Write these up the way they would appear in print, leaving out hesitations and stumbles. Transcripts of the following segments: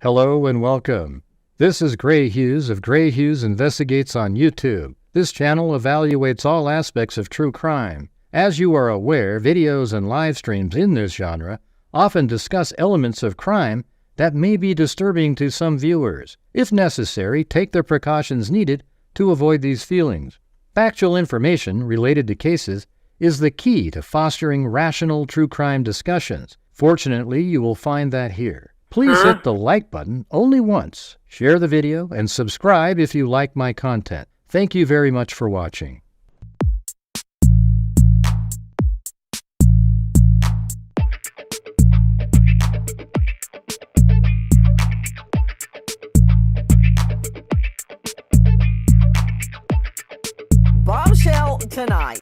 Hello and welcome. This is Gray Hughes of Gray Hughes Investigates on YouTube. This channel evaluates all aspects of true crime. As you are aware, videos and live streams in this genre often discuss elements of crime that may be disturbing to some viewers. If necessary, take the precautions needed to avoid these feelings. Factual information related to cases is the key to fostering rational true crime discussions. Fortunately, you will find that here. Please hit the like button only once, share the video, and subscribe if you like my content. Thank you very much for watching. Bombshell tonight.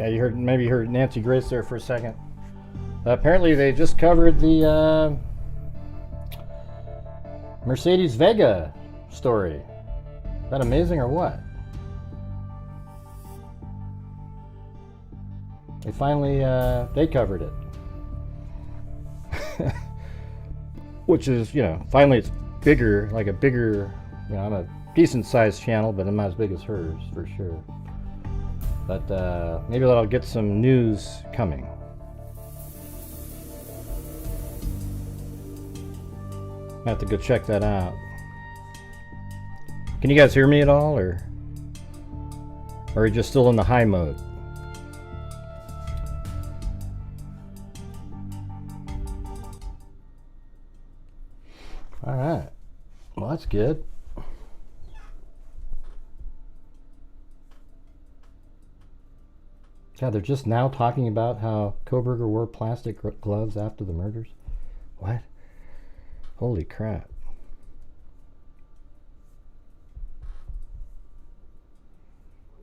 Yeah, maybe you heard Nancy Grace there for a second. Apparently they just covered the Mercedes Vega story. Is that amazing or what? They finally, they covered it. Which is, finally it's bigger, like a bigger, I'm a decent sized channel, but I'm not as big as hers, for sure. But maybe that'll get some news coming. I have to go check that out. Can you guys hear me at all, or are you just still in the high mode? All right. Well, that's good. God, they're just now talking about how Kohberger wore plastic gloves after the murders. What? Holy crap.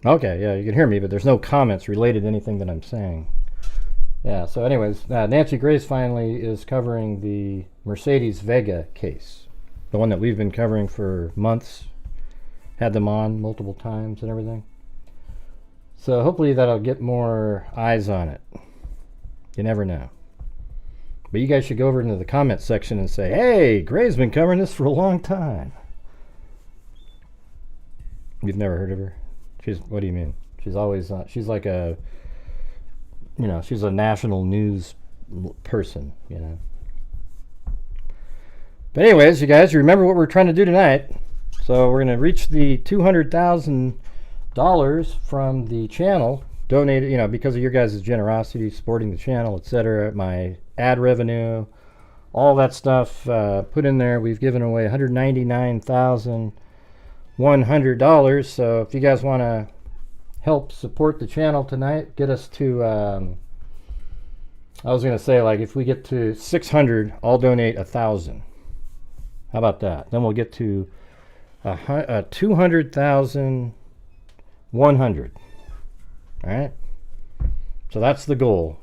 Okay, yeah, you can hear me, but there's no comments related to anything that I'm saying. Yeah, so anyways, Nancy Grace finally is covering the Mercedes Vega case. The one that we've been covering for months. Had them on multiple times and everything. So hopefully that'll get more eyes on it. You never know. But you guys should go over into the comments section and say, hey, Gray's been covering this for a long time. You've never heard of her? What do you mean? She's always, she's like a, she's a national news person, But anyways, you guys, remember what we're trying to do tonight. So we're going to reach the $200,000 from the channel donated, because of your guys' generosity, supporting the channel, etc. My ad revenue, all that stuff put in there. We've given away $199,100. So if you guys want to help support the channel tonight, get us to, I was going to say, like, if we get to 600, I'll donate 1,000. How about that? Then we'll get to 200,100. All right, so that's the goal.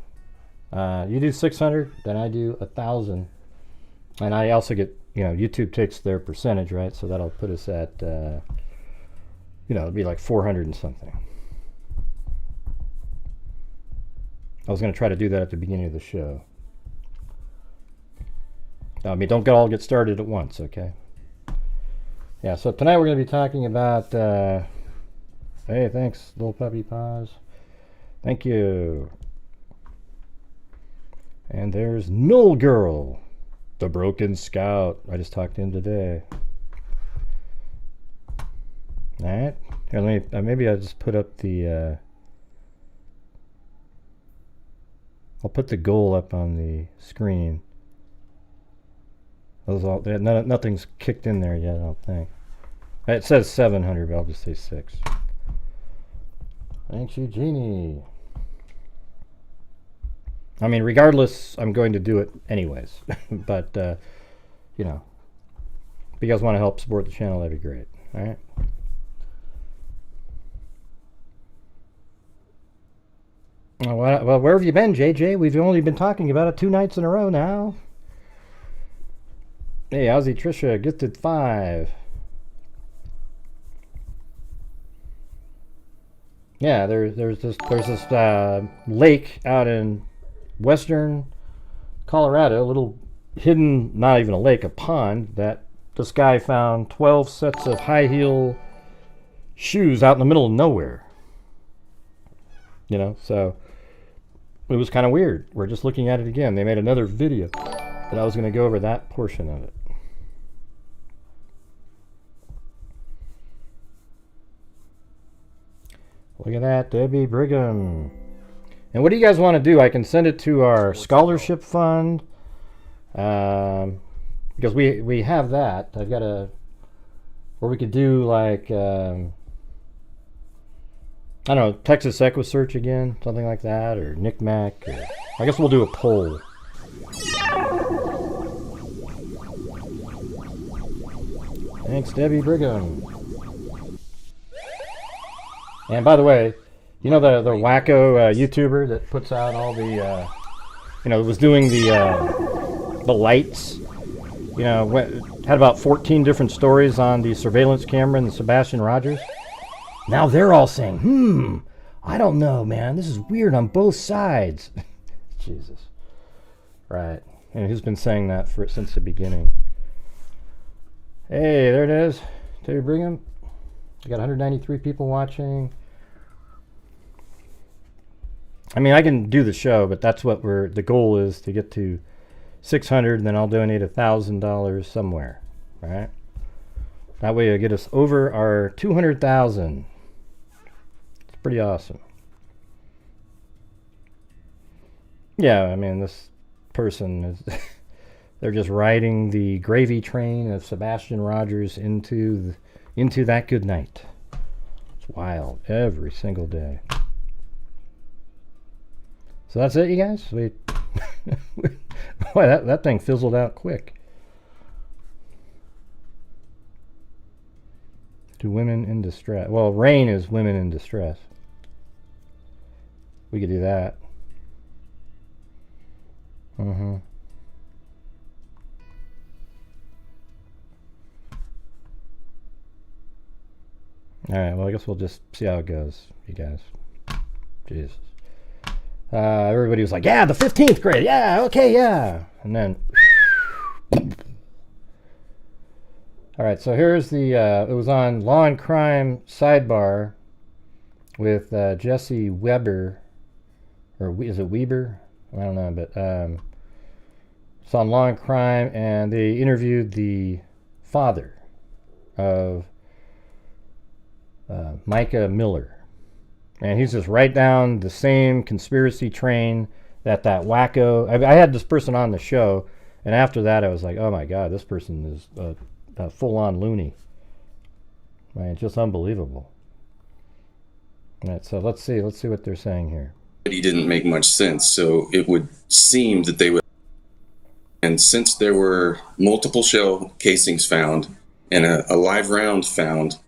You do 600, then I do 1,000, and I also get, YouTube takes their percentage, right? So that'll put us at, it'll be like 400 and something. I was going to try to do that at the beginning of the show. I mean, don't all get started at once, okay? Yeah, so tonight we're going to be talking about, hey, thanks, Little Puppy Paws. Thank you. And there's Null Girl, the Broken Scout. I just talked to him today. All right. Here, let me, maybe I'll just put up the, I'll put the goal up on the screen. Those all, nothing's kicked in there yet, I don't think. It says 700, but I'll just say 6. Thanks, Eugenie. I mean, regardless, I'm going to do it anyways. But, If you guys want to help support the channel, that'd be great. All right. Well, where have you been, JJ? We've only been talking about it 2 nights in a row now. Hey, Aussie Trisha, gifted 5. Yeah, there's this lake out in western Colorado, a little hidden, not even a lake, a pond, that this guy found 12 sets of high heel shoes out in the middle of nowhere. You know, so it was kind of weird. We're just looking at it again. They made another video, and I was going to go over that portion of it. Look at that, Debbie Brigham. And what do you guys want to do? I can send it to our scholarship fund, because we have that. I've got a, or we could do like, I don't know, Texas EquiSearch again, something like that, or Knickknack. Or, I guess we'll do a poll. Thanks, Debbie Brigham. And by the way, you know the wacko YouTuber that puts out all the, was doing the lights, had about 14 different stories on the surveillance camera and the Sebastian Rogers. Now they're all saying, I don't know, man. This is weird on both sides. Jesus. Right. And he's been saying that since the beginning. Hey, there it is. Terry Brigham. I got 193 people watching. I mean, I can do the show, but that's what the goal is, to get to 600, and then I'll donate $1,000 somewhere, right? That way it'll get us over our 200,000. It's pretty awesome. Yeah, I mean, this person is, they're just riding the gravy train of Sebastian Rogers into that good night. It's wild every single day. So that's it, you guys. Boy, that thing fizzled out quick. To women in distress. Well, rain is women in distress. We could do that. All right, well, I guess we'll just see how it goes, you guys. Jesus. Everybody was like, yeah, the 15th grade. Yeah, okay, yeah. And then, all right, so here's the, it was on Law and Crime Sidebar with Jesse Weber, or is it Weber? I don't know, but it's on Law and Crime, and they interviewed the father of Mica Miller. And he's just right down the same conspiracy train that wacko. I had this person on the show, and after that I was like, oh my God, this person is a full-on loony. Man, it's just unbelievable. All right, so let's see what they're saying here. He didn't make much sense, so it would seem that they would. And since there were multiple shell casings found and a live round found,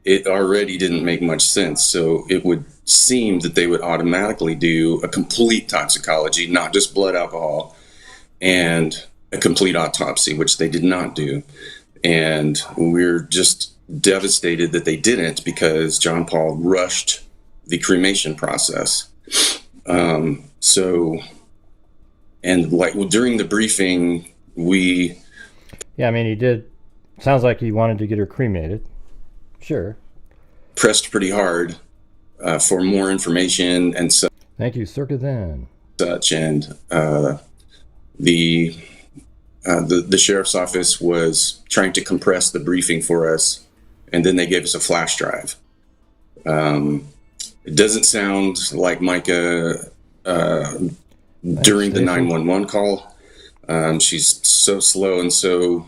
it already didn't make much sense. So it would seem that they would automatically do a complete toxicology, not just blood alcohol, and a complete autopsy, which they did not do. And we're just devastated that they didn't, because John Paul rushed the cremation process. During the briefing, yeah, I mean, he did. Sounds like he wanted to get her cremated. Sure. Pressed pretty hard for more information and so. Thank you, Circa then. Such, and the sheriff's office was trying to compress the briefing for us, and then they gave us a flash drive. It doesn't sound like Mica during the 911 call. She's so slow and so,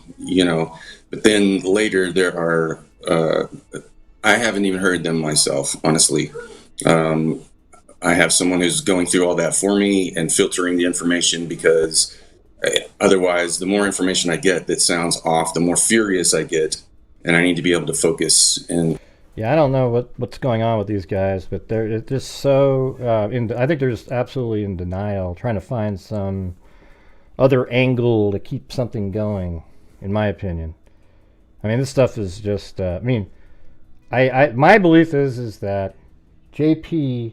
but then later there are, I haven't even heard them myself, honestly. I have someone who's going through all that for me and filtering the information, because Otherwise, the more information I get that sounds off, the more furious I get, and I need to be able to focus. And Yeah, I don't know what's going on with these guys, but they're just so. I think they're just absolutely in denial, trying to find some other angle to keep something going. In my opinion, I mean, this stuff is just. I mean, my belief is that JP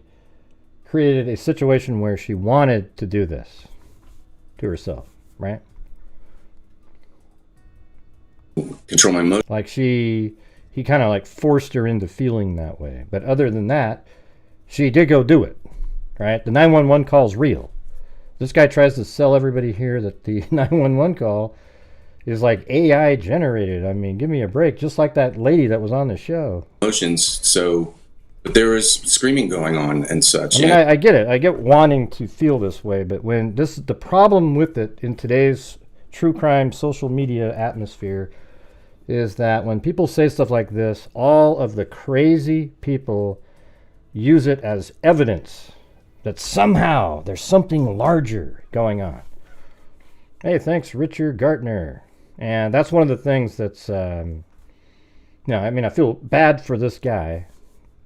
created a situation where she wanted to do this to herself, right? control my emotions. Like he kind of like forced her into feeling that way. But other than that, she did go do it, right? The 911 call is real. This guy tries to sell everybody here that the 911 call is like AI generated. I mean, give me a break. Just like that lady that was on the show. So, but there was screaming going on and such. I mean, I get it. I get wanting to feel this way, but when this is the problem with it in today's true crime social media atmosphere is that when people say stuff like this, all of the crazy people use it as evidence that somehow there's something larger going on. Hey, thanks, Richard Gartner. And that's one of the things that's, I mean, I feel bad for this guy,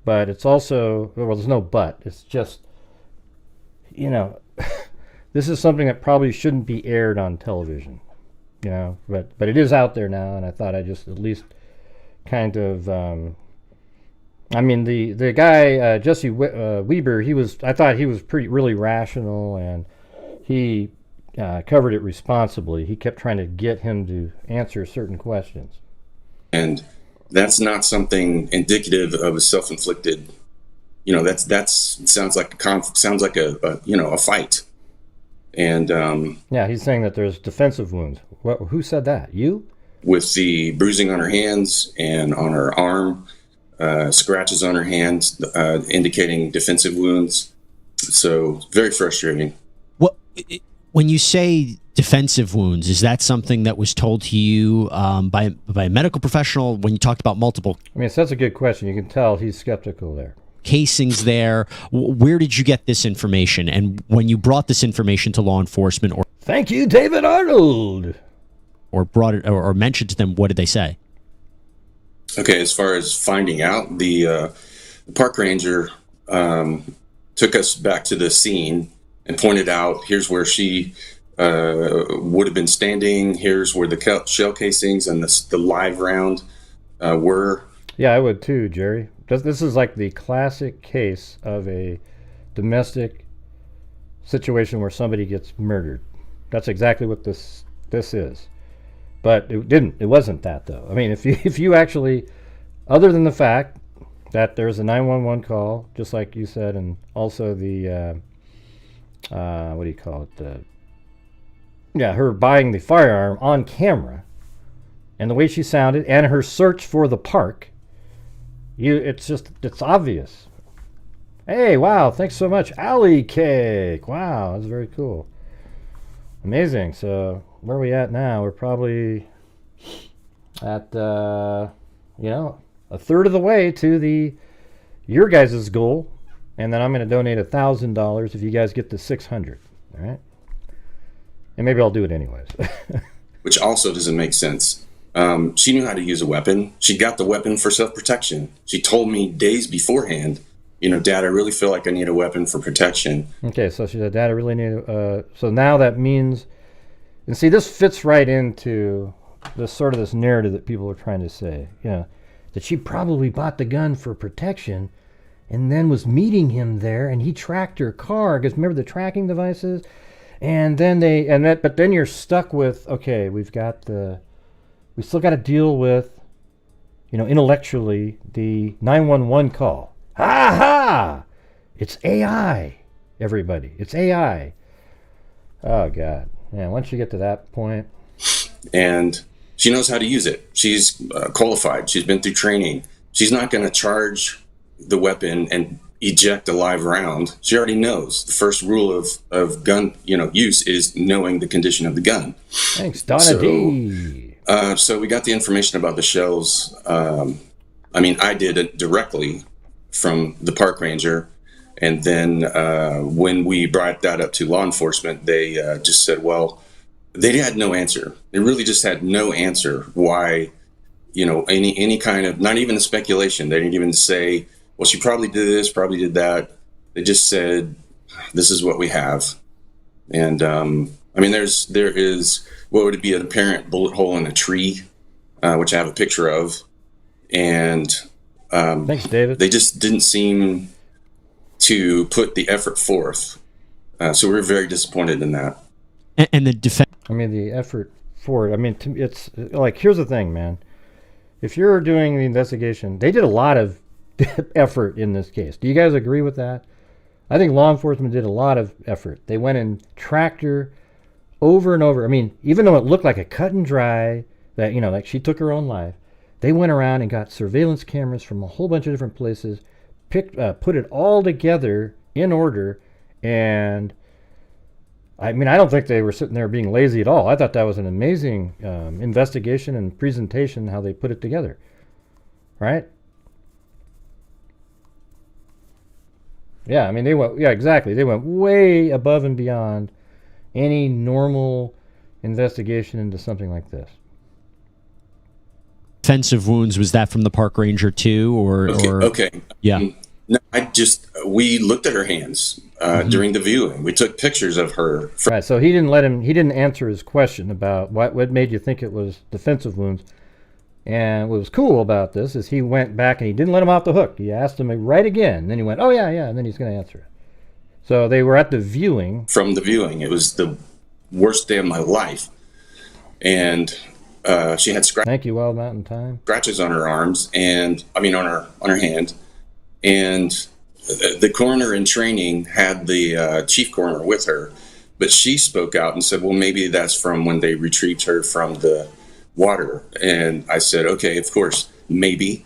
but it's also, well, there's no but. It's just, this is something that probably shouldn't be aired on television, but it is out there now, and I thought I'd just at least kind of, the guy, Jesse Weber, I thought he was really rational, and he covered it responsibly. He kept trying to get him to answer certain questions. And that's not something indicative of a self-inflicted, that sounds like a fight. And yeah, he's saying that there's defensive wounds. Who said that? You? With the bruising on her hands and on her arm, scratches on her hands, indicating defensive wounds. So very frustrating. When you say defensive wounds, is that something that was told to you by a medical professional when you talked about multiple? I mean, so that's a good question. You can tell he's skeptical there. Casings there. Where did you get this information? And when you brought this information to law enforcement, or thank you, David Arnold, or brought it or mentioned to them, what did they say? Okay, as far as finding out, the park ranger took us back to the scene and pointed out, here's where she would have been standing. Here's where the shell casings and the live round were. Yeah, I would too, Jerry. This is like the classic case of a domestic situation where somebody gets murdered. That's exactly what this is. But it wasn't that, though. I mean, if you actually, other than the fact that there's a 911 call, just like you said, and also the what do you call it? Her buying the firearm on camera, and the way she sounded, and her search for the park, it's obvious. Hey, wow, thanks so much, Alley Cake. Wow, that's very cool. Amazing. So where are we at now? We're probably at a third of the way to your guys' goal. And then I'm going to donate $1,000 if you guys get to 600. All right. And maybe I'll do it anyways. Which also doesn't make sense. She knew how to use a weapon. She got the weapon for self-protection. She told me days beforehand, Dad, I really feel like I need a weapon for protection. Okay, so she said, Dad, I really need so now that means, and see, this fits right into this narrative that people are trying to say, that she probably bought the gun for protection and then was meeting him there, and he tracked her car, because remember the tracking devices? And then but then you're stuck with, okay, we still got to deal with, intellectually, the 911 call. Ha ha! It's AI, everybody. It's AI. Oh, God. Yeah, once you get to that point. And she knows how to use it. She's qualified. She's been through training. She's not going to charge the weapon and eject a live round. She already knows the first rule of gun use is knowing the condition of the gun. Thanks, Donna D. So we got the information about the shells. I did it directly from the park ranger, and then when we brought that up to law enforcement, they just said, well, they had no answer. They really just had no answer why, any kind of, not even a speculation. They didn't even say, well, she probably did this, probably did that. They just said, this is what we have. And there is what would be an apparent bullet hole in a tree, which I have a picture of. And thanks, David. They just didn't seem to put the effort forth. So we're very disappointed in that. And the defense. The effort for it. It's like, here's the thing, man. If you're doing the investigation, they did a lot of effort in this case. Do you guys agree with that? I think law enforcement did a lot of effort. They went and tracked her over and over. Even though it looked like a cut and dry, that, like she took her own life, they went around and got surveillance cameras from a whole bunch of different places, put it all together in order, and I don't think they were sitting there being lazy at all. I thought that was an amazing investigation and presentation, how they put it together. Right? Yeah, exactly. They went way above and beyond any normal investigation into something like this. Offensive wounds, was that from the park ranger too, or okay. Yeah. No, we looked at her hands during the viewing. We took pictures of her. Right. So he didn't answer his question about what made you think it was defensive wounds. And what was cool about this is he went back and he didn't let him off the hook. He asked him right again. And then he went, oh, yeah, and then he's going to answer it. So they were at the viewing. From the viewing. It was the worst day of my life. And she had Thank you, Wild Mountain Time. Scratches on her arms and, on her hand. And the coroner in training had the chief coroner with her. But she spoke out and said, well, maybe that's from when they retrieved her from the water. And I said, okay, of course, maybe.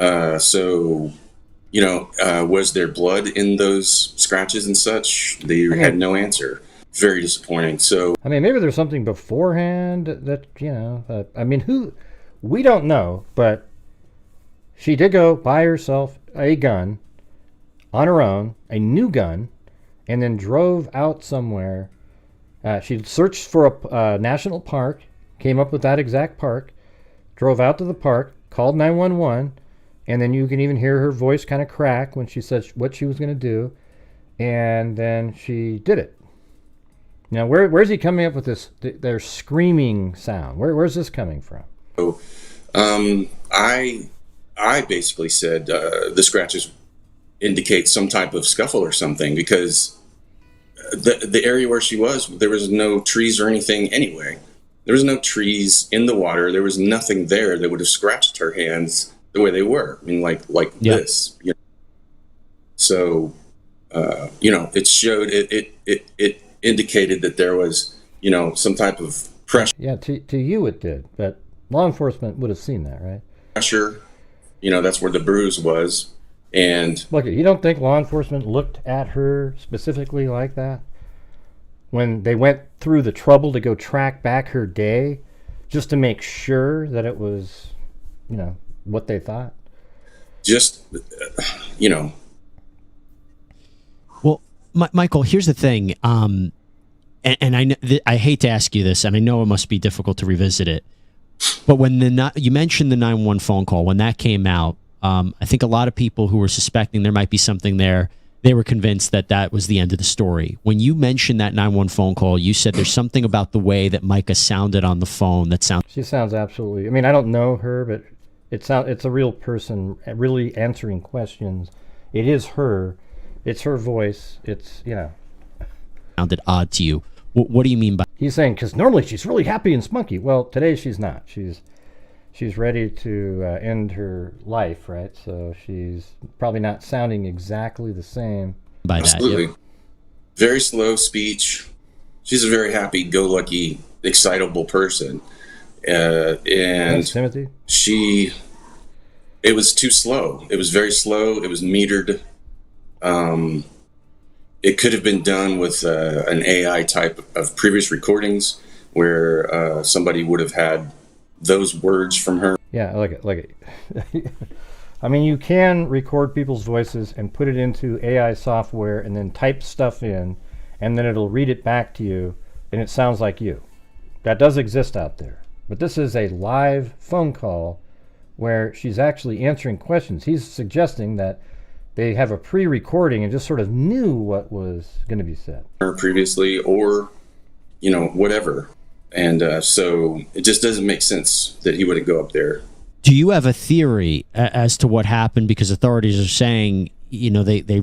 Was there blood in those scratches and such? They had no answer. Very disappointing. So maybe there's something beforehand that we don't know, but she did go buy herself a gun on her own, a new gun, and then drove out somewhere. She searched for a national park, came up with that exact park, drove out to the park, called 911, and then you can even hear her voice kind of crack when she said what she was going to do, and then she did it. Now, where's he coming up with this? Their screaming sound. Where's this coming from? So, I basically said the scratches indicate some type of scuffle or something, because the area where she was, there was no trees or anything anyway. There was no trees in the water. There was nothing there that would have scratched her hands the way they were. This. So, it showed it indicated that there was, some type of pressure. Yeah, to you it did, but law enforcement would have seen that, right? Pressure. That's where the bruise was. And look, you don't think law enforcement looked at her specifically like that? When they went through the trouble to go track back her day just to make sure that it was, what they thought? Just, Well, Michael, here's the thing. And I hate to ask you this, and I know it must be difficult to revisit it, but when you mentioned the 911 phone call, when that came out, I think a lot of people who were suspecting there might be something there, they were convinced that was the end of the story. When you mentioned that 911 phone call, you said there's something about the way that Mica sounded on the phone that sounds... She sounds absolutely... I don't know her, but it's a real person really answering questions. It is her. It's her voice. It's, sounded odd to you. What do you mean by... He's saying, because normally she's really happy and spunky. Well, today she's not. She's ready to end her life, right? So she's probably not sounding exactly the same. By Absolutely. That, yep. Very slow speech. She's a very happy-go-lucky, excitable person. And Thanks, Timothy. It was too slow. It was very slow. It was metered. It could have been done with an AI type of previous recordings where somebody would have had those words from her. Yeah, like it. You can record people's voices and put it into AI software and then type stuff in, and then it'll read it back to you, and it sounds like you. That does exist out there. But this is a live phone call where she's actually answering questions. He's suggesting that they have a pre-recording and just sort of knew what was going to be said. Previously, or, whatever. And so it just doesn't make sense that he wouldn't go up there. Do you have a theory as to what happened? Because authorities are saying, they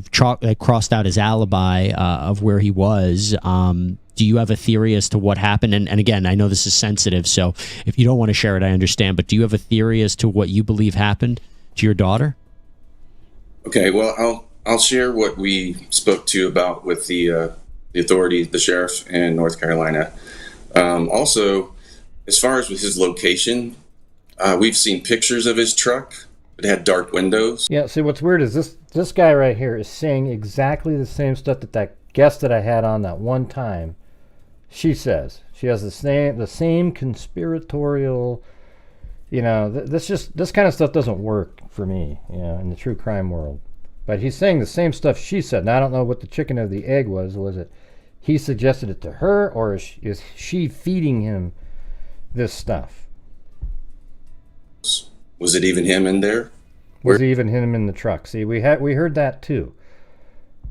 crossed out his alibi of where he was. Do you have a theory as to what happened? And again, I know this is sensitive, so if you don't want to share it, I understand. But do you have a theory as to what you believe happened to your daughter? Okay, well, I'll share what we spoke to about with the authorities, the sheriff in North Carolina. Also, as far as with his location, we've seen pictures of his truck. It had dark windows. Yeah, see, what's weird is this guy right here is saying exactly the same stuff that guest that I had on that one time, she says. She has the same conspiratorial, this kind of stuff doesn't work for me, in the true crime world. But he's saying the same stuff she said. Now, I don't know what the chicken or the egg was. Was it he suggested it to her, or is she feeding him this stuff? Was it even him in there? Was it even him in the truck? See, we heard that too.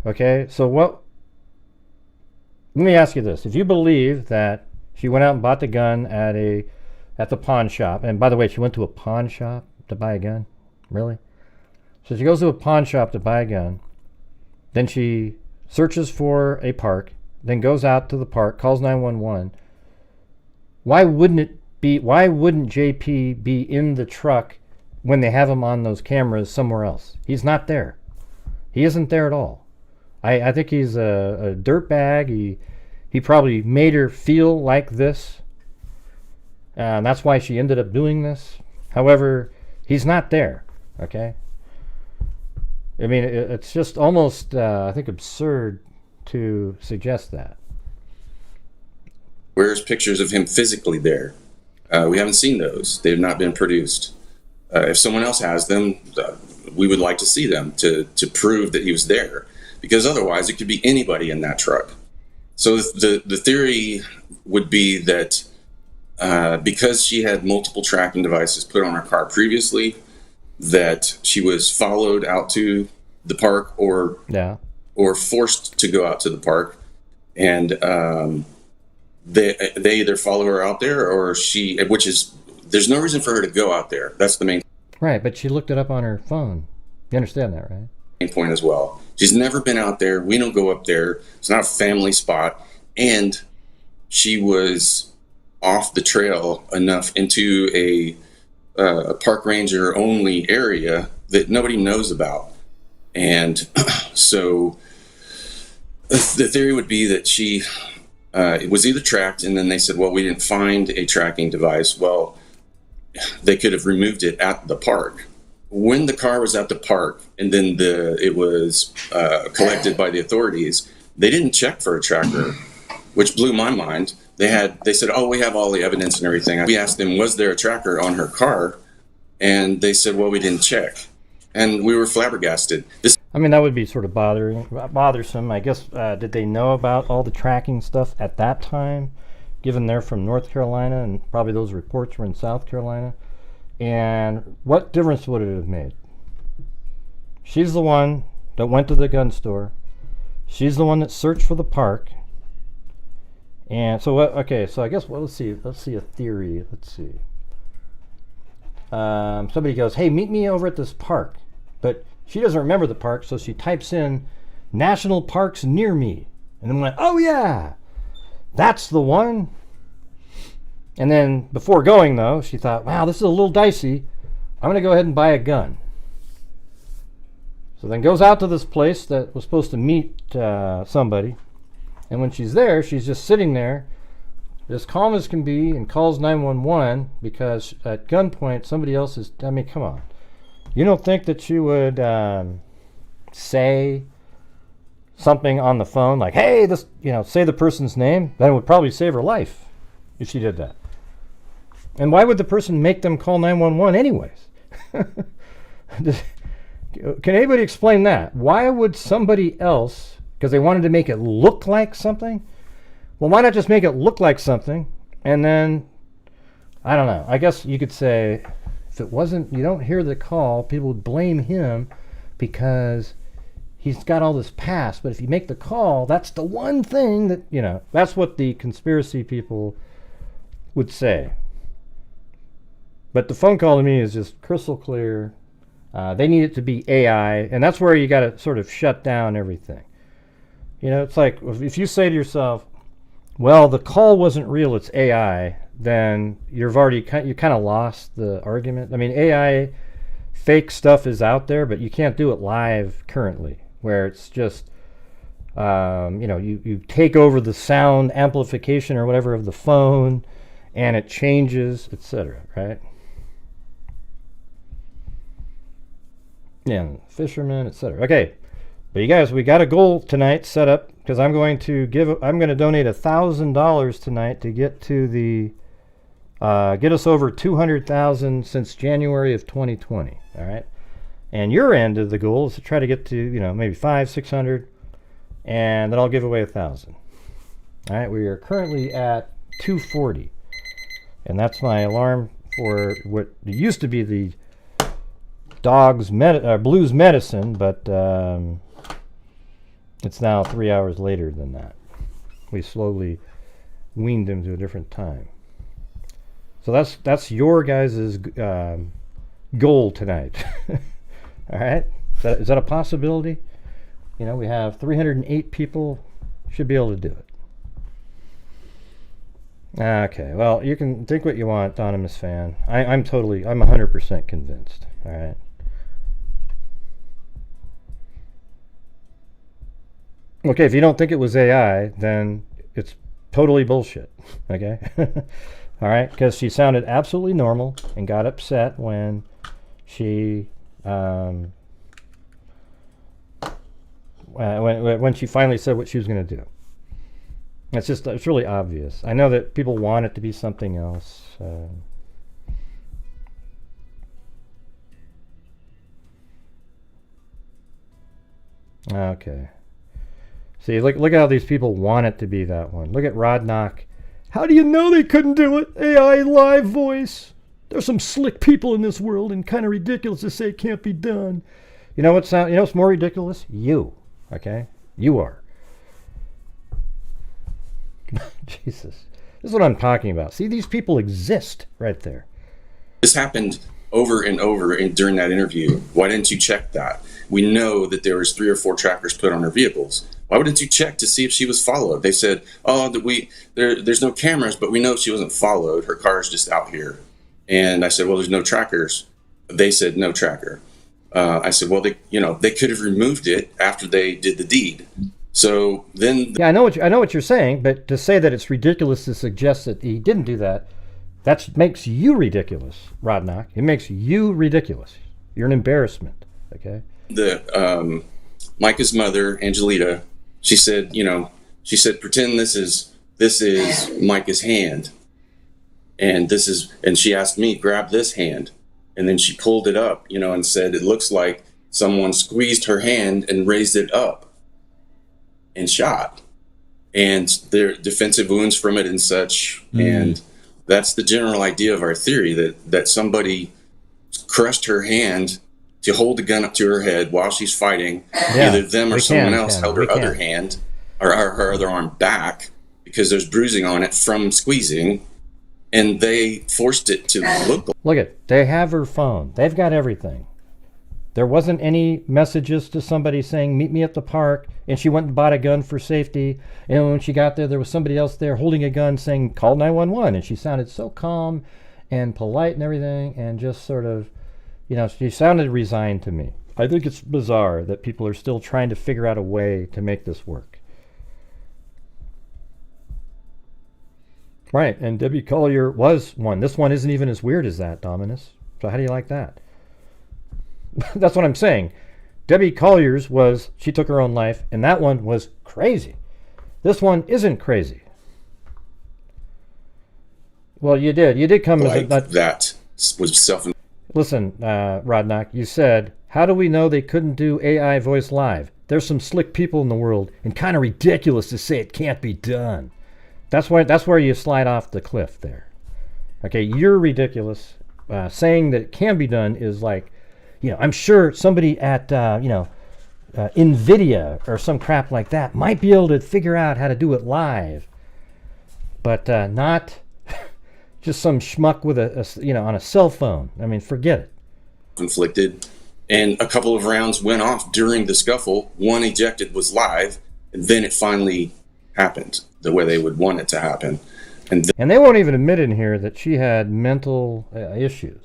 Okay, so let me ask you this. If you believe that she went out and bought the gun at the pawn shop, and by the way, she went to a pawn shop to buy a gun? Really? So she goes to a pawn shop to buy a gun, then she searches for a park, then goes out to the park, calls 911. Why wouldn't JP be in the truck when they have him on those cameras somewhere else? He's not there. He isn't there at all. I think he's a dirtbag. He probably made her feel like this. And that's why she ended up doing this. However, he's not there. Okay? I mean, it's just almost, I think, absurd to suggest that. Where's pictures of him physically there? We haven't seen those. They've not been produced. If someone else has them, we would like to see them to prove that he was there. Because otherwise, it could be anybody in that truck. So the theory would be that because she had multiple tracking devices put on her car previously, that she was followed out to the park or forced to go out to the park, and they either follow her out there or there's no reason for her to go out there. That's the main right. But she looked it up on her phone. You understand that, right? Main point as well. She's never been out there. We don't go up there. It's not a family spot, and she was off the trail enough into a park ranger only area that nobody knows about. And so the theory would be that she it was either tracked, and then they said, well, we didn't find a tracking device. Well, they could have removed it at the park. When the car was at the park and then it was collected by the authorities, they didn't check for a tracker, which blew my mind. They said, oh, we have all the evidence and everything. We asked them, was there a tracker on her car? And they said, well, we didn't check. And we were flabbergasted. That would be sort of bothersome. I guess, did they know about all the tracking stuff at that time, given they're from North Carolina and probably those reports were in South Carolina? And what difference would it have made? She's the one that went to the gun store. She's the one that searched for the park. And so, so I guess, let's see a theory. Let's see. Somebody goes, hey, meet me over at this park. But she doesn't remember the park, so she types in national parks near me. And then went, oh yeah, that's the one. And then before going, though, she thought, wow, this is a little dicey. I'm going to go ahead and buy a gun. So then goes out to this place that was supposed to meet somebody. And when she's there, she's just sitting there, as calm as can be, and calls 911 because at gunpoint, somebody else is, come on. You don't think that she would say something on the phone like, hey, say the person's name? That would probably save her life if she did that. And why would the person make them call 911 anyways? Can anybody explain that? Why would somebody else, because they wanted to make it look like something? Well, why not just make it look like something And then, I don't know, I guess you could say, if it wasn't, you don't hear the call, people would blame him because he's got all this past. But if you make the call, that's the one thing that, you know, that's what the conspiracy people would say. But the phone call to me is just crystal clear. They need it to be AI, and that's where you got to sort of shut down everything. You know, it's like if you say to yourself, well, the call wasn't real, it's AI, then you kind of lost the argument. I mean, AI fake stuff is out there, but you can't do it live currently, where it's just, you know, you take over the sound amplification or whatever of the phone, and it changes, etc., right? Yeah, fishermen, etc. Okay, but you guys, we got a goal tonight set up because I'm going to donate $1,000 tonight to get to the get us over 200,000 since January of 2020. All right, and your end of the goal is to try to get to, you know, maybe 500-600, and then I'll give away 1,000. All right, we are currently at 240, and that's my alarm for what used to be the dog's blues medicine, but it's now 3 hours later than that. We slowly weaned him to a different time. So that's your guys' goal tonight. All right, is that a possibility? You know, we have 308 people, should be able to do it. Okay, well, you can think what you want, Anonymous fan. I'm 100% convinced. All right. Okay, if you don't think it was AI, then it's totally bullshit. Okay? All right? Because she sounded absolutely normal and got upset when she when she finally said what she was going to do. It's really obvious. I know that people want it to be something else. Okay. See, look at how these people want it to be that one. Look at Rodnock. How do you know they couldn't do it? AI live voice. There's some slick people in this world, and kind of ridiculous to say it can't be done. You know what's more ridiculous? You. Okay? You are. Jesus. This is what I'm talking about. See, these people exist right there. This happened over and over during that interview. Why didn't you check that? We know that there was 3 or 4 trackers put on her vehicles. Why wouldn't you check to see if she was followed? They said, oh, there's no cameras, but we know she wasn't followed. Her car's just out here. And I said, well, there's no trackers. They said no tracker. I said, well, they could have removed it after they did the deed. So then, yeah, I know what you're saying, but to say that it's ridiculous to suggest that he didn't do that, that makes you ridiculous, Rodnock. It makes you ridiculous. You're an embarrassment. Okay. The Mica's mother, Angelita, she said, pretend this is Mica's hand, and she asked me, grab this hand, and then she pulled it up, and said it looks like someone squeezed her hand and raised it up and shot, and there are defensive wounds from it and such. And that's the general idea of our theory, that somebody crushed her hand to hold the gun up to her head while she's fighting. Yeah, either them or someone else held her other hand or her other arm back, because there's bruising on it from squeezing, and they forced it to look it. They have her phone. They've got everything. There wasn't any messages to somebody saying, meet me at the park, and she went and bought a gun for safety. And when she got there was somebody else there holding a gun saying, call 911. And she sounded so calm and polite and everything, and just sort of, she sounded resigned to me. I think it's bizarre that people are still trying to figure out a way to make this work. Right, and Debbie Collier was one. This one isn't even as weird as that, Dominus. So how do you like that? That's what I'm saying. Debbie Collier's she took her own life, and that one was crazy. This one isn't crazy. Well, you did come like that was self. Listen, Rodnock, you said, how do we know they couldn't do AI voice live? There's some slick people in the world, and kind of ridiculous to say it can't be done. That's where you slide off the cliff there. Okay, you're ridiculous. Saying that it can be done is like, I'm sure somebody at NVIDIA or some crap like that might be able to figure out how to do it live, but not just some schmuck with on a cell phone. I mean, forget it. Inflicted, and a couple of rounds went off during the scuffle. One ejected was live, and then it finally happened the way they would want it to happen. And they won't even admit in here that she had mental issues.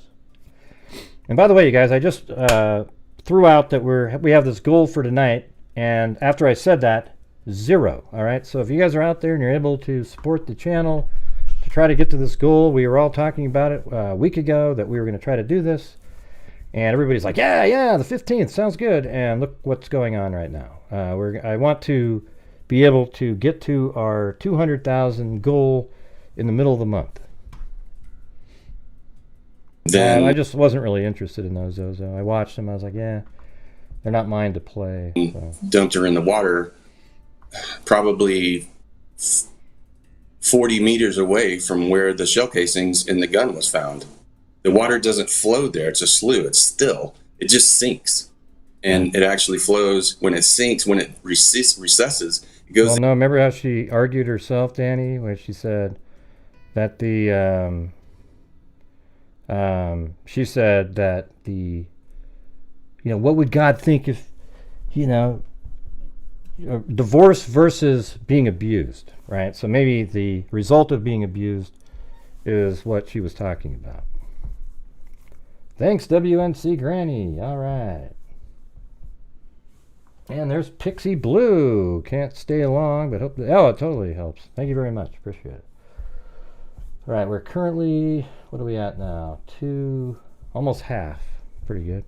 And by the way, you guys, I just threw out that we have this goal for tonight, and after I said that, 0. All right, so if you guys are out there and you're able to support the channel to try to get to this goal, we were all talking about it a week ago that we were going to try to do this, and everybody's like, yeah, the 15th sounds good. And look what's going on right now. I want to be able to get to our 200,000 goal in the middle of the month. Then I just wasn't really interested in those Zozo. I watched them. I was like, yeah, they're not mine to play. So. Dumped her in the water, probably 40 meters away from where the shell casings in the gun was found. The water doesn't flow there. It's a slough. It's still. It just sinks. And it actually flows when it sinks, when it recesses. It goes. Well, no, remember how she argued herself, Danny, where she said that she said that what would God think if, divorce versus being abused, right? So maybe the result of being abused is what she was talking about. Thanks, WNC Granny. All right. And there's Pixie Blue. Can't stay long, but hope. It totally helps. Thank you very much. Appreciate it. All right, we're currently, what are we at now? Almost half. Pretty good.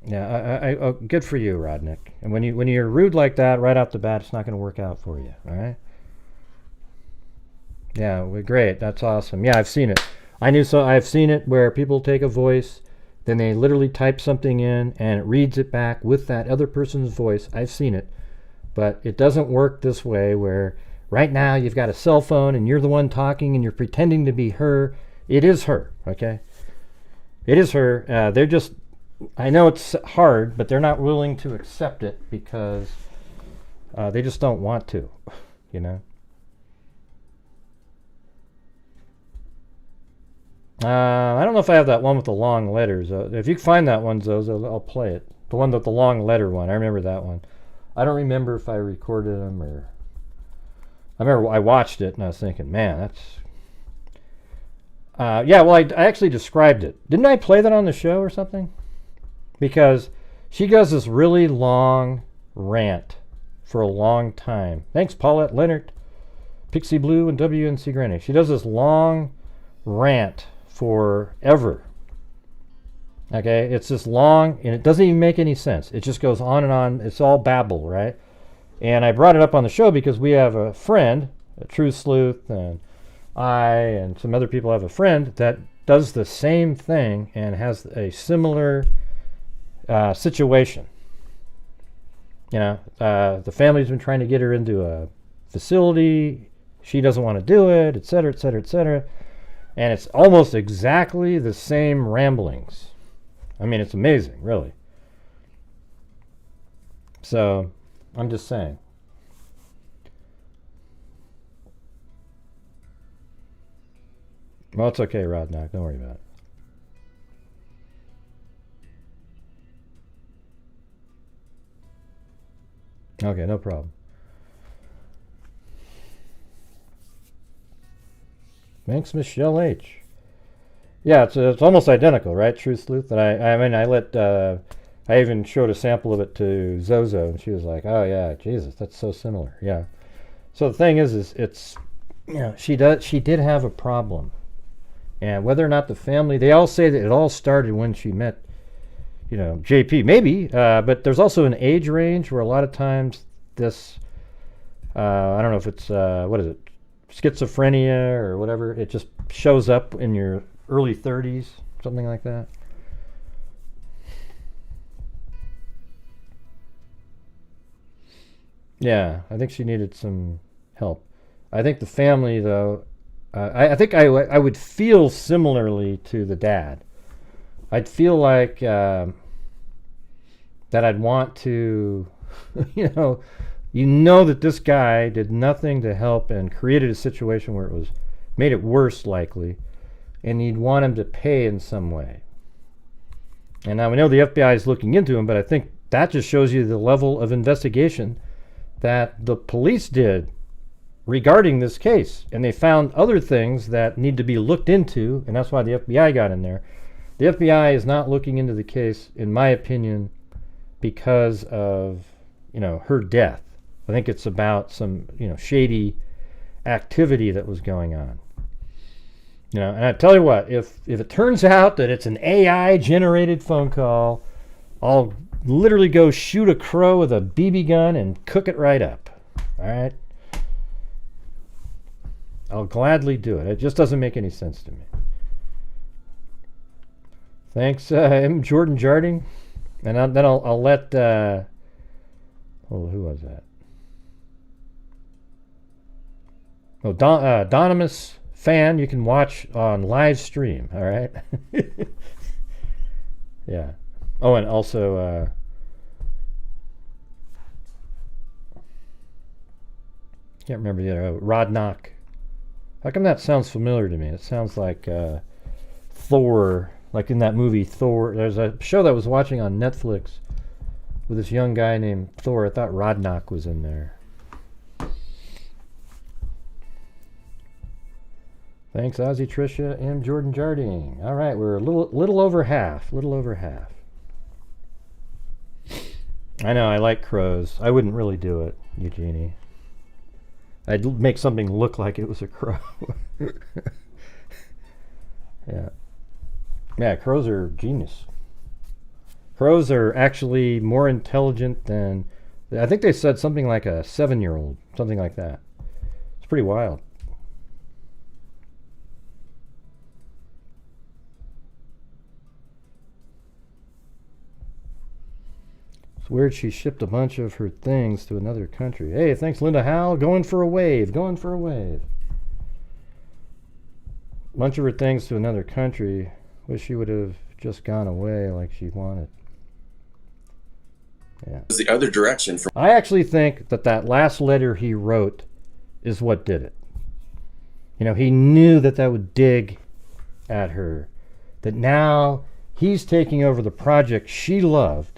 Yeah, good for you, Rodnick. And when you're rude like that right off the bat, it's not going to work out for you. All right. Yeah, great. That's awesome. Yeah, I've seen it. I've seen it where people take a voice, then they literally type something in, and it reads it back with that other person's voice. I've seen it, but it doesn't work this way where right now you've got a cell phone and you're the one talking and you're pretending to be her. It is her, okay? It is her. They're just, I know it's hard, but they're not willing to accept it because they just don't want to, I don't know if I have that one with the long letters. If you can find that one, Zozo, I'll play it. The one with the long letter one. I remember that one. I don't remember if I recorded them or... I remember I watched it and I was thinking, man, that's... I actually described it. Didn't I play that on the show or something? Because she does this really long rant for a long time. Thanks, Paulette Leonard, Pixie Blue, and WNC Granny. She does this long rant forever. Okay, it's this long and it doesn't even make any sense. It just goes on and on. It's all babble, right? And I brought it up on the show because we have a friend, a True Sleuth, and I and some other people have a friend that does the same thing and has a similar situation. The family's been trying to get her into a facility. She doesn't want to do it, et cetera, et cetera, et cetera. And it's almost exactly the same ramblings. I mean, it's amazing, really. So, I'm just saying. Well, it's okay, Rodnock. Don't worry about it. Okay, no problem. Thanks, Michelle H. Yeah, it's almost identical, right, True Sleuth? And I even showed a sample of it to Zozo, and she was like, "Oh yeah, Jesus, that's so similar." Yeah. So the thing is it's, she did have a problem, and whether or not the family, they all say that it all started when she met, JP, maybe, but there's also an age range where a lot of times this, I don't know if it's what is it, schizophrenia or whatever, it just shows up in your early 30s, something like that. Yeah, I think she needed some help. I think the family, though, I think I would feel similarly to the dad. I'd feel like that I'd want to, you know that this guy did nothing to help and created a situation where it was made it worse likely, and you'd want him to pay in some way. And now we know the FBI is looking into him, but I think that just shows you the level of investigation that the police did regarding this case. And they found other things that need to be looked into, and that's why the FBI got in there. The FBI is not looking into the case, in my opinion, because of, her death. I think it's about some, shady activity that was going on. And I tell you what, if it turns out that it's an AI generated phone call, I'll literally go shoot a crow with a BB gun and cook it right up. All right? I'll gladly do it. It just doesn't make any sense to me. Thanks, M. Jordan Jarding. And then I'll let, who was that? Oh, Donimus Fan, you can watch on live stream, all right? Yeah. Oh, and also, can't remember the other, Rodnock. How come that sounds familiar to me? It sounds like Thor, like in that movie Thor. There's a show that I was watching on Netflix with this young guy named Thor. I thought Rodnock was in there. Thanks, Ozzy, Tricia, and Jordan Jarding. All right, we're a little over half. I know, I like crows. I wouldn't really do it, Eugenie. I'd make something look like it was a crow. Yeah. Yeah, crows are genius. Crows are actually more intelligent than, I think they said something like a 7-year-old, something like that. It's pretty wild. Weird she shipped a bunch of her things to another country. Hey, thanks, Linda Howell. Going for a wave. Bunch of her things to another country. Wish she would have just gone away like she wanted. Yeah. It was the other direction. I actually think that last letter he wrote is what did it. He knew that would dig at her. That now he's taking over the project she loved.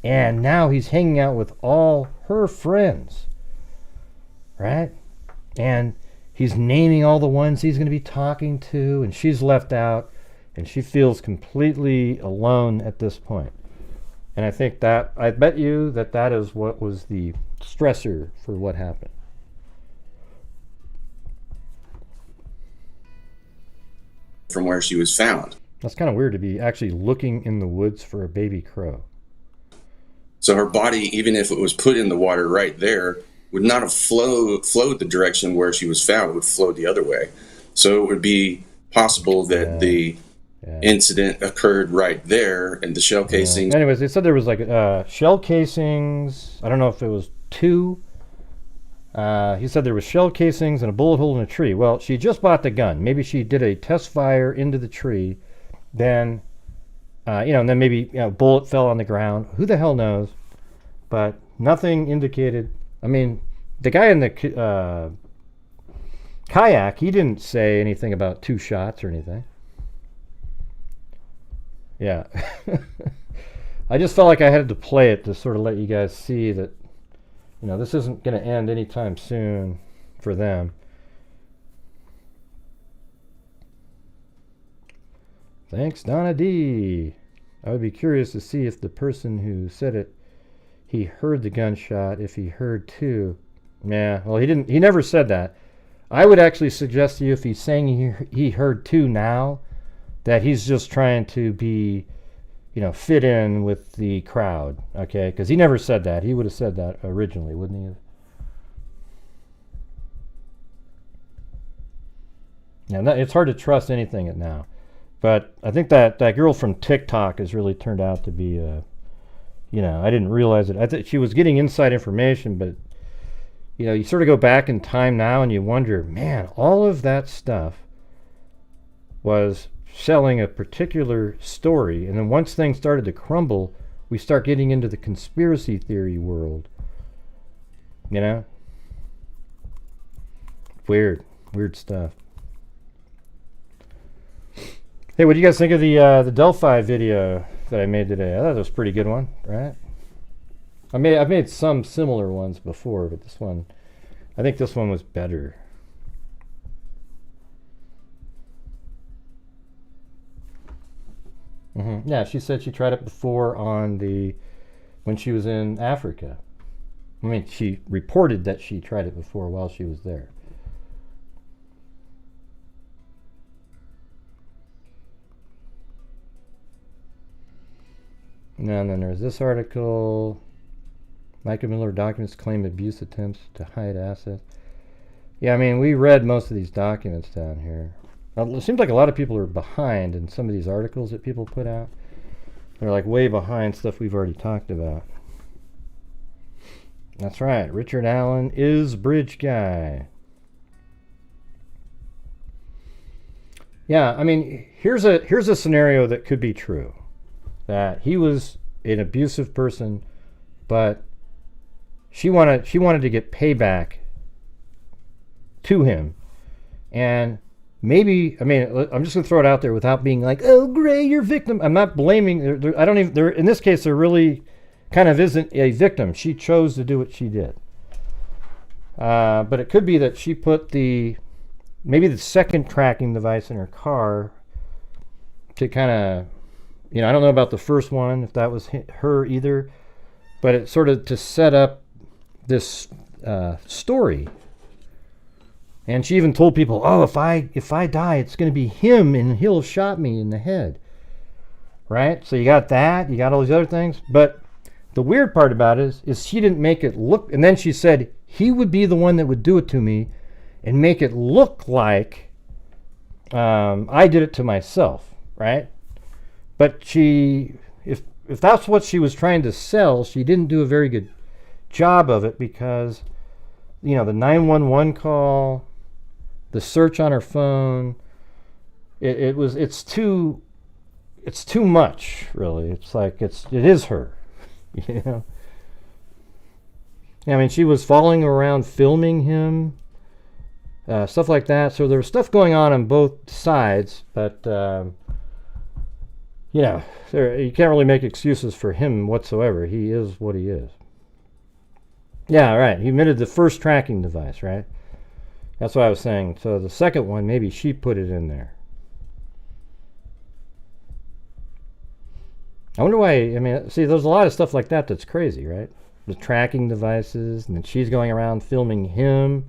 And now he's hanging out with all her friends, right? And he's naming all the ones he's going to be talking to, and she's left out, and she feels completely alone at this point. And I think I bet you that is what was the stressor for what happened. From where she was found. That's kind of weird to be actually looking in the woods for a baby crow. So her body, even if it was put in the water right there, would not have flowed the direction where she was found. It would flow the other way. So it would be possible that the incident occurred right there, and the shell casings. Anyways, they said there was like shell casings. I don't know if it was 2. He said there was shell casings and a bullet hole in a tree. Well, she just bought the gun. Maybe she did a test fire into the tree, then. And then maybe a bullet fell on the ground. Who the hell knows? But nothing indicated. I mean, the guy in the kayak, he didn't say anything about 2 shots or anything. Yeah. I just felt like I had to play it to sort of let you guys see that, this isn't going to end anytime soon for them. Thanks, Donna D. I would be curious to see if the person who said it, he heard the gunshot, if he heard 2. Yeah, well, he didn't. He never said that. I would actually suggest to you, if he's saying he heard 2 now, that he's just trying to be, fit in with the crowd, okay? Because he never said that. He would have said that originally, wouldn't he have? Yeah, it's hard to trust anything now. But I think that girl from TikTok has really turned out to be, I didn't realize it. I thought she was getting inside information, but, you know, you sort of go back in time now and you wonder, man, all of that stuff was selling a particular story. And then once things started to crumble, we start getting into the conspiracy theory world. You know? Weird stuff. Hey, what do you guys think of the Delphi video that I made today? I thought it was a pretty good one, right? I've made some similar ones before, but this one, I think this one was better. Yeah, she said she tried it before when she was in Africa. I mean, she reported that she tried it before while she was there. And then there's this article. Mica Miller documents claim abuse attempts to hide assets. Yeah, I mean, we read most of these documents down here. It seems like a lot of people are behind in some of these articles that people put out. They're like way behind stuff we've already talked about. That's right. Richard Allen is Bridge Guy. Yeah, I mean, here's a scenario that could be true. That he was an abusive person, but she wanted to get payback to him. And maybe, I mean, I'm just going to throw it out there without being like, oh, Gray, you're a victim. I'm not blaming. I don't even, in this case, there really kind of isn't a victim. She chose to do what she did. But it could be that she put maybe the second tracking device in her car to kind of, you know, I don't know about the first one, if that was her either, but it's sort of to set up this story. And she even told people, oh, if I die, it's going to be him, and he'll have shot me in the head. Right? So you got that, you got all these other things. But the weird part about it is she didn't make it look, and then she said, he would be the one that would do it to me and make it look like I did it to myself, right? But if that's what she was trying to sell, she didn't do a very good job of it, because, you know, the 911 call, the search on her phone, it's too much, really. It's like it is her, you know. I mean, she was following around, filming him, stuff like that. So there was stuff going on both sides, but you know, you can't really make excuses for him whatsoever. He is what he is. Yeah, right. He admitted the first tracking device, right? That's what I was saying. So the second one, maybe she put it in there. I wonder why. I mean, see, there's a lot of stuff like that that's crazy, right? The tracking devices, and then she's going around filming him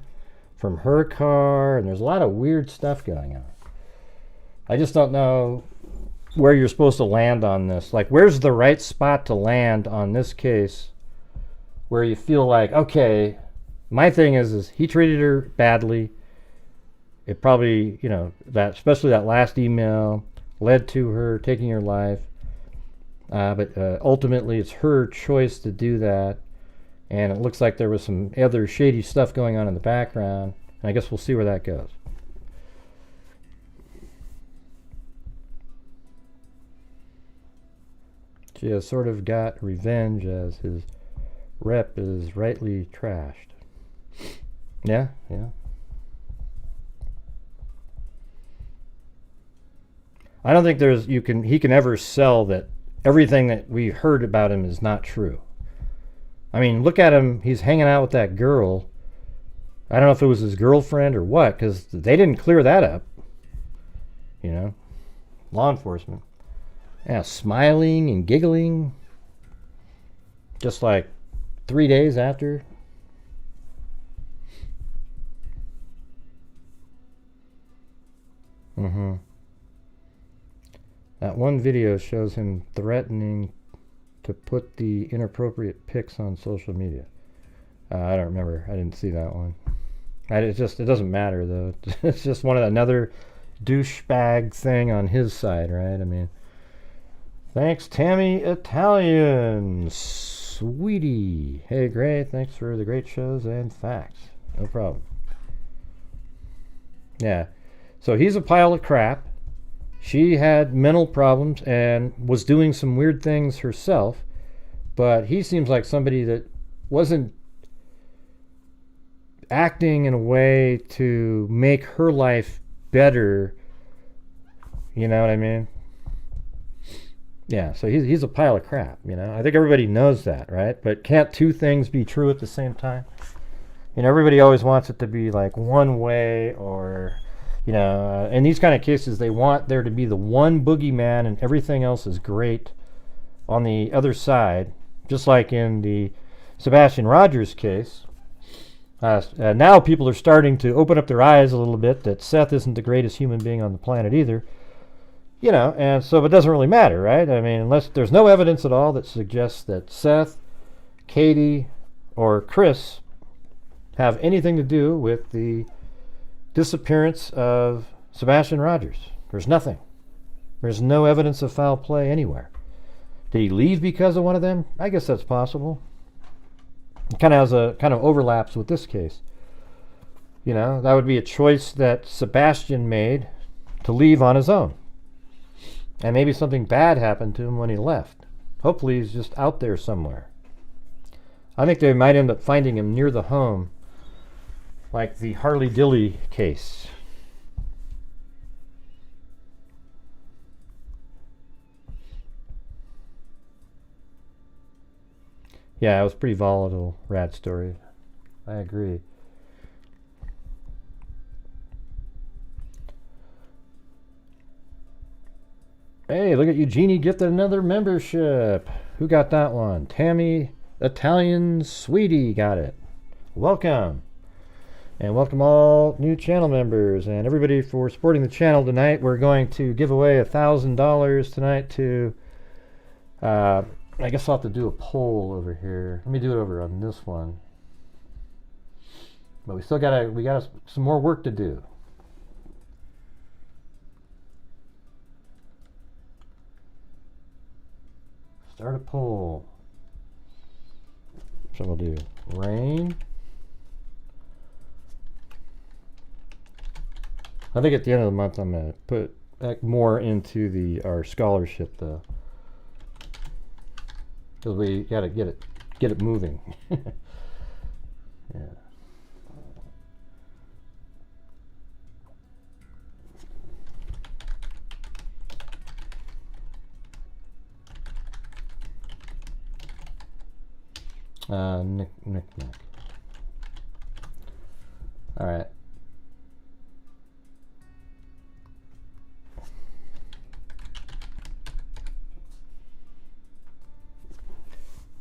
from her car, and there's a lot of weird stuff going on. I just don't know where you're supposed to land on this. Like, where's the right spot to land on this case where you feel like, okay, my thing is he treated her badly. It probably, you know, that, especially that last email, led to her taking her life. But ultimately, it's her choice to do that. And it looks like there was some other shady stuff going on in the background. And I guess we'll see where that goes. She has sort of got revenge as his rep is rightly trashed. Yeah. I don't think he can ever sell that everything that we heard about him is not true. I mean, look at him. He's hanging out with that girl. I don't know if it was his girlfriend or what, because they didn't clear that up. You know, law enforcement. Yeah, smiling and giggling. Just like 3 days after. That one video shows him threatening to put the inappropriate pics on social media. I don't remember. I didn't see that one. It doesn't matter, though. It's just another douchebag thing on his side, right? I mean, thanks, Tammy Italians. Sweetie. Hey, Gray, thanks for the great shows and facts. No problem. Yeah. So he's a pile of crap. She had mental problems and was doing some weird things herself, but he seems like somebody that wasn't acting in a way to make her life better. You know what I mean? Yeah, so he's a pile of crap, you know. I think everybody knows that, right? But can't two things be true at the same time? You know, everybody always wants it to be like one way, or, you know, in these kind of cases, they want there to be the one boogeyman and everything else is great on the other side, just like in the Sebastian Rogers case. Now people are starting to open up their eyes a little bit that Seth isn't the greatest human being on the planet either. You know, and so it doesn't really matter, right? I mean, unless there's no evidence at all that suggests that Seth, Katie, or Chris have anything to do with the disappearance of Sebastian Rogers. There's nothing. There's no evidence of foul play anywhere. Did he leave because of one of them? I guess that's possible. It kind of overlaps with this case. You know, that would be a choice that Sebastian made to leave on his own. And maybe something bad happened to him when he left. Hopefully he's just out there somewhere. I think they might end up finding him near the home, like the Harley Dilly case. Yeah, it was pretty volatile, rad story. I agree. Hey, look at Eugenie gifted another membership. Who got that one? Tammy Italian Sweetie got it. Welcome. And welcome all new channel members and everybody for supporting the channel tonight. We're going to give away $1,000 tonight to, I guess I'll have to do a poll over here. Let me do it over on this one. But we got some more work to do. Start a poll. So we'll do rain. I think at the end of the month I'm gonna put more into our scholarship though, because we gotta get it moving. Yeah. Nick. All right.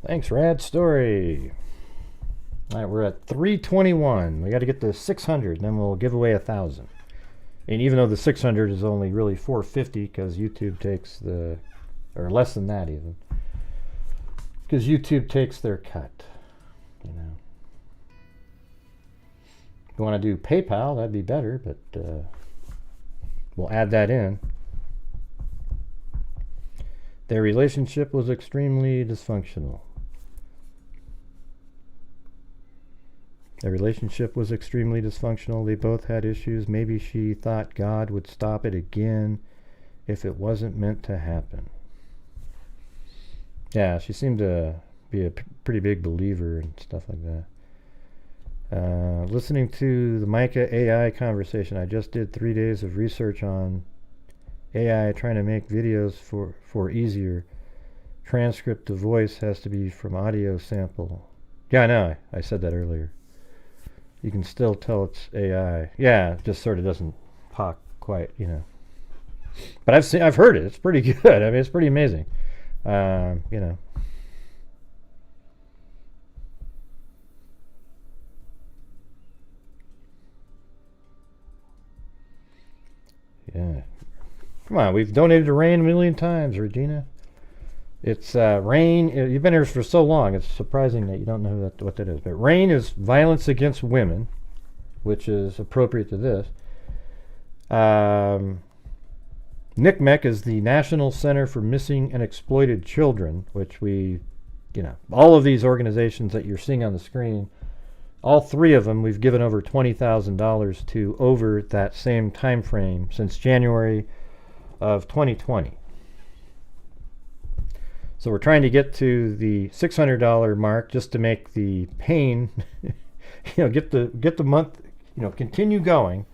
Thanks, Rad Story. All right, we're at 321. We got to get to 600, then we'll give away 1,000. And even though the 600 is only really 450, because YouTube takes or less than that even. Because YouTube takes their cut, you know. If you want to do PayPal, that'd be better, but we'll add that in. Their relationship was extremely dysfunctional. Their relationship was extremely dysfunctional. They both had issues. Maybe she thought God would stop it again if it wasn't meant to happen. Yeah, she seemed to be a pretty big believer and stuff like that. Listening to the Mica AI conversation, I just did 3 days of research on AI trying to make videos for easier. Transcript to voice has to be from audio sample. Yeah, I know. I said that earlier. You can still tell it's AI. Yeah, it just sort of doesn't pop quite, you know. But I've heard it. It's pretty good. I mean, it's pretty amazing. You know. Yeah. Come on, we've donated to Rain 1,000,000 times, Regina. It's Rain. You've been here for so long. It's surprising that you don't know what that is. But Rain is violence against women, which is appropriate to this. NCMEC is the National Center for Missing and Exploited Children, which we you know, all of these organizations that you're seeing on the screen, all three of them we've given over $20,000 to over that same time frame since January of 2020. So we're trying to get to the $600 mark just to make the pain, get the month, continue going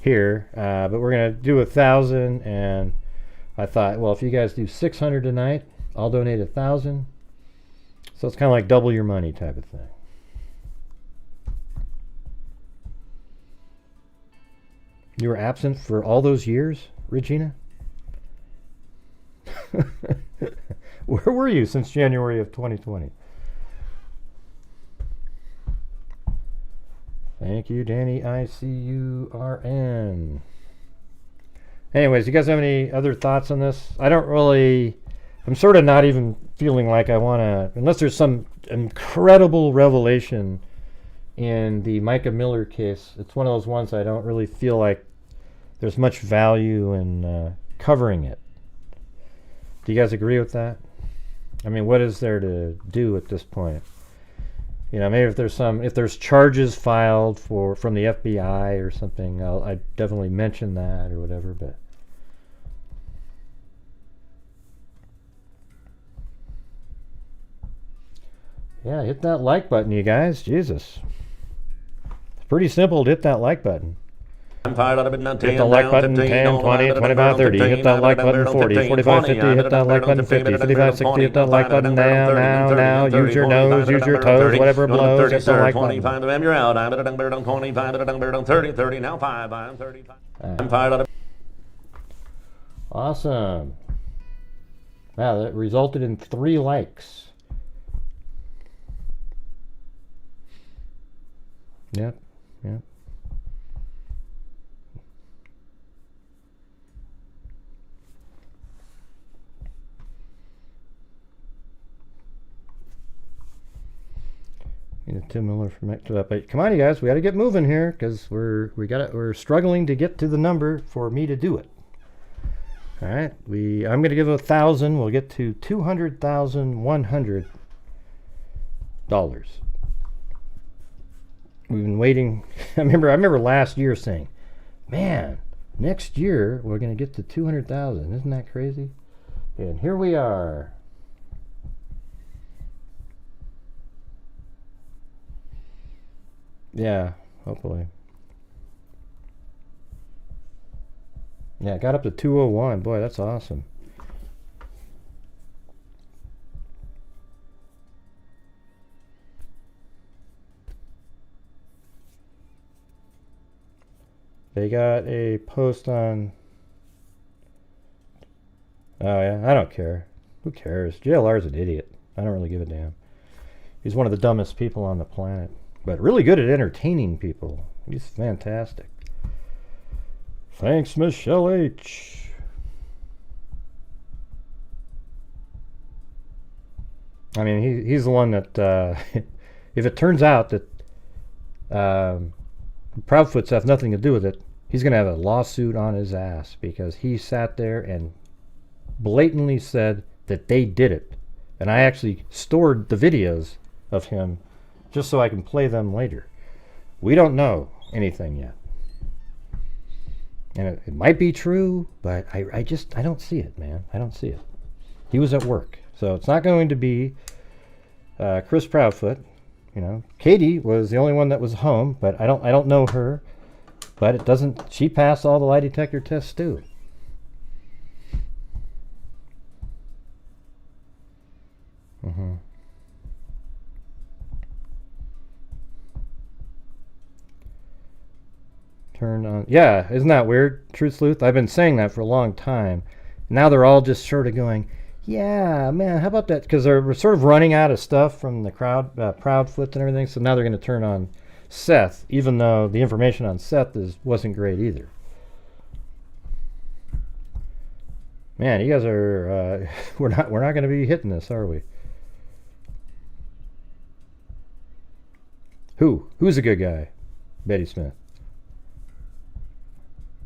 here. But we're gonna do 1,000, and I thought, well, if you guys do 600 tonight, I'll donate 1,000. So it's kind of like double your money type of thing. You were absent for all those years, Regina? Where were you since January of 2020? Thank you, Danny ICURN. Anyways, you guys have any other thoughts on this? I'm sort of not even feeling like I want to, unless there's some incredible revelation in the Mica Miller case. It's one of those ones I don't really feel like there's much value in covering it. Do you guys agree with that? I mean, what is there to do at this point? Maybe if there's charges filed from the FBI or something, I definitely mention that or whatever. But yeah, hit that like button, you guys. Jesus, it's pretty simple to hit that like button. Hit the like button 10, 20, 25, 30. Hit that like button 40, 45, 50. Hit that like button 50, 55, 60. Hit that like button now. Use your nose, use your toes, whatever blows. Hit the like button. Awesome. Wow, that resulted in 3 likes. Yep. Tim Miller from but come on, you guys, we got to get moving here because we're struggling to get to the number for me to do it. All right, I'm going to give 1,000. We'll get to $200,100. We've been waiting. I remember last year saying, "Man, next year we're going to get to 200,000." Isn't that crazy? And here we are. Yeah, hopefully. Yeah, it got up to 201. Boy, that's awesome. They got a post on... Oh, yeah, I don't care. Who cares? JLR's an idiot. I don't really give a damn. He's one of the dumbest people on the planet. But really good at entertaining people. He's fantastic. Thanks, Michelle H. I mean, he's the one that, if it turns out that Proudfoots have nothing to do with it, he's going to have a lawsuit on his ass because he sat there and blatantly said that they did it. And I actually stored the videos of him just so I can play them later. We don't know anything yet. And it might be true, but I don't see it, man. I don't see it. He was at work. So it's not going to be Chris Proudfoot. Katie was the only one that was home, but I don't know her. But it doesn't, she passed all the lie detector tests too. Turned on. Yeah, isn't that weird, Truth Sleuth? I've been saying that for a long time. Now they're all just sort of going, yeah, man, how about that? Because they're sort of running out of stuff from the crowd, Proudfoot and everything, so now they're going to turn on Seth, even though the information on Seth wasn't great either. Man, you guys are, we're not going to be hitting this, are we? Who's a good guy? Betty Smith.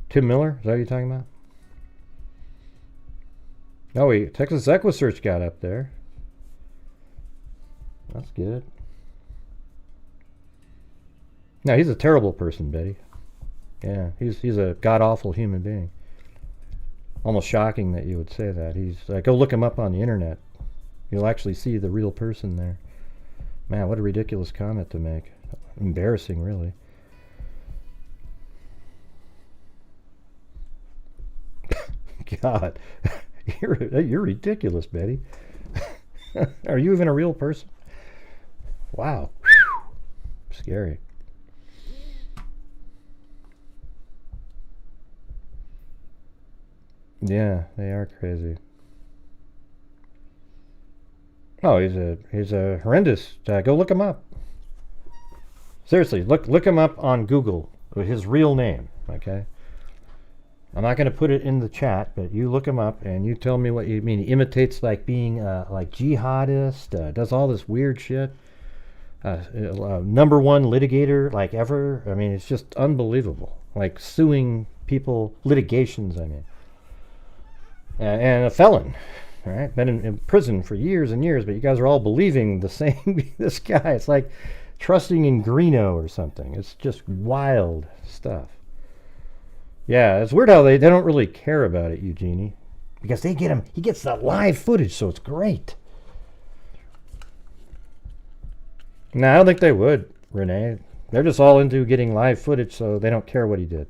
Tim Miller? Is that what you're talking about? Oh, Texas EquiSearch got up there. That's good. No, he's a terrible person, Betty. Yeah, he's a god-awful human being. Almost shocking that you would say that. He's go look him up on the internet. You'll actually see the real person there. Man, what a ridiculous comment to make. Embarrassing, really. God, you're ridiculous, Betty. Are you even a real person? Wow. Scary. Yeah, they are crazy. Oh, he's a horrendous. Go look him up. Seriously, look him up on Google. His real name. Okay. I'm not going to put it in the chat, but you look him up and you tell me what you mean. He imitates like being like jihadist. Does all this weird shit. Number one litigator like ever. I mean, it's just unbelievable. Like suing people, litigations. I mean. And a felon, all right? Been in prison for years and years, but you guys are all believing the same. This guy, it's like trusting in Greeno or something. It's just wild stuff. Yeah, it's weird how they don't really care about it, Eugenie, because they get him. He gets that live footage, so it's great. No, I don't think they would, Renee. They're just all into getting live footage, so they don't care what he did.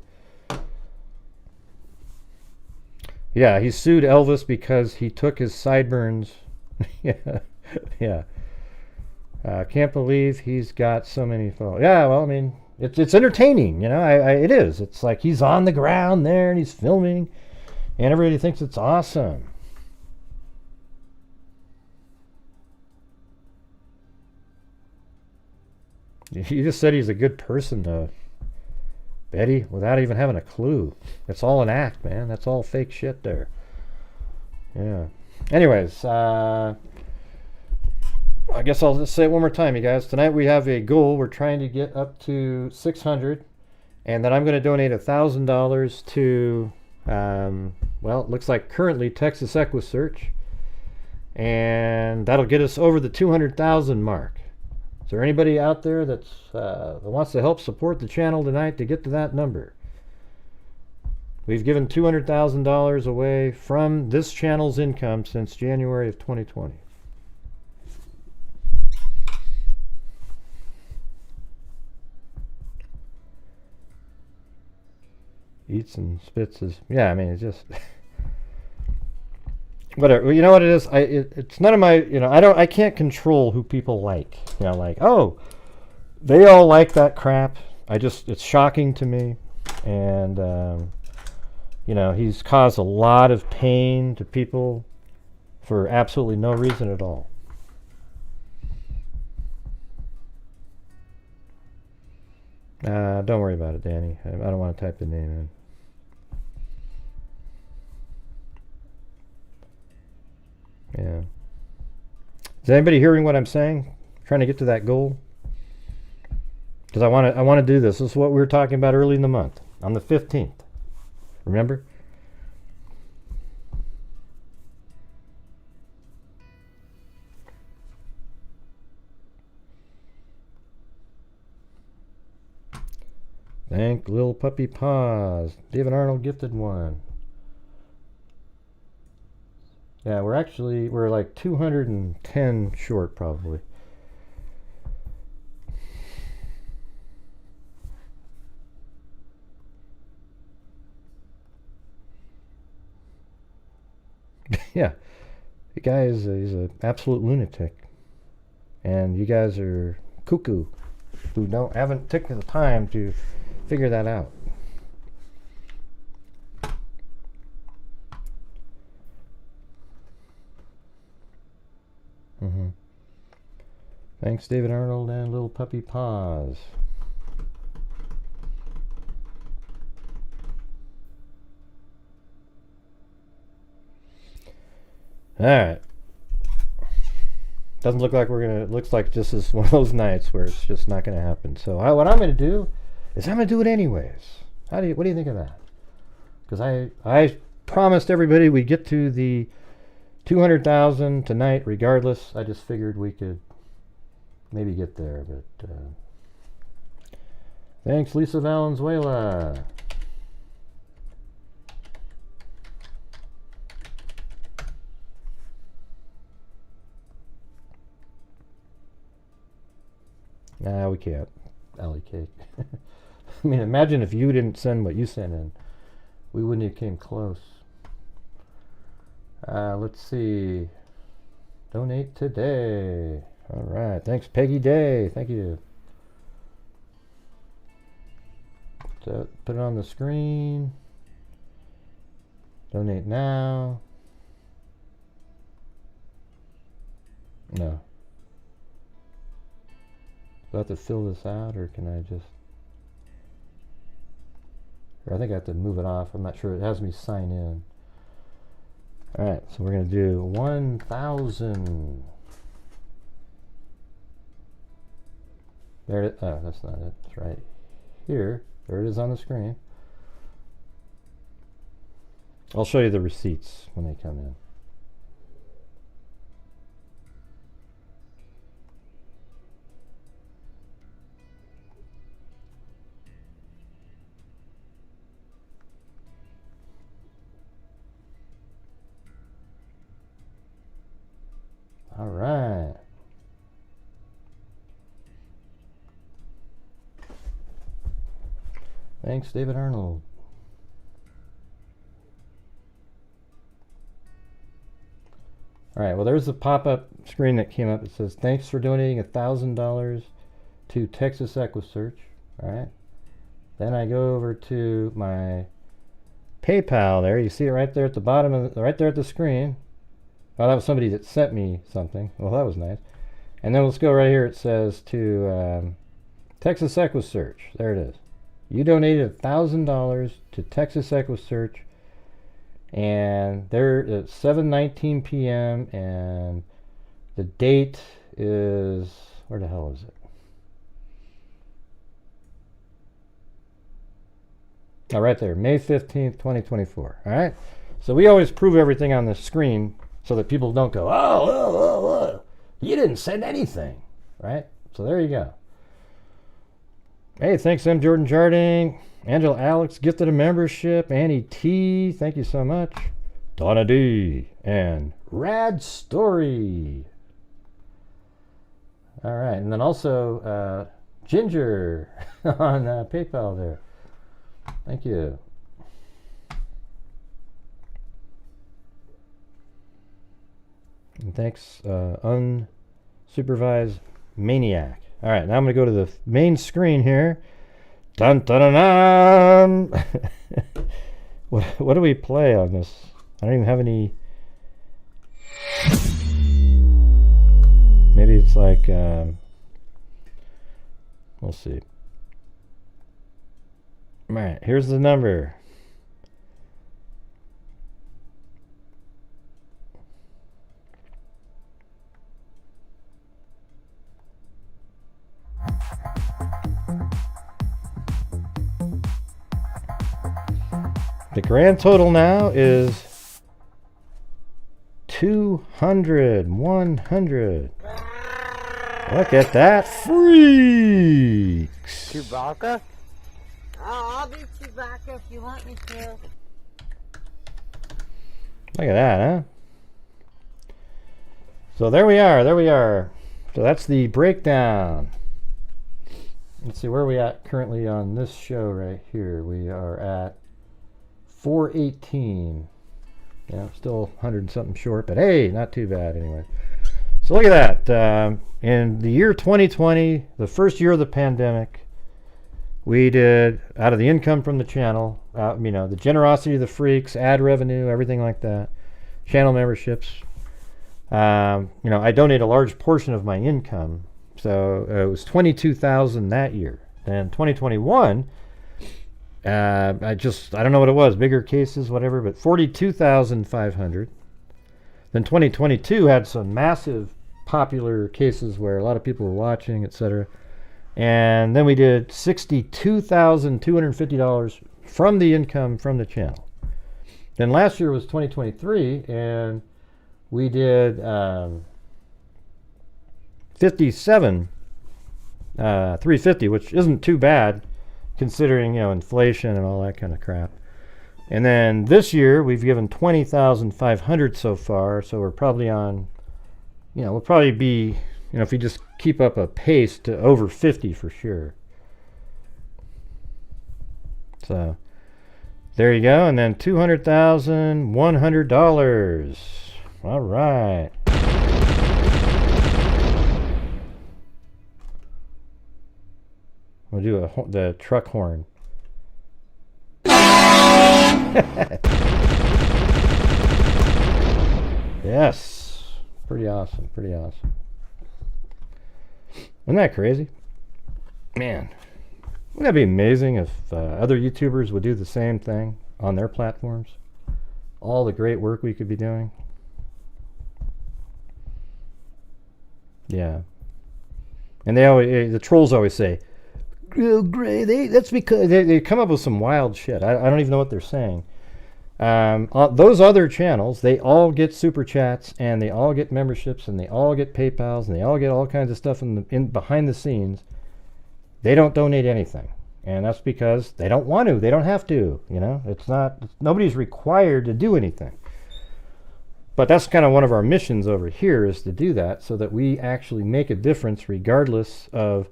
Yeah, he sued Elvis because he took his sideburns. yeah. Can't believe he's got so many photos. Yeah, well, I mean, it's entertaining, you know. It is. It's like he's on the ground there and he's filming, and everybody thinks it's awesome. You just said he's a good person, though. Betty, without even having a clue. It's all an act, man. That's all fake shit there. Yeah. Anyways, I guess I'll just say it one more time, you guys. Tonight we have a goal. We're trying to get up to 600, and then I'm going to donate $1,000 to, well, it looks like currently Texas EquiSearch, and that'll get us over the 200,000 mark. Is there anybody out there that wants to help support the channel tonight to get to that number? We've given $200,000 away from this channel's income since January of 2020. Eats and spits is, yeah, I mean, it's just whatever. You know what it is? It's none of my, you know, I can't control who people like. You know, like, oh, they all like that crap. It's shocking to me. And, you know, he's caused a lot of pain to people for absolutely no reason at all. Don't worry about it, Danny. I don't want to type the name in. Yeah. Is anybody hearing what I'm saying? Trying to get to that goal? Because I want to do this. This is what we were talking about early in the month, on the 15th. Remember? Thank Lil Puppy Paws. David Arnold gifted one. Yeah, we're like 210 short probably. Yeah, the guy he's an absolute lunatic, and you guys are cuckoo who haven't taken the time to figure that out. Thanks, David Arnold and Little Puppy Paws. All right. Doesn't look like looks like this is one of those nights where it's just not gonna happen. So what I'm gonna do is I'm gonna do it anyways. What do you think of that? Because I promised everybody we'd get to the 200,000 tonight regardless. I just figured we could maybe get there, but thanks, Lisa Valenzuela. Nah, we can't. Alley cake. I mean, imagine if you didn't send what you sent in. We wouldn't have came close. Let's see. Donate today. All right. Thanks, Peggy Day. Thank you. So put it on the screen. Donate now. No. Do I have to fill this out, or can I just... Or I think I have to move it off. I'm not sure. It has me sign in. All right, so we're going to do 1,000. There it is. Oh, that's not it. It's right here. There it is on the screen. I'll show you the receipts when they come in. All right. Thanks, David Arnold. All right, well, there's the pop-up screen that came up. It says, thanks for donating $1,000 to Texas EquiSearch. All right. Then I go over to my PayPal there. You see it right there at the bottom, of right there at the screen. Oh, that was somebody that sent me something. Well, that was nice. And then let's go right here. It says to Texas EquiSearch. There it is. You donated $1,000 to Texas EquiSearch, and there it's 7:19 p.m. and the date is, where the hell is it? Oh, right there, May 15th, 2024. All right. So we always prove everything on the screen, so that people don't go, oh, you didn't send anything, right? So there you go. Hey, thanks, M. Jordan Jarding. Angela Alex gifted a membership. Annie T, thank you so much. Donna D. And Rad Story. All right, and then also Ginger on PayPal there. Thank you. And thanks, Unsupervised Maniac. All right, now I'm going to go to the main screen here. Dun dun dun dun! What do we play on this? I don't even have any... Maybe it's like... we'll see. All right, here's the number. The grand total now is 200. 100. Look at that, freaks! Chewbacca? Oh, I'll do Chewbacca if you want me to. Look at that, huh? So there we are, there we are. So that's the breakdown. Let's see, where are we at currently on this show right here? We are at 418. Yeah, still 100 something short, but hey, not too bad anyway. So look at that. In the year 2020, the first year of the pandemic, we did, out of the income from the channel, the generosity of the freaks, ad revenue, everything like that, channel memberships. I donate a large portion of my income, so it was $22,000 that year. Then 2021. I don't know what it was, bigger cases, whatever, but 42,500. Then 2022 had some massive popular cases where a lot of people were watching, etc. And then we did $62,250 from the income from the channel. Then last year was 2023, and we did 57 350, which isn't too bad considering, inflation and all that kind of crap. And then this year we've given 20,500 so far, so we're probably on, we'll probably be, if you just keep up a pace, to over 50 for sure. So there you go. And then $200,100. All right. We'll do the truck horn. Yes. Pretty awesome. Pretty awesome. Isn't that crazy? Man. Wouldn't that be amazing if other YouTubers would do the same thing on their platforms? All the great work we could be doing. Yeah. And the trolls always say, oh, Gray, that's because they come up with some wild shit. I don't even know what they're saying. Those other channels, they all get super chats, and they all get memberships, and they all get PayPals, and they all get all kinds of stuff in behind the scenes. They don't donate anything, and that's because they don't want to. They don't have to. Nobody's required to do anything. But that's kind of one of our missions over here, is to do that so that we actually make a difference regardless of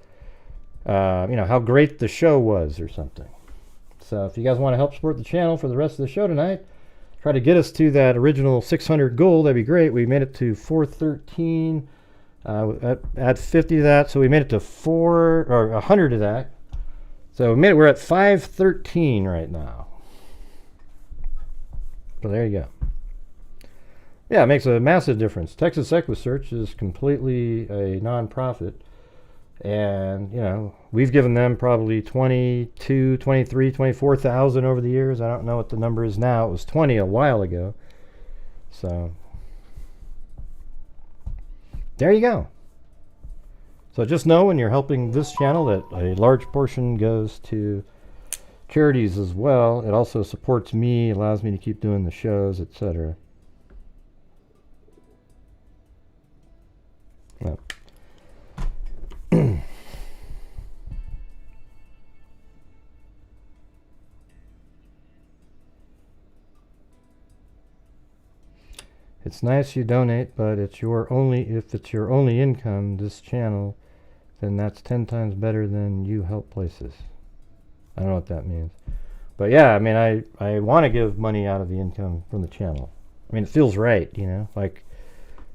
how great the show was or something. So if you guys want to help support the channel for the rest of the show tonight, try to get us to that original 600 goal. That'd be great. We made it to 413. Add 50 to that, so we made it to 100 of that. So we're at 513 right now. So there you go. Yeah, it makes a massive difference. Texas Equisearch is completely a non-profit. And, we've given them probably 22, 23, 24,000 over the years. I don't know what the number is now. It was 20 a while ago. So there you go. So just know when you're helping this channel that a large portion goes to charities as well. It also supports me, allows me to keep doing the shows, etc. Well. It's nice you donate, but if it's your only income, this channel, then that's 10 times better than you help places. I don't know what that means. But yeah, I want to give money out of the income from the channel. It feels right, like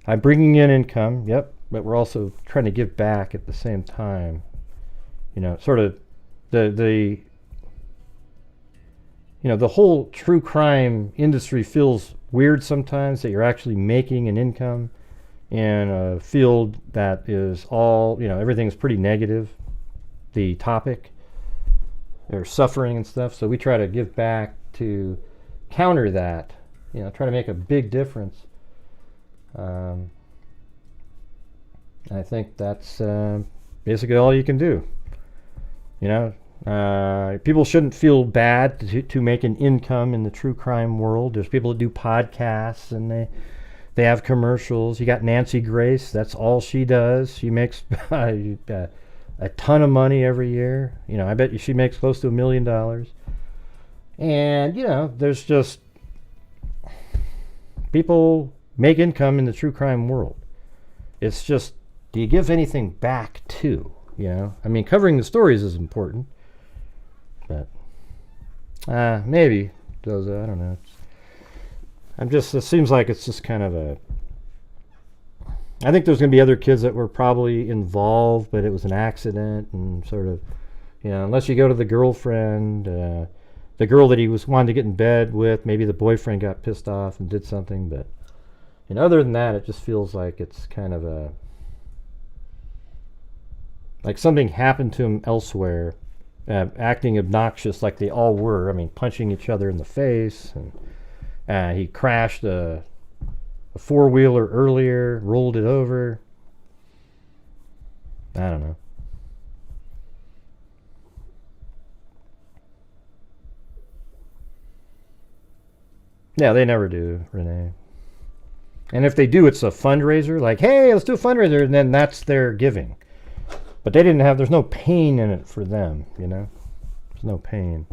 I'm bringing in income, yep, but we're also trying to give back at the same time. Sort of the whole true crime industry feels weird sometimes, that you're actually making an income in a field that is all, everything's pretty negative. The topic, there's suffering and stuff. So we try to give back to counter that, try to make a big difference. I think that's basically all you can do. People shouldn't feel bad to make an income in the true crime world. There's people that do podcasts, and they have commercials. You got Nancy Grace. That's all she does. She makes a ton of money every year. I bet you she makes close to $1 million. And, there's just people make income in the true crime world. It's just, do you give anything back too? Covering the stories is important. But maybe those, I don't know. It seems like it's just kind of I think there's going to be other kids that were probably involved, but it was an accident, and sort of, unless you go to the girlfriend, the girl that he wanted to get in bed with, maybe the boyfriend got pissed off and did something, but other than that, it just feels like it's kind of like something happened to him elsewhere. Acting obnoxious like they all were. Punching each other in the face, and he crashed a four-wheeler earlier, rolled it over. I don't know. Yeah, they never do, Renee. And if they do, it's a fundraiser. Like, hey, let's do a fundraiser, and then that's their giving. But they didn't have, there's no pain in it for them, you know? There's no pain.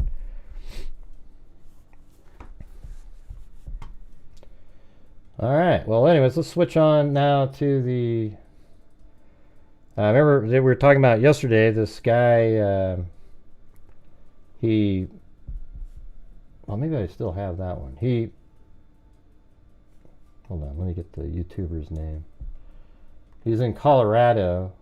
All right, well, anyways, let's switch on now to the, I remember they were talking about yesterday, this guy, he, well, maybe I still have that one. Hold on, let me get the YouTuber's name. He's in Colorado.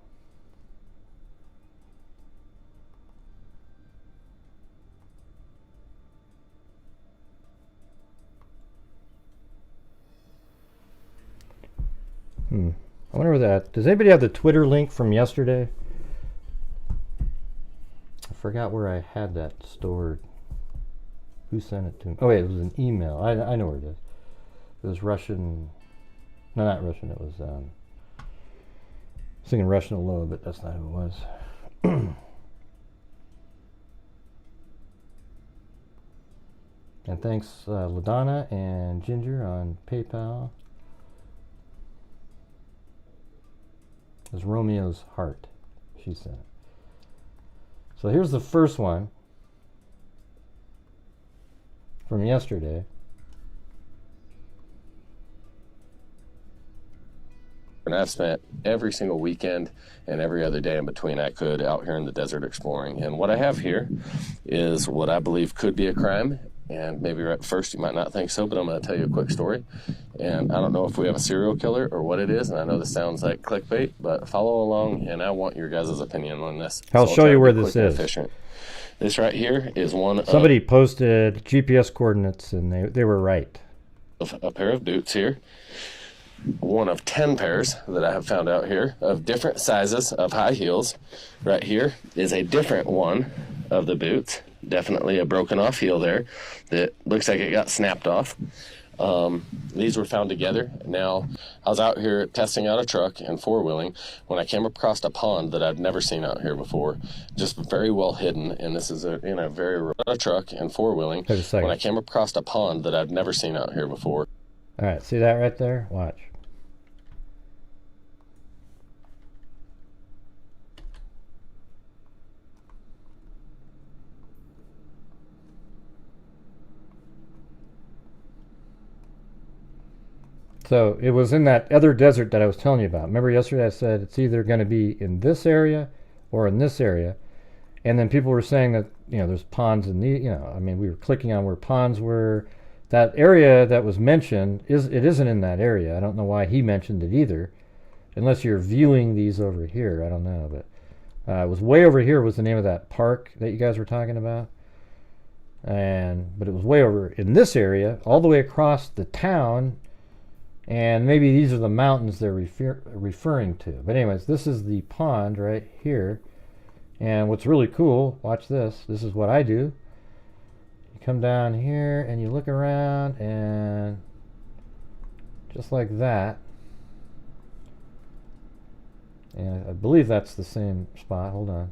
I wonder where that, does anybody have the Twitter link from yesterday? I forgot where I had that stored. Who sent it to me? Oh wait, it was an email. I know where it is. It was Russian, no, not Russian, it was, I was thinking Russian Allo, but that's not who it was. And thanks LaDonna and Ginger on PayPal. It was Romeo's Heart, she sent it. So here's the first one from yesterday. And I've spent every single weekend and every other day in between I could out here in the desert exploring. And what I have here is what I believe could be a crime. And maybe right first you might not think so, but I'm going to tell you a quick story. And I don't know if we have a serial killer or what it is, and I know this sounds like clickbait, but follow along, and I want your guys' opinion on this. I'll show you where this is. Efficient. This right here is one Somebody posted GPS coordinates, and they were right. Of a pair of boots here. One of 10 pairs that I have found out here of different sizes of high heels. Right here is a different one of the boots. Definitely a broken off heel there that looks like it got snapped off. These were found together. Now, I was out here testing out a truck and four-wheeling when I came across a pond that I'd never seen out here before, just very well hidden. And this is in a very truck and four-wheeling when I came across a pond that I'd never seen out here before. All right, see that right there? Watch. So it was in that other desert that I was telling you about. Remember yesterday I said it's either going to be in this area or in this area. And then people were saying that, you know, there's ponds in the, you know, I mean, we were clicking on where ponds were. That area that was mentioned, it isn't in that area. I don't know why he mentioned it either. Unless you're viewing these over here. I don't know. But it was way over here was the name of that park that you guys were talking about. But it was way over in this area, all the way across the town. And maybe these are the mountains they're referring to. But anyways, this is the pond right here. And what's really cool, watch this. This is what I do. You come down here and you look around and just like that. And I believe that's the same spot. Hold on.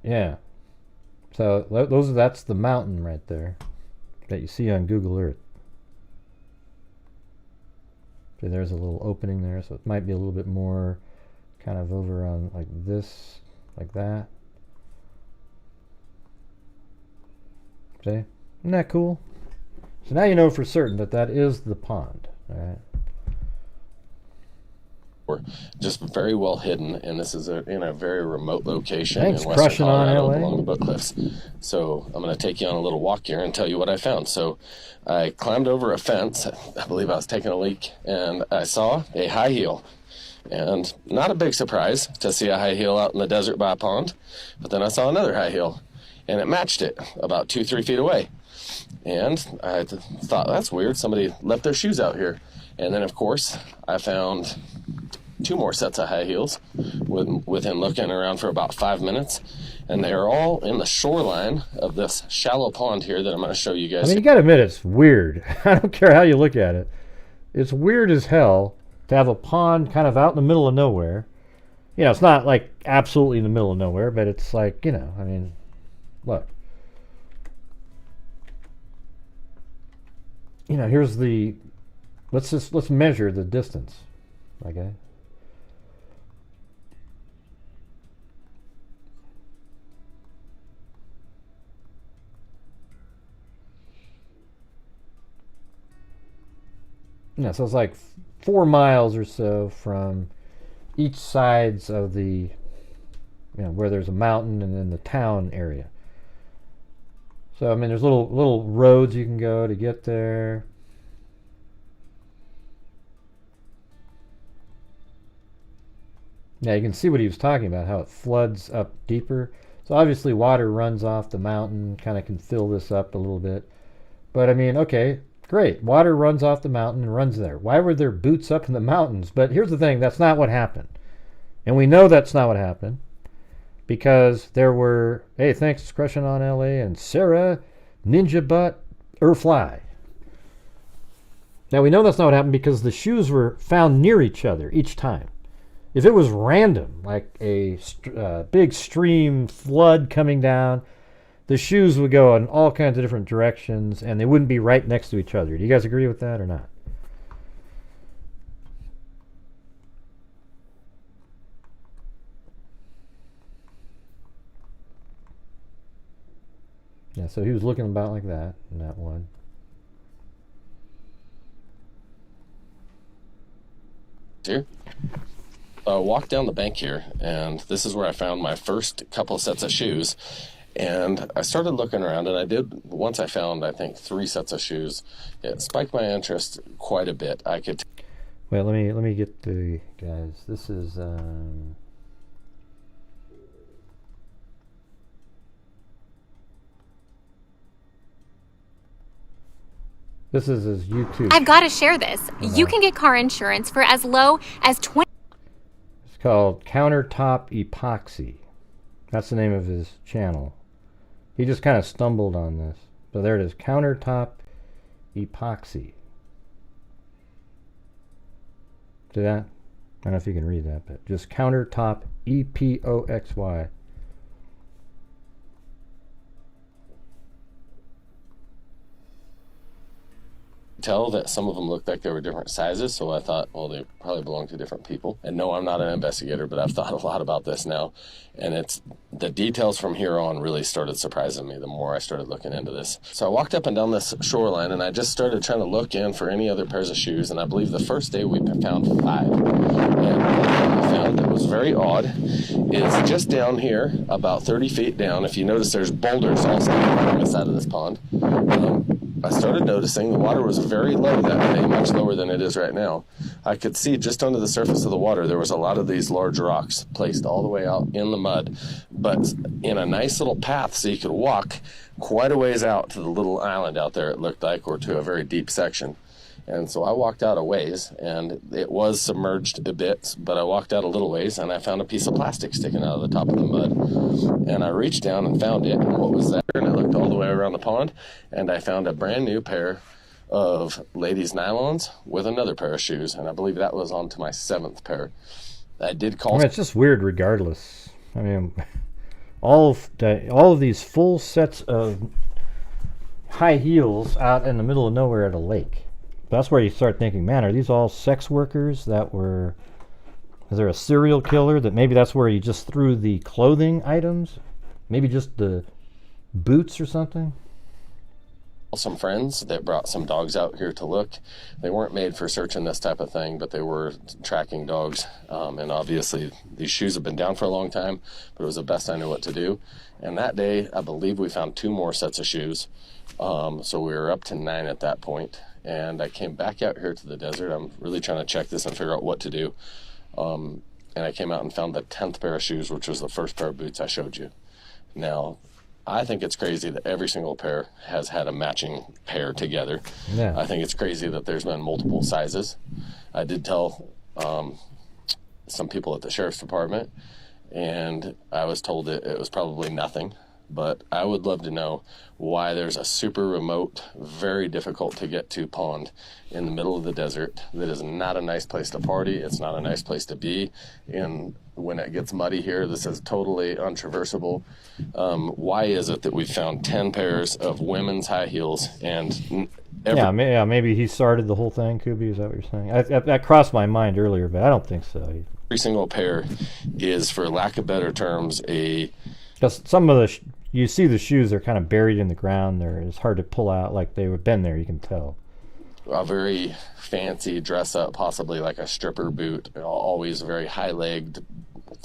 Yeah. So that's the mountain right there that you see on Google Earth. So there's a little opening there, so it might be a little bit more kind of over on like this, like that. See? Isn't that cool? So now you know for certain that that is the pond. All right. Just very well hidden, and this is in a very remote location Thanks, in western Colorado on LA. along the Book Cliffs. So I'm going to take you on a little walk here and tell you what I found. So I climbed over a fence. I believe I was taking a leak, and I saw a high heel. And not a big surprise to see a high heel out in the desert by a pond, but then I saw another high heel, and it matched it about 2-3 feet away. And I thought, that's weird. Somebody left their shoes out here. And then, of course, I found 2 more sets of high heels within looking around for about 5 minutes. And they are all in the shoreline of this shallow pond here that I'm going to show you guys. I mean, you got to admit, it's weird. I don't care how you look at it. It's weird as hell to have a pond kind of out in the middle of nowhere. You know, it's not like absolutely in the middle of nowhere, but it's like, you know, I mean, look. You know, here's the let's measure the distance. Okay. Yeah, so it's like 4 miles or so from each sides of the, where there's a mountain and then the town area. So I mean, there's little roads you can go to get there. Yeah, you can see what he was talking about, how it floods up deeper. So obviously water runs off the mountain, kind of can fill this up a little bit. But I mean, okay, great. Water runs off the mountain and runs there. Why were there boots up in the mountains? But here's the thing, that's not what happened. And we know that's not what happened because there were, hey, thanks Crushing on LA and Sarah, Ninja Butt, Fly. Now we know that's not what happened because the shoes were found near each other each time. If it was random, like a big stream flood coming down, the shoes would go in all kinds of different directions and they wouldn't be right next to each other. Do you guys agree with that or not? Yeah, so he was looking about like that in that one. Here. Walked down the bank here, and this is where I found my first couple sets of shoes. And I started looking around, and I did, once I found, I think, 3 sets of shoes. It spiked my interest quite a bit. I could... Well, let me get the guys. This is his YouTube. I've got to share this. You can get car insurance for as low as 20. It's called Countertop Epoxy. That's the name of his channel. He just kind of stumbled on this. So there it is, Countertop Epoxy. See that? I don't know if you can read that, but just Countertop Epoxy. tell that some of them looked like they were different sizes, so I thought, well, they probably belong to different people. And no, I'm not an investigator, but I've thought a lot about this now. And it's the details from here on really started surprising me the more I started looking into this. So I walked up and down this shoreline, and I just started trying to look in for any other pairs of shoes. And I believe the first day we found 5. And one thing we found that was very odd is just down here, about 30 feet down, if you notice there's boulders all standing on the side of this pond. I started noticing the water was very low that day, much lower than it is right now. I could see just under the surface of the water there was a lot of these large rocks placed all the way out in the mud, but in a nice little path so you could walk quite a ways out to the little island out there, it looked like, or to a very deep section. And so I walked out a ways, and it was submerged a bit, but I walked out a little ways, and I found a piece of plastic sticking out of the top of the mud. And I reached down and found it, and what was there? And I looked all the way around the pond, and I found a brand new pair of ladies' nylons with another pair of shoes, and I believe that was on to my 7th pair. I did call... I mean, it's just weird regardless. I mean, all of these full sets of high heels out in the middle of nowhere at a lake. That's where you start thinking, man, are these all sex workers that were... Is there a serial killer that maybe that's where he just threw the clothing items? Maybe just the boots or something? Some friends that brought some dogs out here to look. They weren't made for searching this type of thing, but they were tracking dogs. And obviously these shoes have been down for a long time, but it was the best I knew what to do. And that day, I believe we found 2 more sets of shoes. So we were up to 9 at that point. And I came back out here to the desert. I'm really trying to check this and figure out what to do. And I came out and found the 10th pair of shoes, which was the first pair of boots I showed you. Now, I think it's crazy that every single pair has had a matching pair together. Yeah. I think it's crazy that there's been multiple sizes. I did tell some people at the sheriff's department, and I was told that it was probably nothing. But I would love to know why there's a super remote, very difficult to get to pond in the middle of the desert that is not a nice place to party. It's not a nice place to be. And when it gets muddy here, this is totally untraversable. Why is it that we found 10 pairs of women's high heels and Yeah, maybe he started the whole thing, Kubi, is that what you're saying? That crossed my mind earlier, but I don't think so. Every single pair is, for lack of better terms, because some of you see the shoes, they're kind of buried in the ground. It's hard to pull out, like they've been there, you can tell. a very fancy dress up, possibly like a stripper boot, always very high-legged,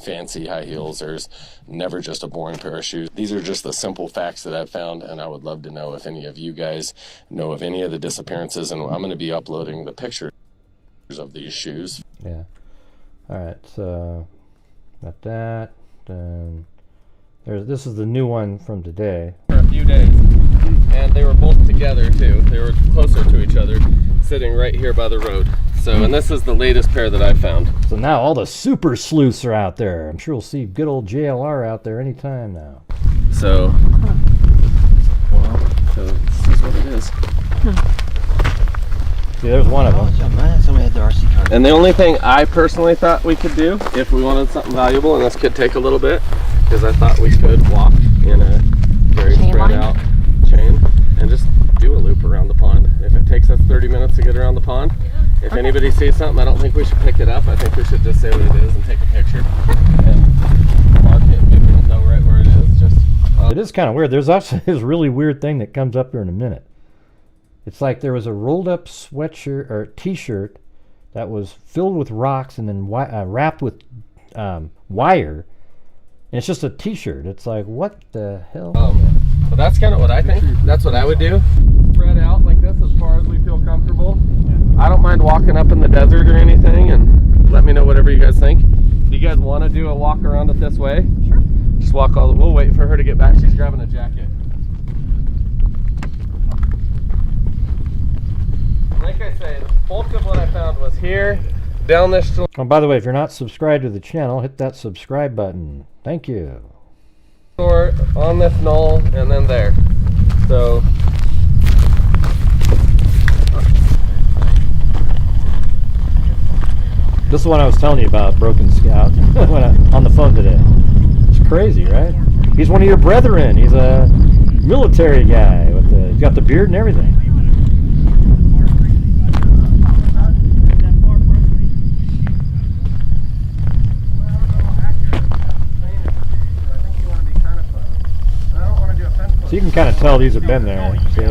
fancy high heels. There's never just a boring pair of shoes. These are just the simple facts that I've found, and I would love to know if any of you guys know of any of the disappearances, and I'm going to be uploading the pictures of these shoes. Yeah. All right, so got that. Then this is the new one from today. For a few days, and they were both together too. They were closer to each other, sitting right here by the road. So, and this is the latest pair that I found. So now all the super sleuths are out there. I'm sure we'll see good old JLR out there anytime now. So, so this is what it is. See, there's one of them. And the only thing I personally thought we could do, if we wanted something valuable, and this could take a little bit, is I thought we could walk in a very spread out chain and just do a loop around the pond. If it takes us 30 minutes to get around the pond, if anybody sees something, I don't think we should pick it up. I think we should just say what it is and take a picture and mark it. Maybe we'll know right where it is. It is kind of weird. There's also this really weird thing that comes up here in a minute. It's like there was a rolled up sweatshirt or t-shirt that was filled with rocks and then wrapped with wire. And it's just a t-shirt. It's like, what the hell? But that's kind of what I think. That's what I would do. Spread out like this as far as we feel comfortable. I don't mind walking up in the desert or anything, and let me know whatever you guys think. Do you guys want to do a walk around it this way? Sure. Just walk all the we'll wait for her to get back. She's grabbing a jacket. Like I say, the bulk of what I found was here, down this. Oh, by the way, if you're not subscribed to the channel, hit that subscribe button. Thank you. On this knoll, and then there. So. This is the one I was telling you about, Broken Scout, on the phone today. It's crazy, right? He's one of your brethren. He's a military guy. He's got the beard and everything. So you can kind of tell these have been there. See?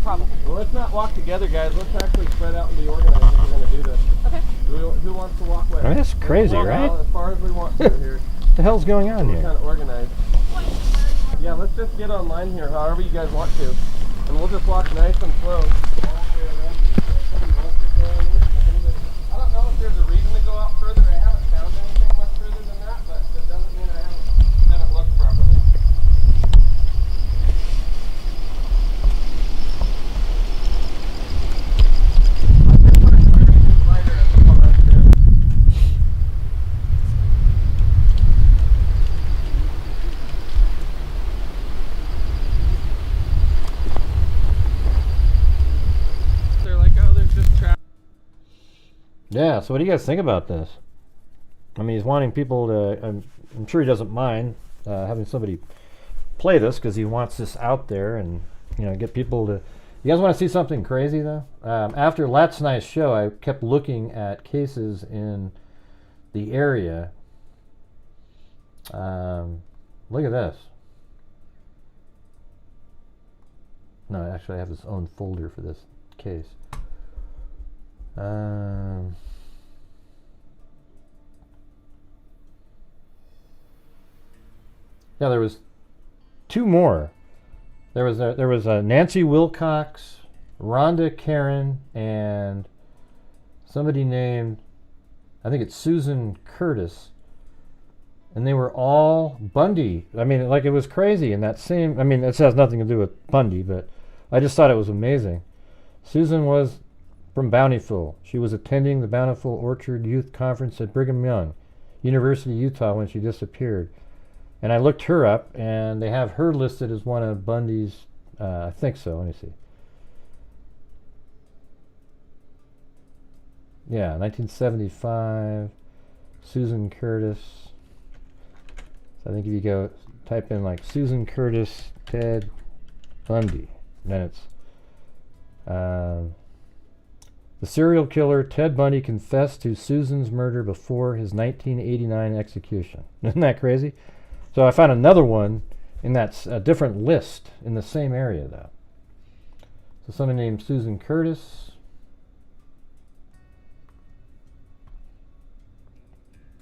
Well, let's not walk together, guys. Let's actually spread out and be organized if we're going to do this. Okay. Who wants to walk with? I mean, that's crazy, right? As far as we want to here. What the hell's going on We're here? kind of organized. Yeah, let's just get online here, however you guys want to. And we'll just walk nice and slow. I don't know if there's a reason to go out further. I haven't found anything much further than that, but that doesn't mean I haven't looked properly. They're like, oh, there's just traffic. Yeah, so what do you guys think about this? I mean, he's wanting people to, I'm sure he doesn't mind having somebody play this because he wants this out there and, get people to, you guys want to see something crazy though? After last night's show, I kept looking at cases in the area. Look at this. No, actually I have this own folder for this case. Yeah, there was two more. There was a Nancy Wilcox, Rhonda Karen, and somebody named, I think it's Susan Curtis, and they were all Bundy. I mean, like, it was crazy in that same. I mean, this has nothing to do with Bundy, but I just thought it was amazing. Susan was from Bountiful. She was attending the Bountiful Orchard Youth Conference at Brigham Young University, Utah, when she disappeared. And I looked her up, and they have her listed as one of Bundy's, I think so, let me see. Yeah, 1975. Susan Curtis. So I think if you go type in like Susan Curtis Ted Bundy, then it's the serial killer Ted Bundy confessed to Susan's murder before his 1989 execution. Isn't that crazy? So I found another one in that a different list in the same area though. So somebody named Susan Curtis.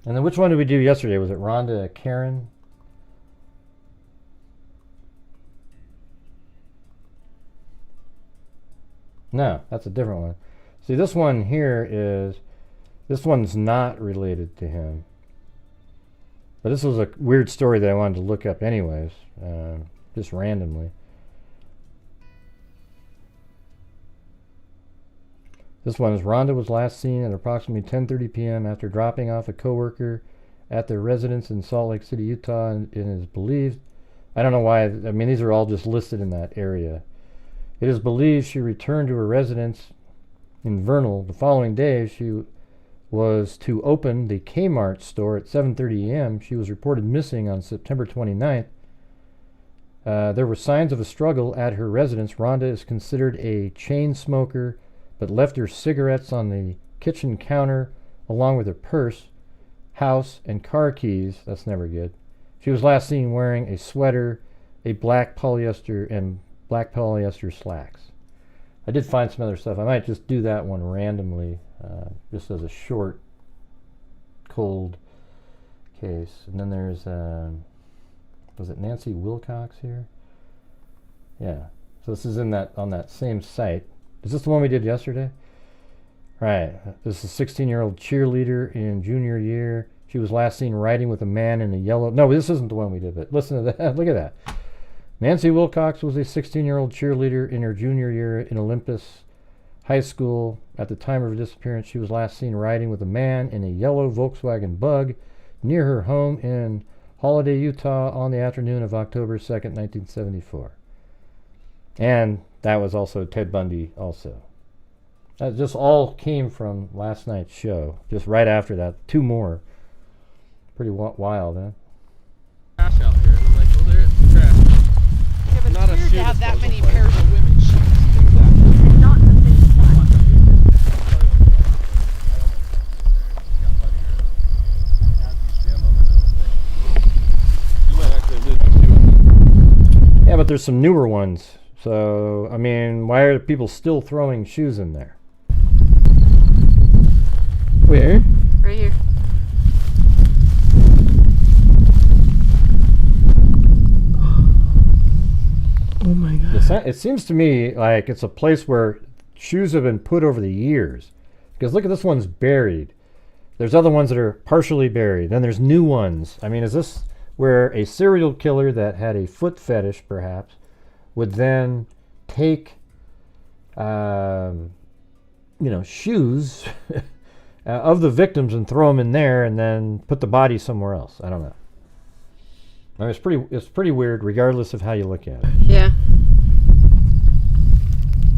And then which one did we do yesterday? Was it Rhonda Karen? No, that's a different one. See, this one here this one's not related to him. But this was a weird story that I wanted to look up anyways, just randomly. This one is Rhonda was last seen at approximately 10:30 p.m. after dropping off a coworker at their residence in Salt Lake City, Utah, and it is believed, I don't know why, I mean these are all just listed in that area. It is believed she returned to her residence in Vernal. The following day, she was to open the Kmart store at 7:30 a.m. She was reported missing on September 29th. There were signs of a struggle at her residence. Rhonda is considered a chain smoker, but left her cigarettes on the kitchen counter along with her purse, house, and car keys. That's never good. She was last seen wearing a sweater, a black polyester slacks. I did find some other stuff. I might just do that one randomly, just as a short, cold case. And then there's, was it Nancy Wilcox here? Yeah. So this is in that on that same site. Is this the one we did yesterday? Right. This is a 16-year-old cheerleader in junior year. She was last seen riding with a man in a yellow... No, this isn't the one we did, but listen to that. Look at that. Nancy Wilcox was a 16-year-old cheerleader in her junior year in Olympus High School. At the time of her disappearance, she was last seen riding with a man in a yellow Volkswagen Bug near her home in Holiday, Utah on the afternoon of October 2nd, 1974. And that was also Ted Bundy also. That just all came from last night's show. Just right after that. Two more. Pretty wild, huh? Trash out here. And I'm like, well, there's trash. Yeah, but Not a it's weird shoe to have that disposal many place. pairs of Women's shoes. Exactly. not in the same spot. You might actually live to Yeah, but there's some newer ones. So, I mean, why are people still throwing shoes in there? Where? Right here. Oh my god. It seems to me like it's a place where shoes have been put over the years. Because look at this one's buried. There's other ones that are partially buried. Then there's new ones. I mean, is this where a serial killer that had a foot fetish, perhaps, would then take, shoes of the victims and throw them in there, and then put the body somewhere else? I don't know. I mean, it's pretty weird, regardless of how you look at it. Yeah.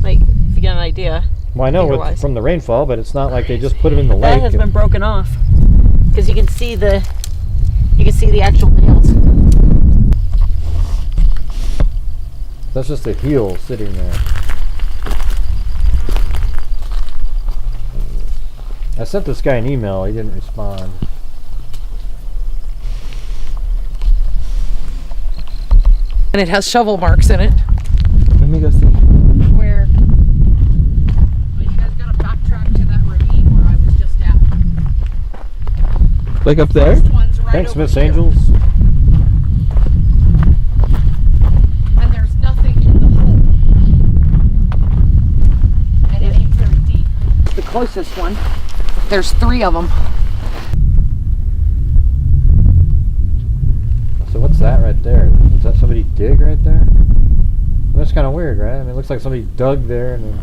Like, if you get an idea. Well, I know Finger-wise. from the rainfall, but it's not like they just put them in the That lake. has been broken off. Because you can see the actual nails. That's just a heel sitting there. I sent this guy an email. He didn't respond. And it has shovel marks in it. Let me go see. Where? Well, you guys gotta backtrack to that ravine where I was just at. Like up there? First one's right Thanks, over Miss here. Angels. And there's nothing in the hole. And it ain't very deep. The closest one. There's 3 of them. So what's that right there? Is that somebody dig right there? That's kind of weird, right? I mean, it looks like somebody dug there and then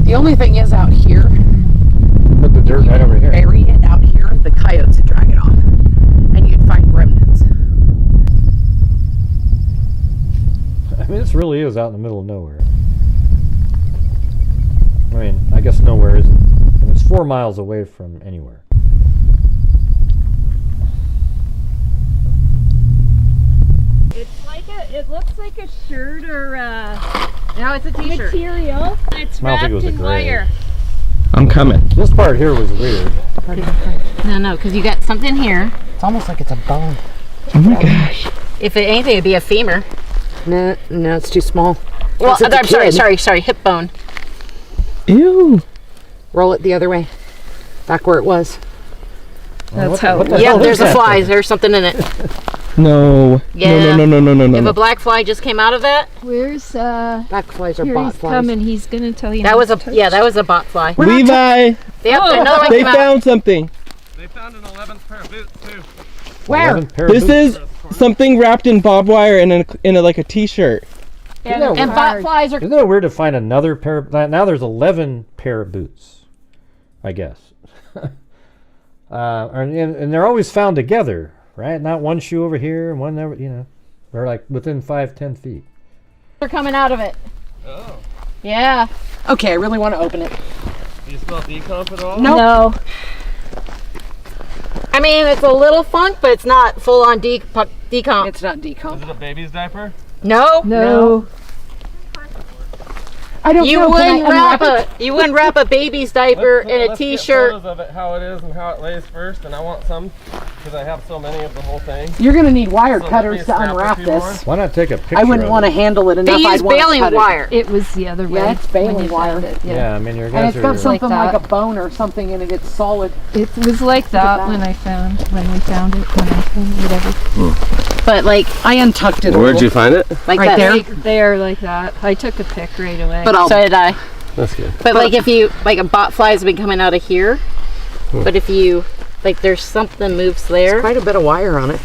The only thing is out here, put the dirt right over here. bury it out here, the coyotes would drag it off. And you'd find remnants. I mean, this really is out in the middle of nowhere. I mean, I guess nowhere isn't. I mean, it's 4 miles away from anywhere. It's like it looks like a shirt or No, it's a t-shirt. material. It's I don't think wrapped it was a in gray. wire. I'm coming. This part here was weird. No, because you got something here. It's almost like it's a bone. Oh my gosh. If anything, it'd be a femur. No, it's too small. Well, That's at the I'm kid. sorry, hip bone. Ew. Roll it the other way. Back where it was. That's how. what the Yeah, hell is there's a that fly. thing? There's something in it. No. Yeah. No. If a black fly just came out of that, Where's Back flies are here bot he's flies. coming. He's gonna tell you. that not was to a touch. that was a bot fly. Levi, Yep, Oh, another one they came out. found something. They found an 11th pair of boots too. Where? 11 pair of This boots. is something wrapped in barbed wire and in a like a t-shirt. Isn't that And weird? bot flies are. Isn't it weird to find another pair of, now there's 11 pair of boots, I guess. And they're always found together, right? Not one shoe over here and one there, you know. They're like within 5-10 feet. They're coming out of it. Oh. Yeah. Okay, I really want to open it. Do you smell decomp at all? No. I mean, it's a little funk, but it's not full on decomp. It's not decomp. Is it a baby's diaper? No. No. I don't You know. wouldn't wrap a baby's diaper in a Let's t-shirt. Get photos of it, how it is and how it lays first, and I want some because I have so many of the whole thing. You're gonna need wire So let me cutters to snap a unwrap few this. Why not take a picture I wouldn't of want to it? handle it enough. They use I'd want to baling cut it. wire. It was the other way. Yeah, it's when baling you wire. found it, Yeah, I mean, your And guys it's got are... something Like like that. a bone or something in it. It's solid. It was like that that. when we found it. Whatever. But like I untucked it. a Where'd little. you find it? like Right that. there. There, like that. I took a pic right away. But I'll. So did I. That's good. But like if you like a bot fly has been coming out of here, but if you like there's something moves there, Quite a bit of wire on it.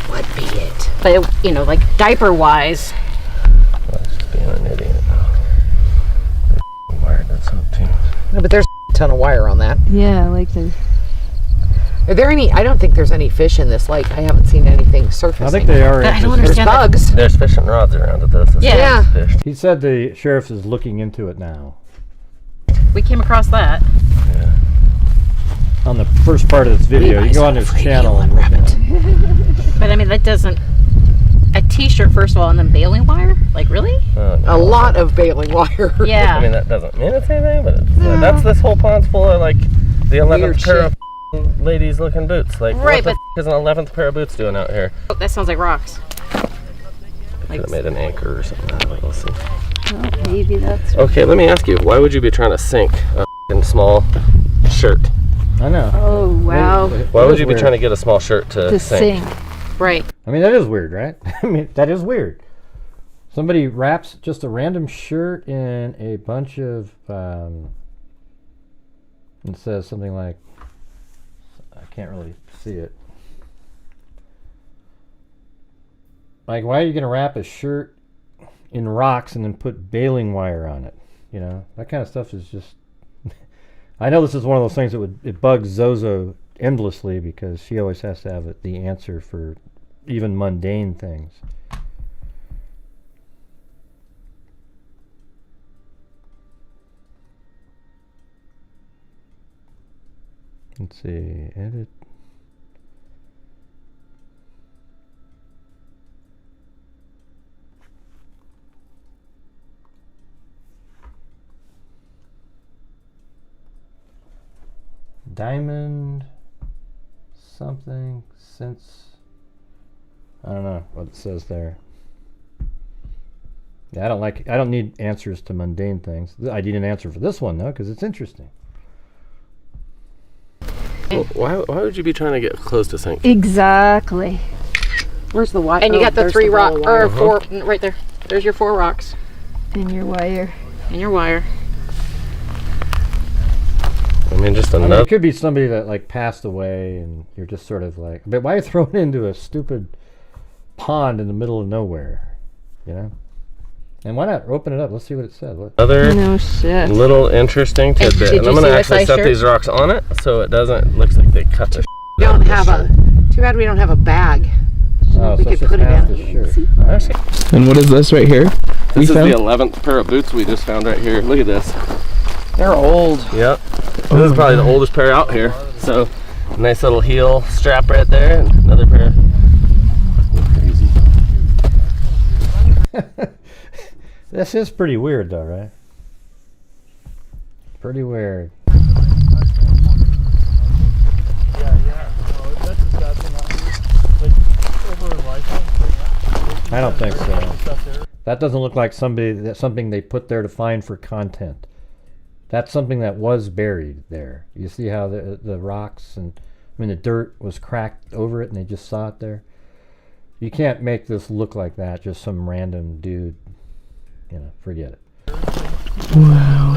What be it? but you know like diaper wise, Just being an idiot. Wired that's up too. No, but there's a ton of wire on that. yeah, like the. Are there any? I don't think there's any fish in this lake. I haven't seen anything surfacing. I think they are. I don't interested. There's understand that. bugs. There's fishing rods around it though. So Yeah. Fish. He said the sheriff is looking into it now. We came across that. On the first part of this video, you can go on his channel and look at it. But I mean that doesn't a t-shirt first of all and then baling wire? Like really? Oh, A no. lot of baling wire. Yeah. I mean that doesn't mean it's anything, but it's, that's this whole pond's full of like the 11th Weird pair shit. of ladies looking boots. Like Right, what the is an 11th pair of boots doing out here? Oh, that sounds like rocks. Could have made an anchor or something. I don't know. We'll see. Oh, maybe that's. Okay, let me ask you, why would you be trying to sink a f***ing small shirt? I know. Oh wow. Why would you be trying to get a small shirt to To sink? sink. Right. I mean, that is weird, right? I mean, that is weird. Somebody wraps just a random shirt in a bunch of, and says something like, I can't really see it. Like, why are you going to wrap a shirt in rocks and then put baling wire on it? You know, that kind of stuff is just... I know this is one of those things that it bugs Zozo endlessly because she always has to have the answer for even mundane things. Let's see, edit. Diamond something since I don't know what it says there. Yeah, I don't need answers to mundane things. I need an answer for this one though because it's interesting. Well, why would you be trying to get close to sink? Exactly. Where's the wire? And you got the there's 3 ball rock of wire. or 4 right there. There's your 4 rocks And your wire. and your wire. I mean, just I mean, another. it could be somebody that like passed away and you're just sort of like, but why are you throwing it into a stupid pond in the middle of nowhere, you know? And why not open it up? Let's see what it said. Other No shit. little interesting Hey, tidbit, did and you I'm gonna see this actually size set shirt? these rocks on it so it doesn't looks like they cut the. We don't have a. Too bad we don't have a bag. Oh, We so it's could just put it half in. the shirt. And what is this right here? This is found? the 11th pair of boots we just found right here. Look at this. They're old. Yep. This is probably the oldest pair out here. So, nice little heel strap right there, and another pair. Crazy. This is pretty weird, though, right? Pretty weird. I don't think so. That doesn't look like something they put there to find for content. That's something that was buried there. You see how the rocks and the dirt was cracked over it and they just saw it there? You can't make this look like that, just some random dude. Forget it. Wow.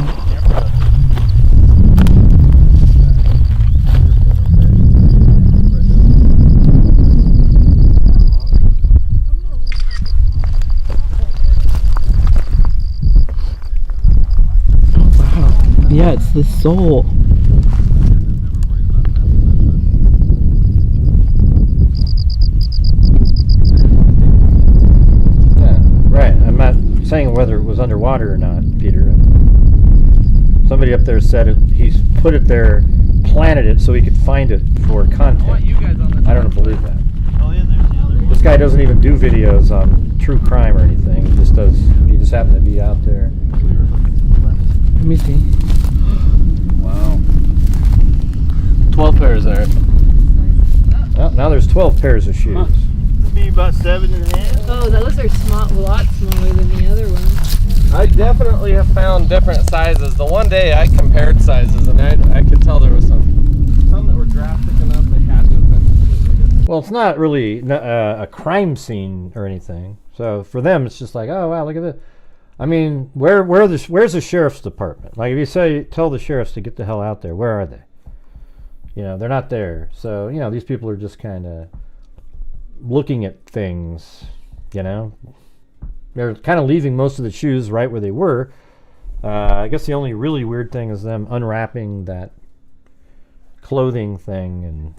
Yeah, it's the soul. Yeah, right. I'm not saying whether it was underwater or not, Peter. Somebody up there said he's put it there, planted it so he could find it for content. I don't believe that. This guy doesn't even do videos on true crime or anything. He just happened to be out there. Let me see. Wow. 12 pairs there. Well, now there's 12 pairs of shoes. It'd be about 7.5. Oh, those are small, a lot smaller than the other ones. I definitely have found different sizes. The one day I compared sizes, and I could tell there was some that were drastic enough they had to have been completely different. Well, it's not really a crime scene or anything. So for them, it's just like, oh wow, look at this. I mean, where's the sheriff's department? Like, if you tell the sheriffs to get the hell out there, where are they? They're not there. So these people are just kind of looking at things. They're kind of leaving most of the shoes right where they were. I guess the only really weird thing is them unwrapping that clothing thing, and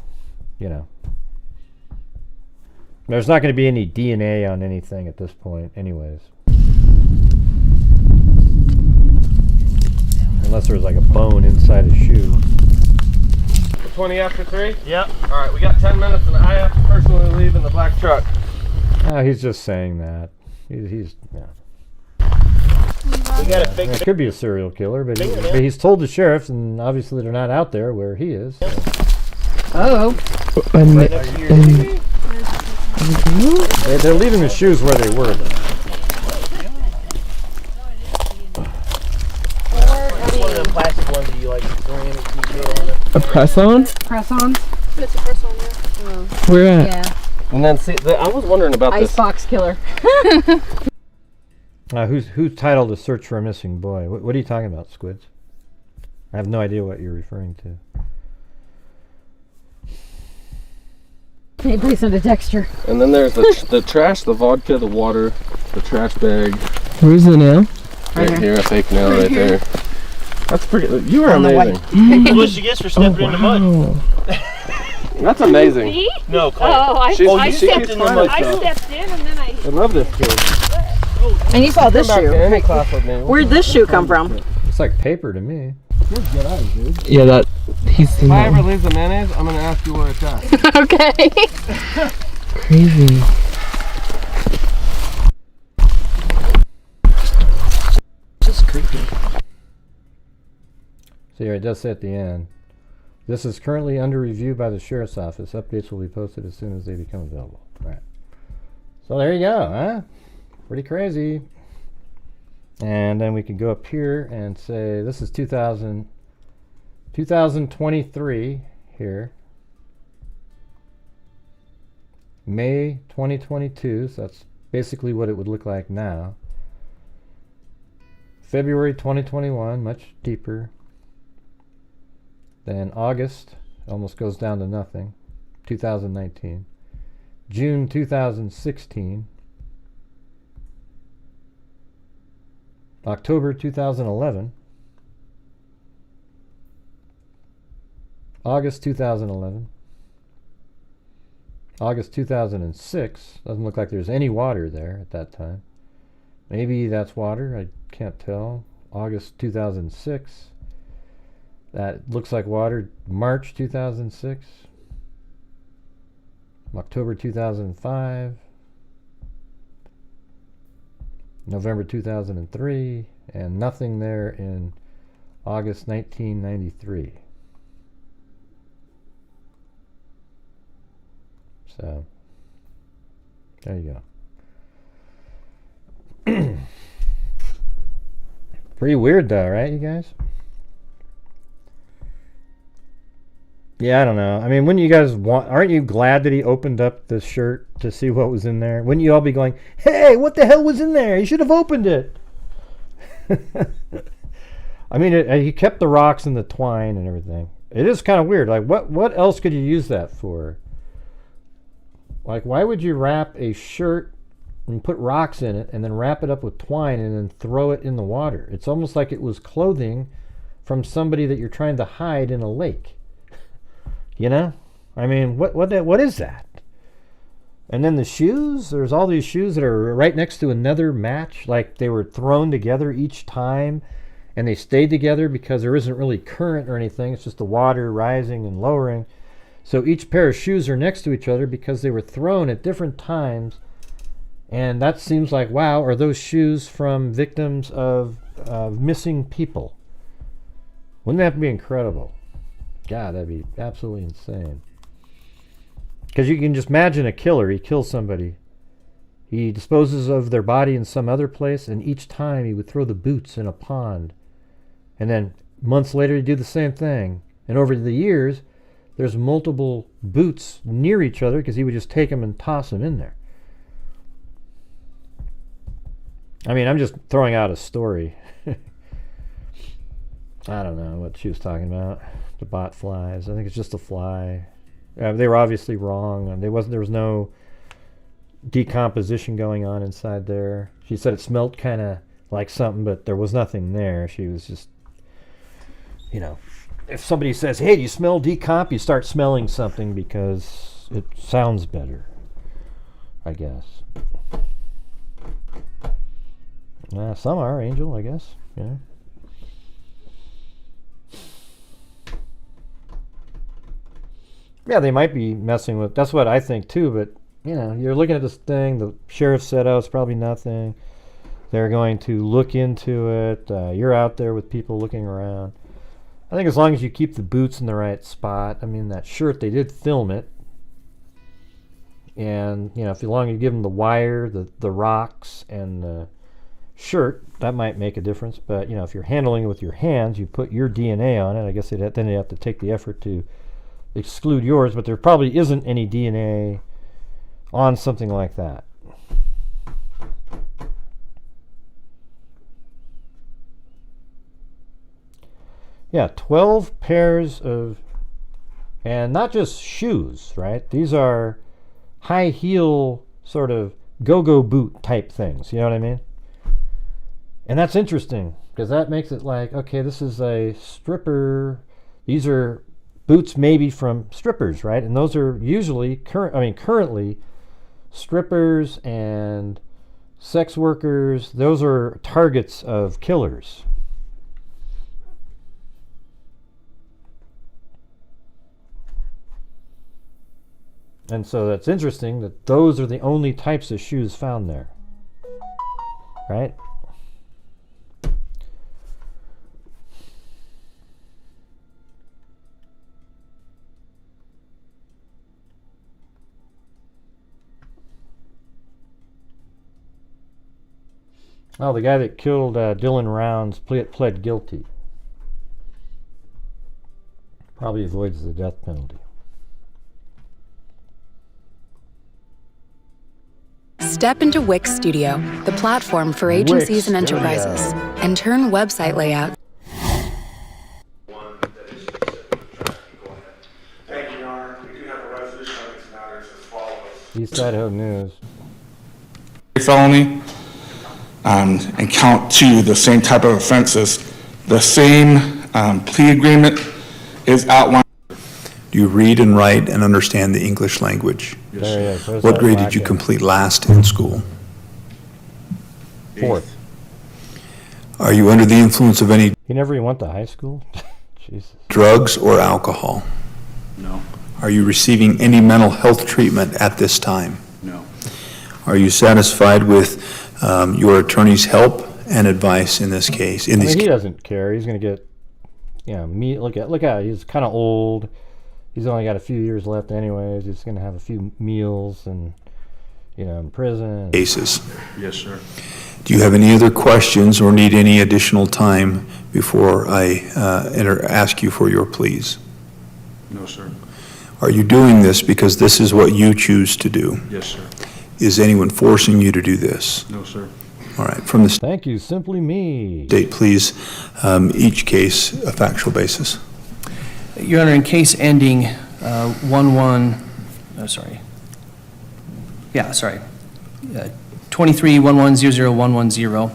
there's not going to be any DNA on anything at this point, anyways. Unless there's like a bone inside a shoe. 20 after 3? Yep. Alright, we got 10 minutes and I have to personally leave in the black truck. Oh, he's just saying that. He's yeah. We got a big It could be a serial killer, but he's told the sheriffs, and obviously they're not out there where he is. So. Oh. They're leaving the shoes where they were, though. plastic ones that you like throw in and keep it on it. A press-on? Press-ons? It's a press on there. Where at? Yeah. And then see, I was wondering about this. Icebox killer. Who titled A Search for a Missing Boy? What are you talking about, Squids? I have no idea what you're referring to. Can you please send a texture? And then there's the trash, the vodka, the water, the trash bag. Where's the nail? Right here, a fake nail right there. That's pretty. You are On the amazing. What she gets for stepping in the mud? That's amazing. Me? No, Claire. Oh, I She stepped keeps in finding I stuff. stepped in and then I I love this kid. And you saw this Come back to shoe. any class with me. Where'd this shoe come from? It's like paper to me. Yeah, that he's seen If I that ever one. leave the mayonnaise, I'm gonna ask you where it's at. Okay. Crazy. Just creepy. So here it does say at the end, this is currently under review by the Sheriff's Office. Updates will be posted as soon as they become available. All right. So there you go, huh? Pretty crazy. And then we can go up here and say this is 2023 here. May 2022, so that's basically what it would look like now. February 2021, much deeper. Then August, almost goes down to nothing, 2019. June 2016. October 2011. August 2011. August 2006. Doesn't look like there's any water there at that time. Maybe that's water, I can't tell. August 2006. That looks like water. March 2006. October 2005. November 2003. And nothing there in August 1993. So, there you go. Pretty weird though, right, you guys? Yeah, I don't know. I mean, wouldn't you guys aren't you glad that he opened up the shirt to see what was in there? Wouldn't you all be going, hey, what the hell was in there? You should have opened it. I mean, he kept the rocks and the twine and everything. It is kind of weird. Like, what else could you use that for? Like, why would you wrap a shirt and put rocks in it and then wrap it up with twine and then throw it in the water? It's almost like it was clothing from somebody that you're trying to hide in a lake. You know? I mean, what is that? And then the shoes, there's all these shoes that are right next to another match, like they were thrown together each time and they stayed together because there isn't really current or anything. It's just the water rising and lowering. So each pair of shoes are next to each other because they were thrown at different times. And that seems like, wow, are those shoes from victims of missing people? Wouldn't that be incredible? God, that'd be absolutely insane. Because you can just imagine a killer. He kills somebody. He disposes of their body in some other place, and each time he would throw the boots in a pond. And then months later he'd do the same thing. And over the years, there's multiple boots near each other because he would just take them and toss them in there. I mean, I'm just throwing out a story. I don't know what she was talking about. The bot flies. I think it's just a fly. They were obviously wrong. And there was no decomposition going on inside there. She said it smelled kind of like something, but there was nothing there. She was just, you know, if somebody says, hey, do you smell decomp? You start smelling something because it sounds better, I guess. Some are, Angel, I guess. Yeah. Yeah, they might be messing with. That's what I think too. But you know, you're looking at this thing. The sheriff said, "Oh, it's probably nothing." They're going to look into it. You're out there with people looking around. I think as long as you keep the boots in the right spot. I mean, that shirt, they did film it. And you know, if you long you give them the wire, the rocks, and the shirt, that might make a difference. But you know, if you're handling it with your hands, you put your DNA on it. I guess then they have to take the effort to exclude yours, but there probably isn't any DNA on something like that. Yeah, 12 pairs of, and not just shoes, right? These are high heel sort of go-go boot type things, you know what I mean? And that's interesting because that makes it like, okay, this is a stripper. These are boots maybe from strippers, right? And those are usually currently strippers and sex workers. Those are targets of killers. And so that's interesting that those are the only types of shoes found there, right? Oh, the guy that killed Dylan Rounds pled guilty. Probably avoids the death penalty. Step into Wix Studio, the platform for agencies and enterprises, and turn website layout. Thank you, Your Honor. We do have a resolution on these matters as follows. East Idaho News. Felony and count 2, the same type of offenses. The same plea agreement is outlined. Do you read and write and understand the English language? Yes. What grade did you complete last in school? 4th. Are you under the influence of any... You never even went to high school? Jesus. Drugs or alcohol? No. Are you receiving any mental health treatment at this time? No. Are you satisfied with your attorney's help and advice in this case? I mean, he doesn't care. He's going to get, me. Look at. He's kind of old. He's only got a few years left, anyways. He's going to have a few meals and, in prison. Cases. Yes, sir. Do you have any other questions or need any additional time before I ask you for your pleas? No, sir. Are you doing this because this is what you choose to do? Yes, sir. Is anyone forcing you to do this? No, sir. All right. From the Thank you. Simply me. state, please, each case a factual basis. Your Honor, in case ending 23-11-00110,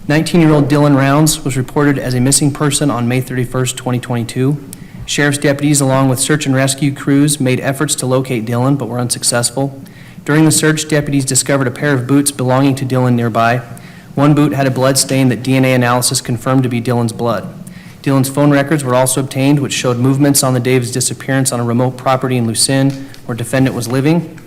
19-year-old Dylan Rounds was reported as a missing person on May 31st, 2022. Sheriff's deputies, along with search and rescue crews, made efforts to locate Dylan, but were unsuccessful. During the search, deputies discovered a pair of boots belonging to Dylan nearby. One boot had a blood stain that DNA analysis confirmed to be Dylan's blood. Dylan's phone records were also obtained, which showed movements on the day of his disappearance on a remote property in Lucin, where defendant was living.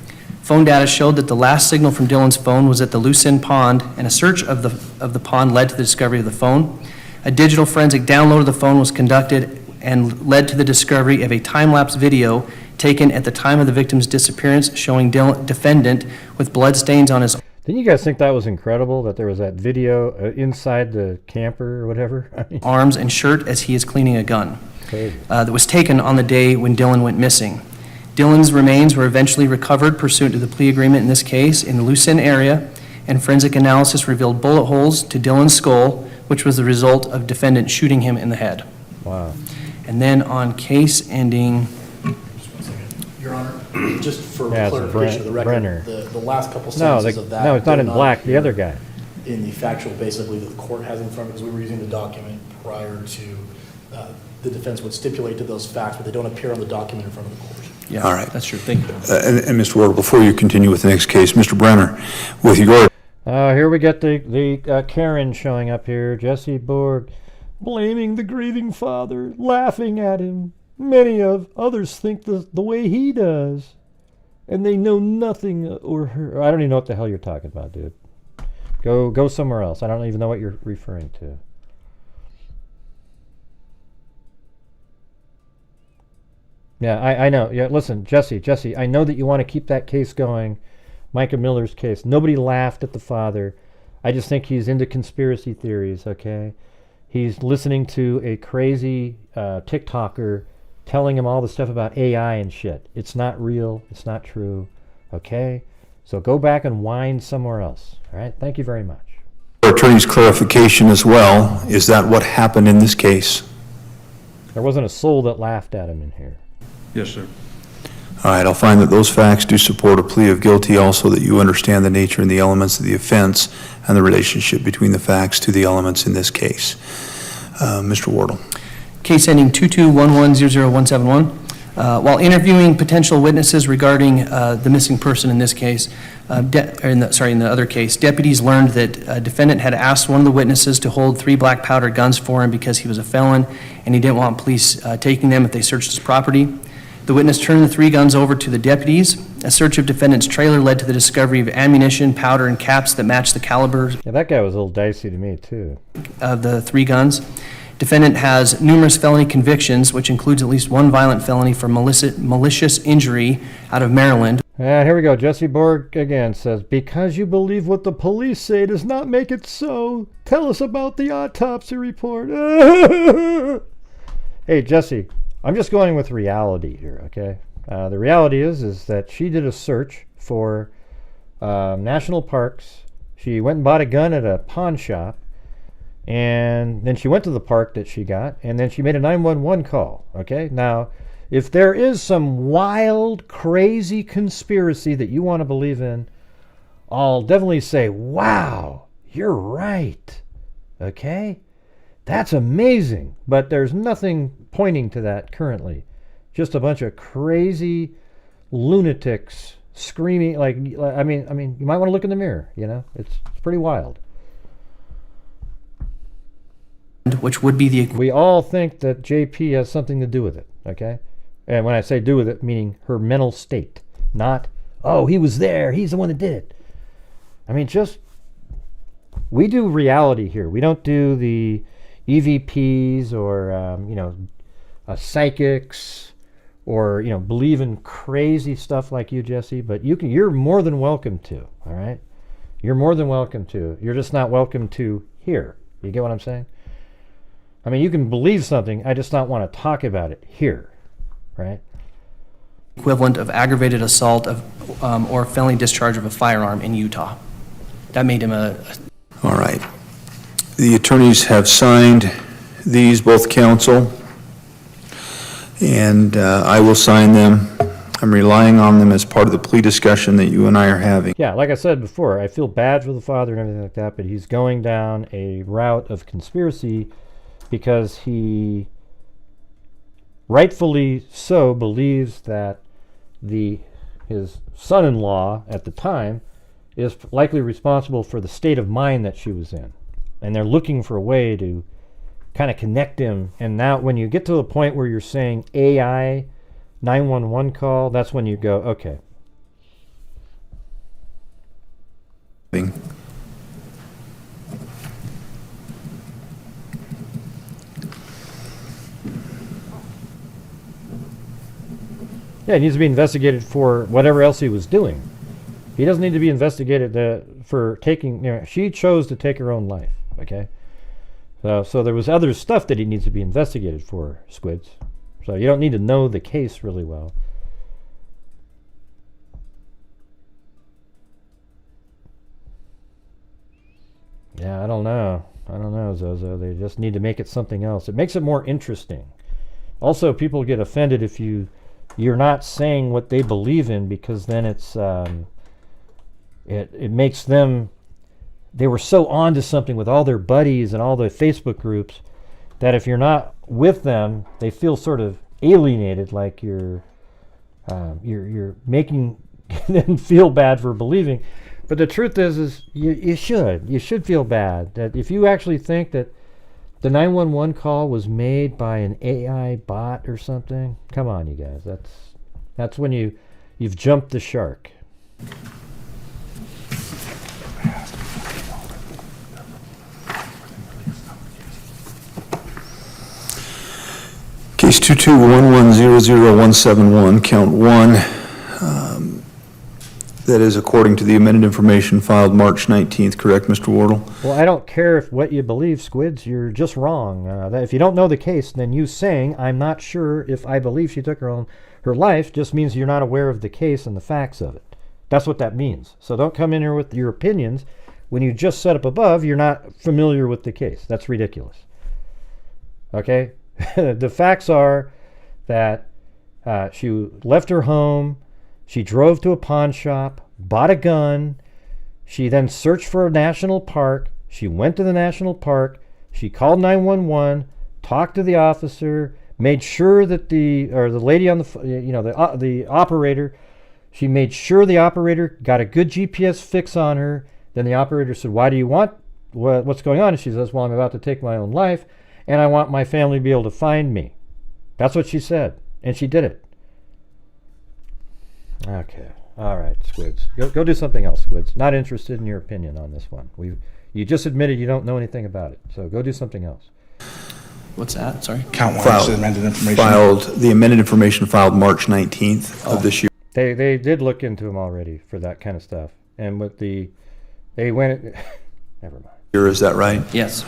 Phone data showed that the last signal from Dylan's phone was at the Lucin pond, and a search of the pond led to the discovery of the phone. A digital forensic download of the phone was conducted and led to the discovery of a time-lapse video taken at the time of the victim's disappearance, showing defendant with blood stains on his. Didn't you guys think that was incredible that there was that video inside the camper or whatever? Arms and shirt as he is cleaning a gun. Crazy. That was taken on the day when Dylan went missing. Dylan's remains were eventually recovered pursuant to the plea agreement in this case in the Lucin area, and forensic analysis revealed bullet holes to Dylan's skull, which was the result of defendant shooting him in the head. Wow. And then on case ending. Your Honor, just for Yeah, clarification of the record, Brenner. the last couple sentences of that. No, it's not in did black. The appear other guy. In the factual basis, I believe that the court has in front of us, we were using the document prior to the defense would stipulate to those facts, but they don't appear on the document in front of the court. Yeah, all right. That's true. Thank you. And Mr. Wardle, before you continue with the next case, Mr. Brenner, with your. Here we get the Karen showing up here. Jesse Borg blaming the grieving father, laughing at him. Many of others think the way he does, and they know nothing or her. I don't even know what the hell you're talking about, dude. Go somewhere else. I don't even know what you're referring to. Yeah, I know. Yeah, listen, Jesse, I know that you want to keep that case going, Micah Miller's case. Nobody laughed at the father. I just think he's into conspiracy theories, okay? He's listening to a crazy TikToker telling him all the stuff about AI and shit. It's not real. It's not true, okay? So go back and whine somewhere else, all right? Thank you very much. Attorney's clarification as well. Is that what happened in this case? There wasn't a soul that laughed at him in here. Yes, sir. All right, I'll find that those facts do support a plea of guilty, also that you understand the nature and the elements of the offense and the relationship between the facts to the elements in this case. Mr. Wardle. Case ending 22-11-00171. While interviewing potential witnesses regarding the missing person in this case, in the other case, deputies learned that a defendant had asked one of the witnesses to hold 3 black powder guns for him because he was a felon and he didn't want police taking them if they searched his property. The witness turned the 3 guns over to the deputies. A search of defendant's trailer led to the discovery of ammunition, powder, and caps that matched the calibers. Yeah, that guy was a little dicey to me, too. Of the 3 guns. Defendant has numerous felony convictions, which includes at least 1 violent felony for malicious injury out of Maryland. Here we go. Jesse Borg again says, because you believe what the police say does not make it so. Tell us about the autopsy report. Hey, Jesse, I'm just going with reality here, okay? The reality is that she did a search for national parks. She went and bought a gun at a pawn shop. And then she went to the park that she got, and then she made a 911 call, okay? Now, if there is some wild, crazy conspiracy that you want to believe in, I'll definitely say, wow, you're right, okay? That's amazing, but there's nothing pointing to that currently. Just a bunch of crazy lunatics screaming, like, I mean, you might want to look in the mirror, you know? It's pretty wild. which would be the We all think that JP has something to do with it, okay? And when I say do with it, meaning her mental state, not, oh, he was there, he's the one that did it. I mean, we do reality here. We don't do the EVPs or, psychics or, believe in crazy stuff like you, Jesse, but you're more than welcome to, all right? You're more than welcome to. You're just not welcome to here. You get what I'm saying? I mean, you can believe something, I just not want to talk about it here, right? equivalent of aggravated assault or felony discharge of a firearm in Utah. That made him a... All right. The attorneys have signed these, both counsel, and I will sign them. I'm relying on them as part of the plea discussion that you and I are having. Yeah, like I said before, I feel bad for the father and everything like that, but he's going down a route of conspiracy because he rightfully so believes that his son-in-law at the time is likely responsible for the state of mind that she was in. And they're looking for a way to kind of connect him. And now when you get to the point where you're saying AI 911 call, that's when you go, okay. Yeah, he needs to be investigated for whatever else he was doing. He doesn't need to be investigated for taking, she chose to take her own life, okay? So there was other stuff that he needs to be investigated for, Squids. So you don't need to know the case really well. Yeah, I don't know, Zozo. They just need to make it something else. It makes it more interesting. Also, people get offended if you're not saying what they believe in, because then it's it makes them, they were so on to something with all their buddies and all their Facebook groups that if you're not with them, they feel sort of alienated, like you're making them feel bad for believing. But the truth is you should feel bad that if you actually think that the 911 call was made by an AI bot or something. Come on, you guys. That's when you've jumped the shark. Case 221100171, count 1. That is according to the amended information filed March 19th, correct, Mr. Wardle? Well, I don't care what you believe, Squids. You're just wrong. If you don't know the case, then you saying, I'm not sure if I believe she took her life, just means you're not aware of the case and the facts of it. That's what that means. So don't come in here with your opinions. When you just set up above, you're not familiar with the case. That's ridiculous. Okay? The facts are that she left her home. She drove to a pawn shop, bought a gun. She then searched for a national park. She went to the national park. She called 911, talked to the officer, made sure that the lady on the operator, she made sure the operator got a good GPS fix on her. Then the operator said, "Why do you want what's going on?" And she says, "Well, I'm about to take my own life, and I want my family to be able to find me." That's what she said, and she did it. Okay. All right, Squids. Go do something else, Squids. Not interested in your opinion on this one. You just admitted you don't know anything about it, so go do something else. What's that? Sorry. Count 1. Filed, Amended information. the amended information filed March 19th of this year. They did look into them already for that kind of stuff, and with they went. Never mind. Is that right? Yes.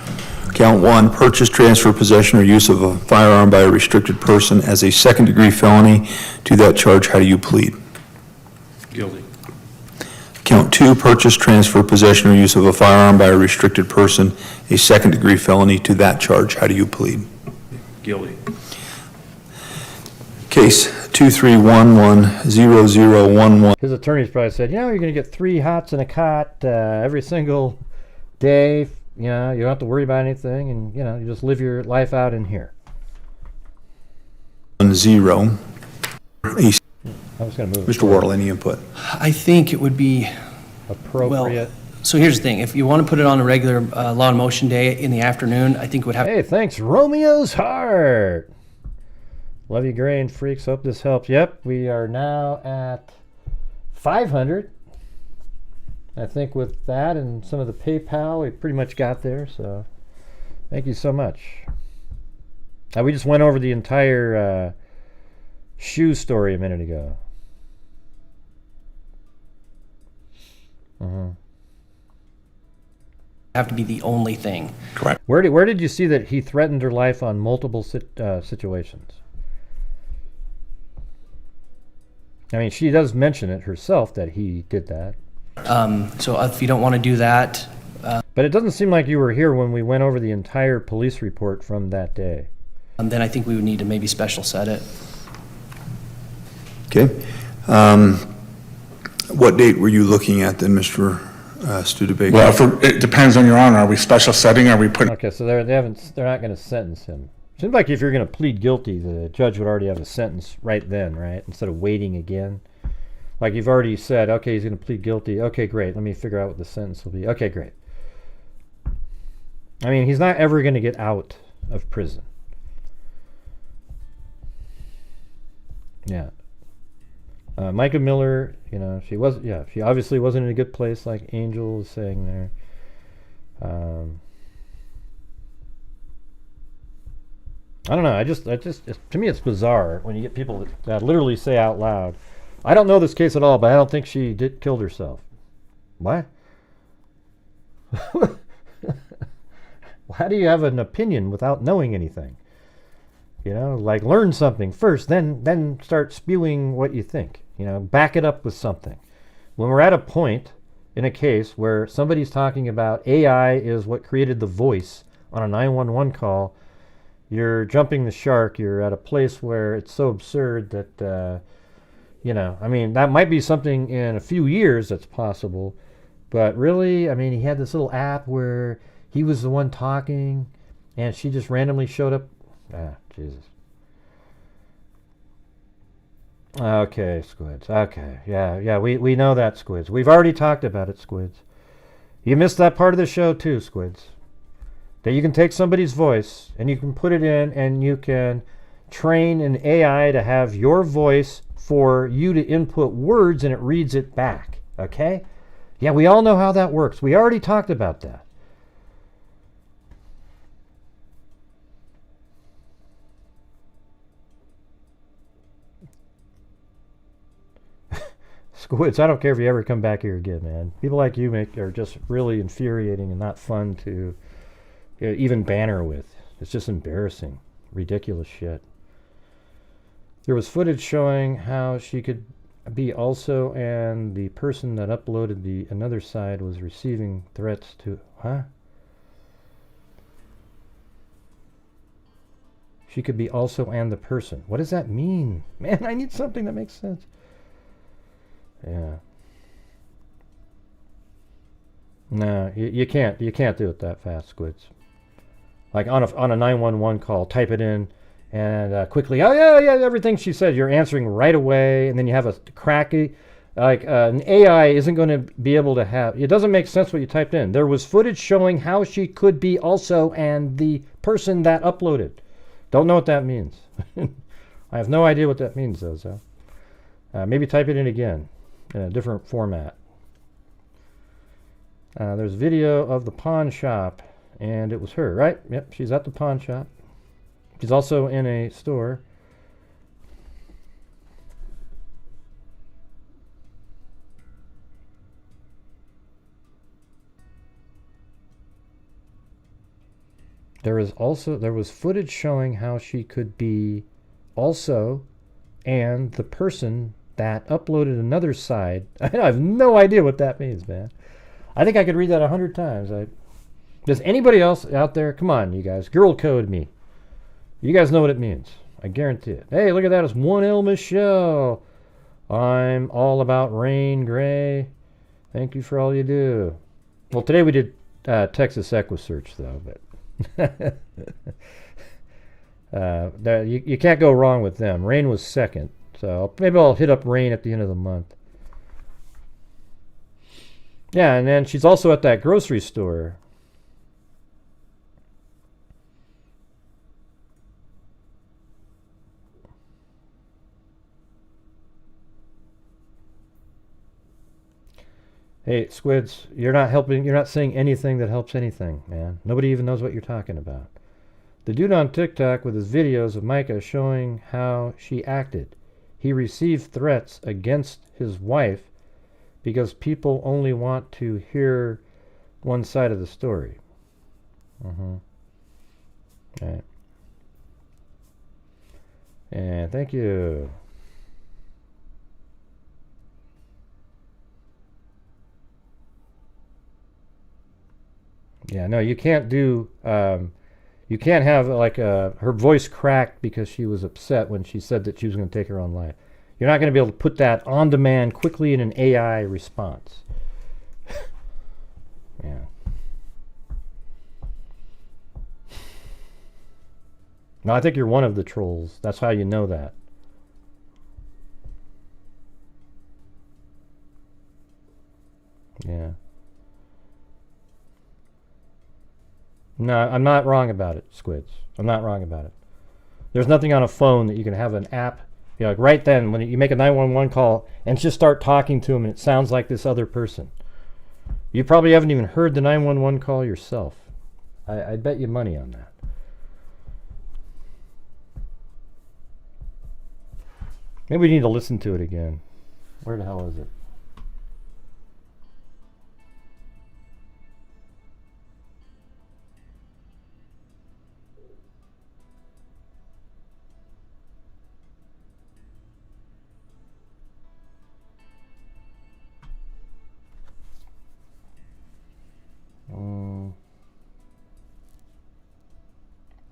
Count 1, purchase, transfer, possession, or use of a firearm by a restricted person as a second-degree felony. To that charge, how do you plead? Guilty. Count 2, purchase, transfer, possession, or use of a firearm by a restricted person, a second-degree felony. To that charge, how do you plead? Guilty. Case 2311001. His attorneys probably said, you're going to get 3 hots and a cot every single day. You don't have to worry about anything, and you just live your life out in here. 0. I was going to move. Mr. Wardle, any input? I think it would be appropriate. So here's the thing, if you want to put it on a regular law and motion day in the afternoon, I think it would have... Hey, thanks, Romeo's Heart. Love you, Grain Freaks. Hope this helps. Yep, we are now at 500. I think with that and some of the PayPal, we pretty much got there, so thank you so much. We just went over the entire shoe story a minute ago. Have to be the only thing. Correct. Where did you see that he threatened her life on multiple situations? I mean, she does mention it herself that he did that. So if you don't want to do that... but it doesn't seem like you were here when we went over the entire police report from that day. Then I think we would need to maybe special set it. Okay. What date were you looking at then, Mr. Studebaker? Well, it depends on Your Honor. Are we special setting? Are we putting... Okay, so they're not going to sentence him. Seems like if you're going to plead guilty, the judge would already have a sentence right then, right? Instead of waiting again. Like you've already said, okay, he's going to plead guilty. Okay, great. Let me figure out what the sentence will be. Okay, great. I mean, he's not ever going to get out of prison. Yeah. Mica Miller, you know, she obviously wasn't in a good place, like Angel was saying there. I don't know. To me, it's bizarre when you get people that literally say out loud, "I don't know this case at all, but I don't think she killed herself." What? How do you have an opinion without knowing anything? You know, like learn something first, then start spewing what you think. You know, back it up with something. When we're at a point in a case where somebody's talking about AI is what created the voice on a 911 call, you're jumping the shark. You're at a place where it's so absurd that, you know, I mean, that might be something in a few years that's possible. But really, I mean, he had this little app where he was the one talking and she just randomly showed up. Jesus. Okay, Squids. Okay, yeah, we know that, Squids. We've already talked about it, Squids. You missed that part of the show too, Squids. That you can take somebody's voice and you can put it in and you can train an AI to have your voice for you to input words and it reads it back. Okay? Yeah, we all know how that works. We already talked about that. Squids, I don't care if you ever come back here again, man. People like you are just really infuriating and not fun to even banter with. It's just embarrassing. Ridiculous shit. There was footage showing how she could be also, and the person that uploaded another side was receiving threats to... Huh? She could be also and the person. What does that mean? Man, I need something that makes sense. Yeah. No, you can't do it that fast, Squids. Like on a 911 call, type it in and quickly, oh yeah, everything she said, you're answering right away, and then you have a cracky, like an AI isn't going to be able to have, it doesn't make sense what you typed in. There was footage showing how she could be also and the person that uploaded. Don't know what that means. I have no idea what that means though, so maybe type it in again in a different format. There's video of the pawn shop, and it was her, right? Yep, she's at the pawn shop. She's also in a store. There was footage showing how she could be also and the person that uploaded another side. I have no idea what that means, man. I think I could read that 100 times. Does anybody else out there? Come on, you guys. Girl code me. You guys know what it means. I guarantee it. Hey, look at that. It's 1L Michelle. I'm all about Rain Gray. Thank you for all you do. Well, today we did Texas EquiSearch, though. But you can't go wrong with them. Rain was second. So maybe I'll hit up Rain at the end of the month. Yeah, and then she's also at that grocery store. Hey, Squids, you're not helping. You're not saying anything that helps anything, man. Nobody even knows what you're talking about. The dude on TikTok with his videos of Mica showing how she acted. He received threats against his wife because people only want to hear one side of the story. Right. And thank you. Yeah, no, you can't do, you can't have like her voice cracked because she was upset when she said that she was going to take her own life. You're not going to be able to put that on demand quickly in an AI response. Yeah. No, I think you're one of the trolls. That's how you know that. Yeah. No, I'm not wrong about it, Squids. I'm not wrong about it. There's nothing on a phone that you can have an app, you know, like right then when you make a 911 call and just start talking to them and it sounds like this other person. You probably haven't even heard the 911 call yourself. I'd bet you money on that. Maybe we need to listen to it again. Where the hell is it?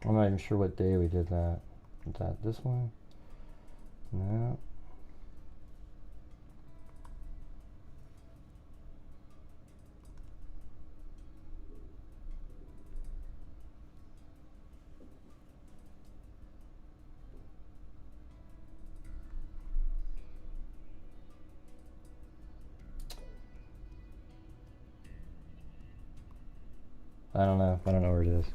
I'm not even sure what day we did that. Is that this one? No. I don't know. I don't know where it is.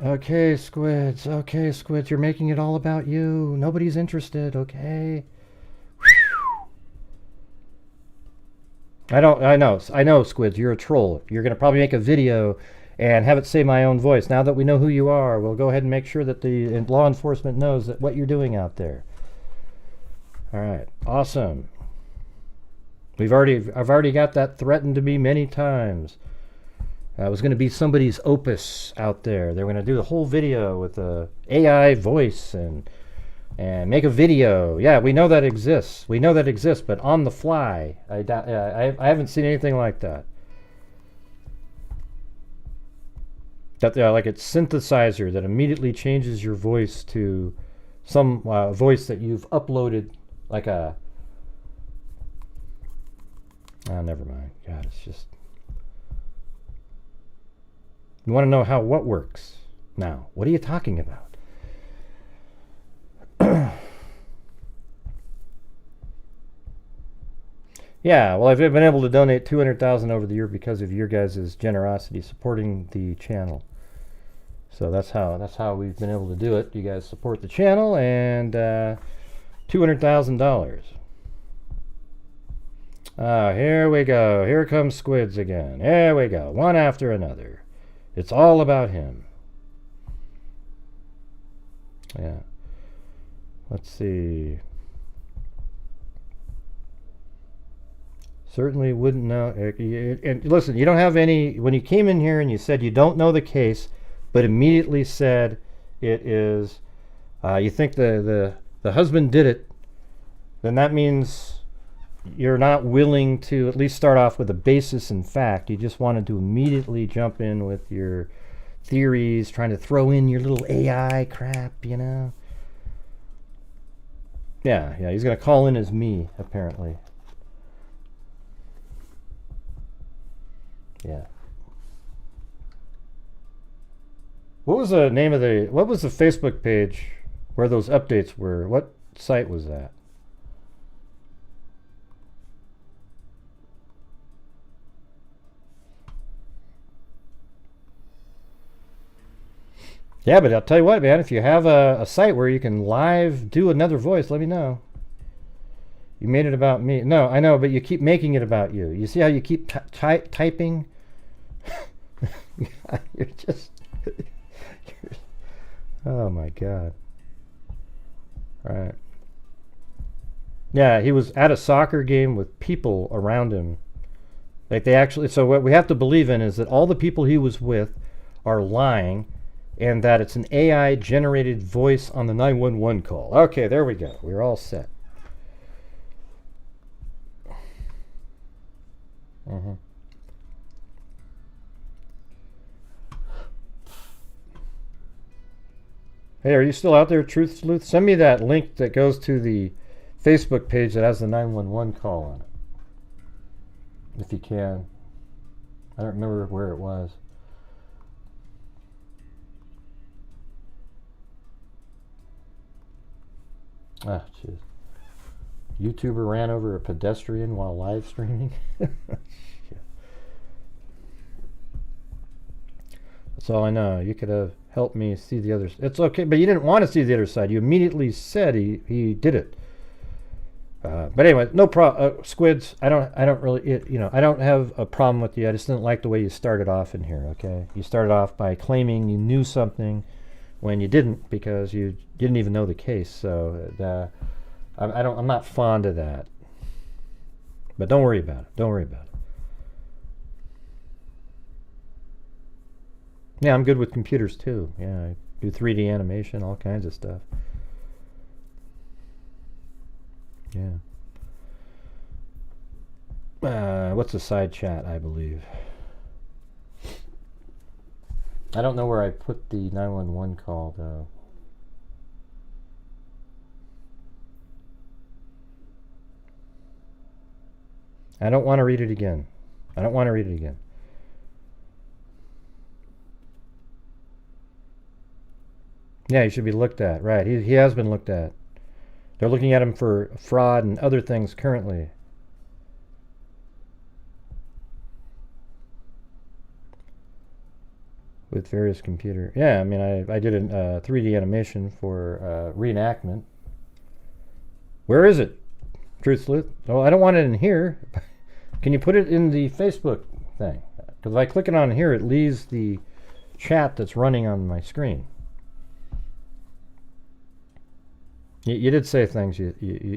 Okay, Squids. Okay, Squids. You're making it all about you. Nobody's interested, okay? I know, Squids. You're a troll. You're going to probably make a video and have it say my own voice. Now that we know who you are, we'll go ahead and make sure that the law enforcement knows that what you're doing out there. All right. Awesome. I've already got that threatened to me many times. It was going to be somebody's opus out there. They're going to do the whole video with a AI voice and make a video. Yeah, we know that exists. We know that exists, but on the fly, I haven't seen anything like that. That like a synthesizer that immediately changes your voice to some voice that you've uploaded, like a. Oh, never mind. God, it's just. You want to know how what works now? What are you talking about? Yeah, well, I've been able to donate $200,000 over the year because of your guys' generosity supporting the channel. So that's how we've been able to do it. You guys support the channel and $200,000. Here we go. Here comes Squids again. There we go. One after another. It's all about him. Yeah. Let's see. Certainly wouldn't know. And listen, you don't have any. When you came in here and you said you don't know the case, but immediately said it is, you think the husband did it, then that means you're not willing to at least start off with a basis in fact. You just wanted to immediately jump in with your theories, trying to throw in your little AI crap, you know? Yeah, he's going to call in as me, apparently. Yeah. What was the name of what was the Facebook page where those updates were? What site was that? Yeah, but I'll tell you what, man. If you have a site where you can live do another voice, let me know. You made it about me. No, I know, but you keep making it about you. You see how you keep typing? You're just... oh, my God. All right. Yeah, he was at a soccer game with people around him. Like they actually... So what we have to believe in is that all the people he was with are lying and that it's an AI-generated voice on the 911 call. Okay, there we go. We're all set. Mm-hmm. Hey, are you still out there, Truth Sleuth? Send me that link that goes to the Facebook page that has the 911 call on it. If you can. I don't remember where it was. Ah, jeez. YouTuber ran over a pedestrian while live streaming. That's all I know. You could have helped me see the other side. It's okay, but you didn't want to see the other side. You immediately said he did it. But anyway, no problem. Squids, I don't really, I don't have a problem with you. I just didn't like the way you started off in here. Okay, you started off by claiming you knew something when you didn't because you didn't even know the case. So I'm not fond of that. But don't worry about it. Don't worry about it. Yeah, I'm good with computers too. Yeah, I do 3D animation, all kinds of stuff. Yeah. What's a side chat, I believe? I don't know where I put the 911 call, though. I don't want to read it again. I don't want to read it again. Yeah, he should be looked at. Right, he has been looked at. They're looking at him for fraud and other things currently. With various computer. Yeah, I mean, I did a 3D animation for reenactment. Where is it? Truth Sleuth? Oh, I don't want it in here. Can you put it in the Facebook thing? Because if I click it on here, it leaves the chat that's running on my screen. You did say things. You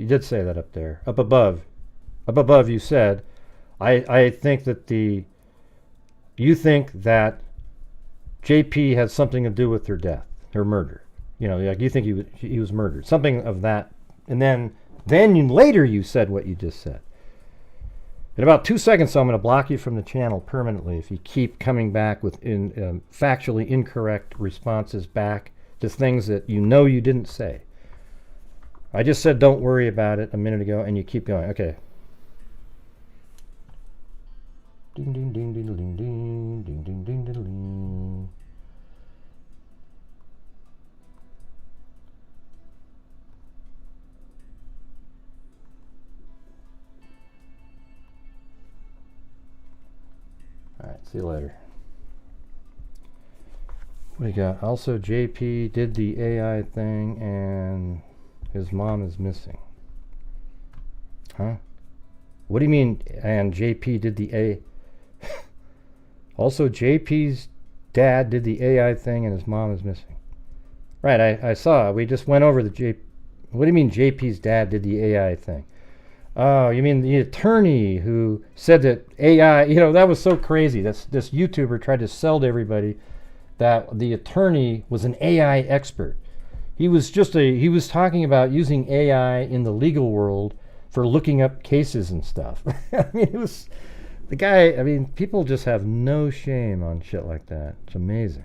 did say that up there. Up above. Up above you said, I think that you think that JP had something to do with her death, her murder. You know, like you think he was murdered. Something of that. And then later you said what you just said. In about 2 seconds, so I'm going to block you from the channel permanently if you keep coming back with factually incorrect responses back to things that you know you didn't say. I just said don't worry about it a minute ago, and you keep going. Okay. Ding ding ding ding ding ding ding ding ding ding ding. All right, see you later. We got also JP did the AI thing and his mom is missing. Huh? What do you mean and JP did the A? Also JP's dad did the AI thing and his mom is missing. Right, I saw. We just went over the J. What do you mean JP's dad did the AI thing? Oh, you mean the attorney who said that AI, that was so crazy. This YouTuber tried to sell to everybody that the attorney was an AI expert. He was talking about using AI in the legal world for looking up cases and stuff. I mean, it was the guy, people just have no shame on shit like that. It's amazing.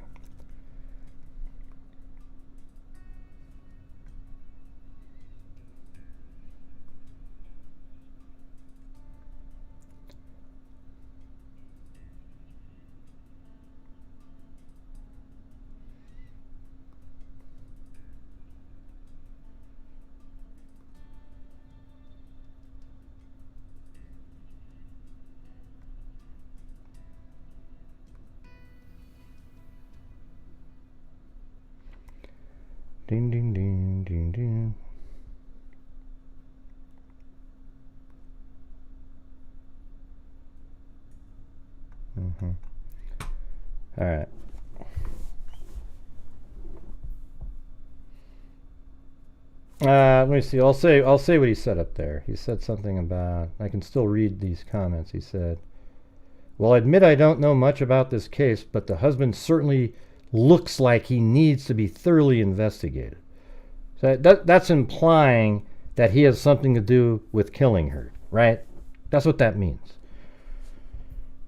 Ding, ding, ding, ding, ding. All right. Let me see. I'll say what he said up there. He said something about, I can still read these comments. He said, "Well, I admit I don't know much about this case, but the husband certainly looks like he needs to be thoroughly investigated." So that's implying that he has something to do with killing her, right? That's what that means.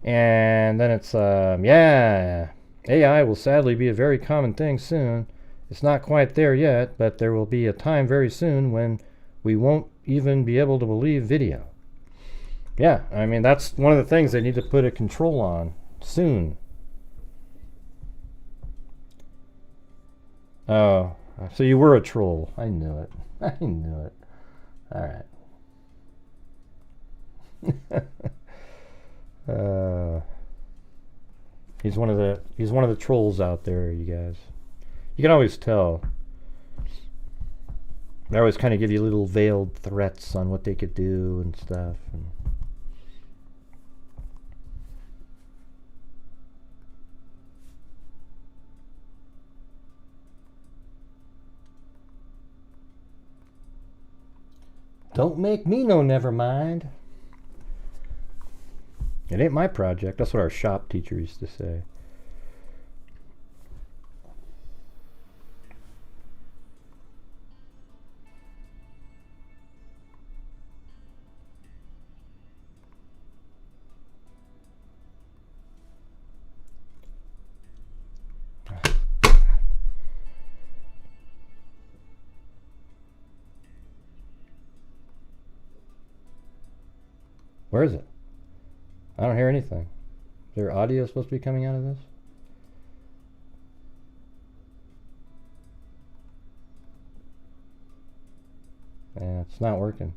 And then it's, yeah, AI will sadly be a very common thing soon. It's not quite there yet, but there will be a time very soon when we won't even be able to believe video. Yeah, I mean, that's one of the things they need to put a control on soon. Oh, so you were a troll. I knew it. I knew it. All right. He's one of the trolls out there, you guys. You can always tell. They always kind of give you little veiled threats on what they could do and stuff. And don't make me no never mind. It ain't my project. That's what our shop teacher used to say. Where is it? I don't hear anything. Is there audio supposed to be coming out of this? Yeah, it's not working.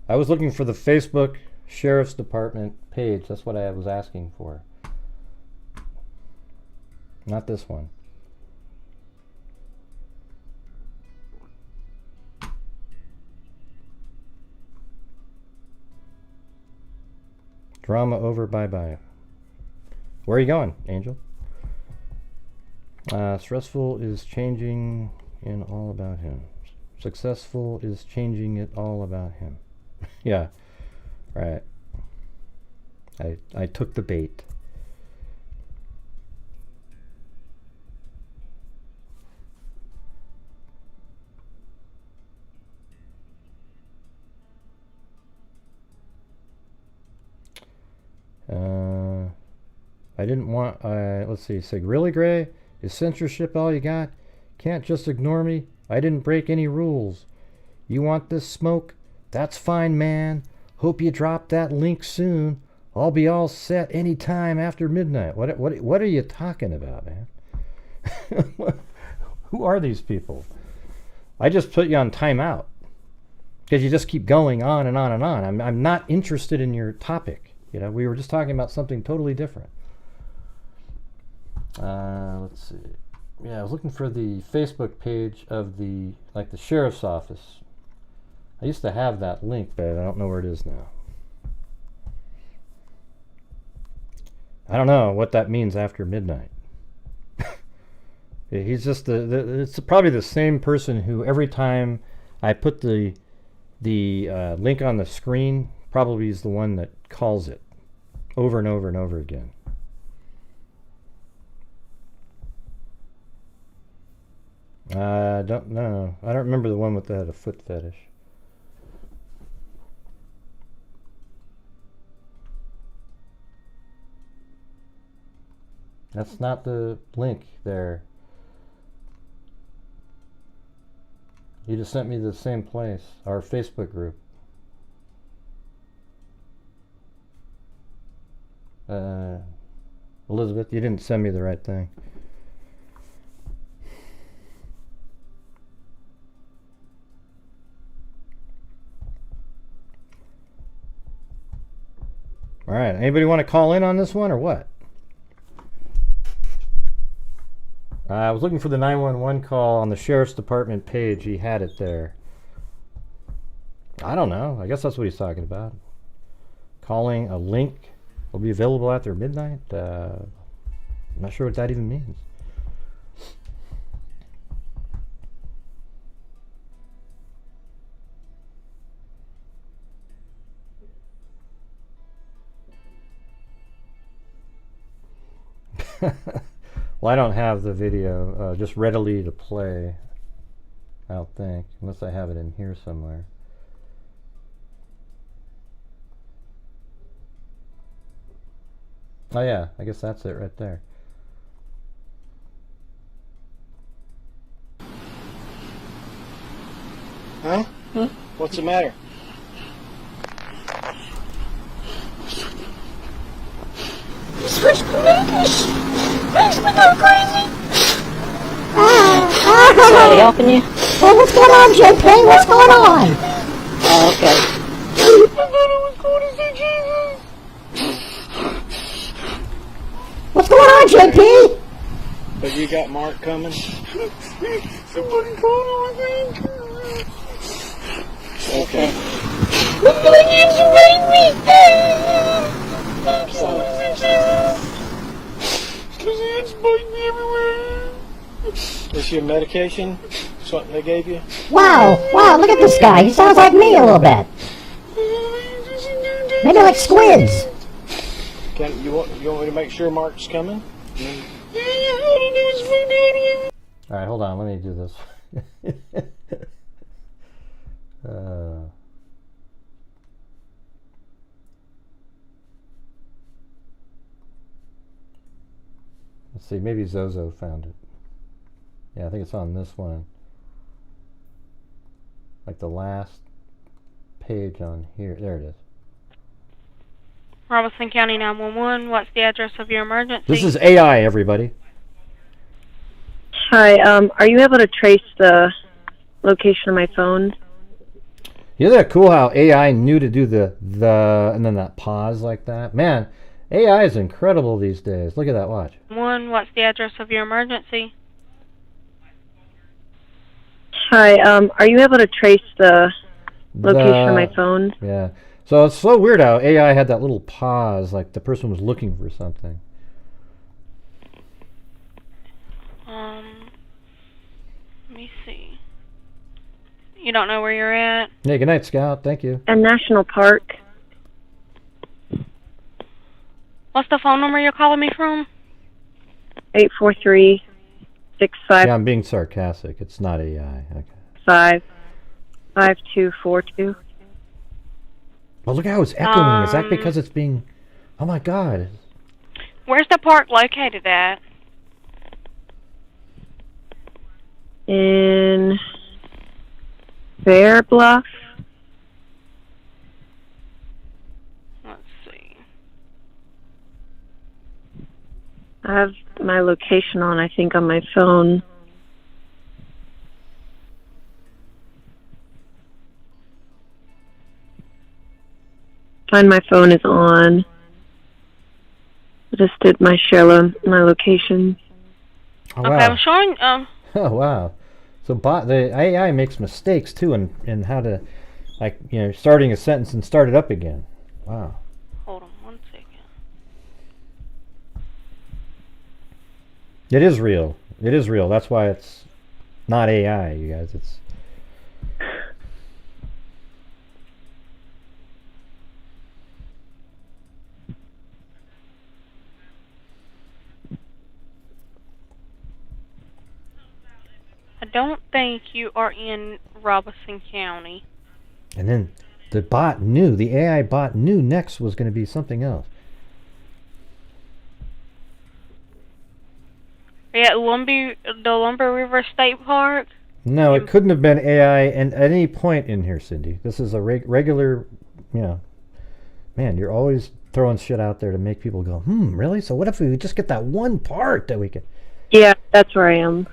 I was looking for the Facebook Sheriff's Department page. That's what I was asking for. Not this one. Drama over, bye-bye. Where are you going, Angel? Stressful is changing in all about him. Successful is changing it all about him. Yeah, right. I took the bait. I didn't want, let's see, say, really, Gray? Is censorship all you got? Can't just ignore me? I didn't break any rules. You want this smoke? That's fine, man. Hope you drop that link soon. I'll be all set any time after midnight. What are you talking about, man? Who are these people? I just put you on timeout because you just keep going on and on and on. I'm not interested in your topic. You know, we were just talking about something totally different. Let's see. Yeah, I was looking for the Facebook page of the sheriff's office. I used to have that link, but I don't know where it is now. I don't know what that means after midnight. He's just it's probably the same person who every time I put the link on the screen, probably is the one that calls it over and over and over again. I don't know. I don't remember the one with a foot fetish. That's not the link there. You just sent me to the same place, our Facebook group. Elizabeth, you didn't send me the right thing. All right, anybody want to call in on this one or what? I was looking for the 911 call on the sheriff's department page. He had it there. I don't know. I guess that's what he's talking about. Calling a link will be available after midnight. I'm not sure what that even means. Well, I don't have the video just readily to play, I don't think, unless I have it in here somewhere. Oh yeah, I guess that's it right there. Huh? What's the matter? Switch police! Makes me go crazy! Somebody helping you? Hey, what's going on, JP? What's going on? Oh, okay. I thought it was cool to see Jesus. What's going on, JP? But you got Mark coming? Somebody called him, Okay. Look like it's Cause it's biting me everywhere. This your medication? Something they gave you? Wow, look at this guy. He sounds like me a little bit. Maybe like squids. You want me to make sure Mark's coming? Alright, hold on. Let me do this. Let's see, maybe Zozo found it. Yeah, I think it's on this one. Like the last page on here. There it is. Robeson County 911, what's the address of your emergency? This is AI, everybody. Hi, are you able to trace the location of my phone? Isn't that cool how AI knew to do the and then that pause like that? Man, AI is incredible these days. Look at that, watch. One, what's the address of your emergency? Hi, are you able to trace the location of my phone? Yeah. So it's so weird how AI had that little pause, like the person was looking for something. Let me see. You don't know where you're at? Yeah, good night, Scout. Thank you. A national park. What's the phone number you're calling me from? 843-65. Yeah, I'm being sarcastic. It's not AI. Okay. 5242. Well, look how it's echoing. Is that because it's being... Oh, my God. Where's the park located at? In Bear Bluff. Let's see. I have my location on, I think, on my phone. Find my phone is on. I just did my my location. Oh, wow. Okay, I'm showing. Oh, wow. So the AI makes mistakes, too, in how to, like, you know, starting a sentence and start it up again. Wow. Hold on 1 second. It is real. It is real. That's why it's not AI, you guys. It's... I don't think you are in Robeson County. And then the AI bot knew next was going to be something else. Yeah, the Lumber River State Park. No, it couldn't have been AI at any point in here, Cindy. This is a regular, you know, man, you're always throwing shit out there to make people go, really? So what if we just get that one part that we can... Yeah, that's where I am.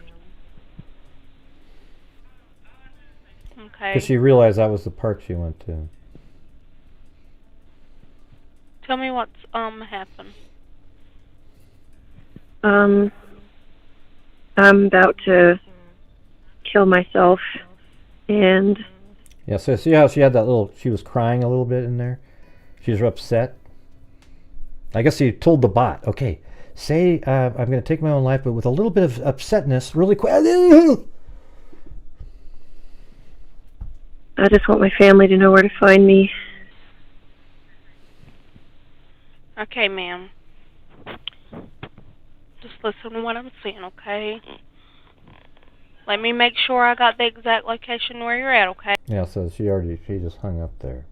Okay. Because she realized that was the park she went to. Tell me what's happened. I'm about to kill myself, and Yeah, so see how she had that little, she was crying a little bit in there? She was upset. I guess he told the bot, okay, say I'm going to take my own life, but with a little bit of upsetness, really quick. I just want my family to know where to find me. Okay, ma'am. Just listen to what I'm saying, okay? Let me make sure I got the exact location where you're at, okay? Yeah, so she just hung up there.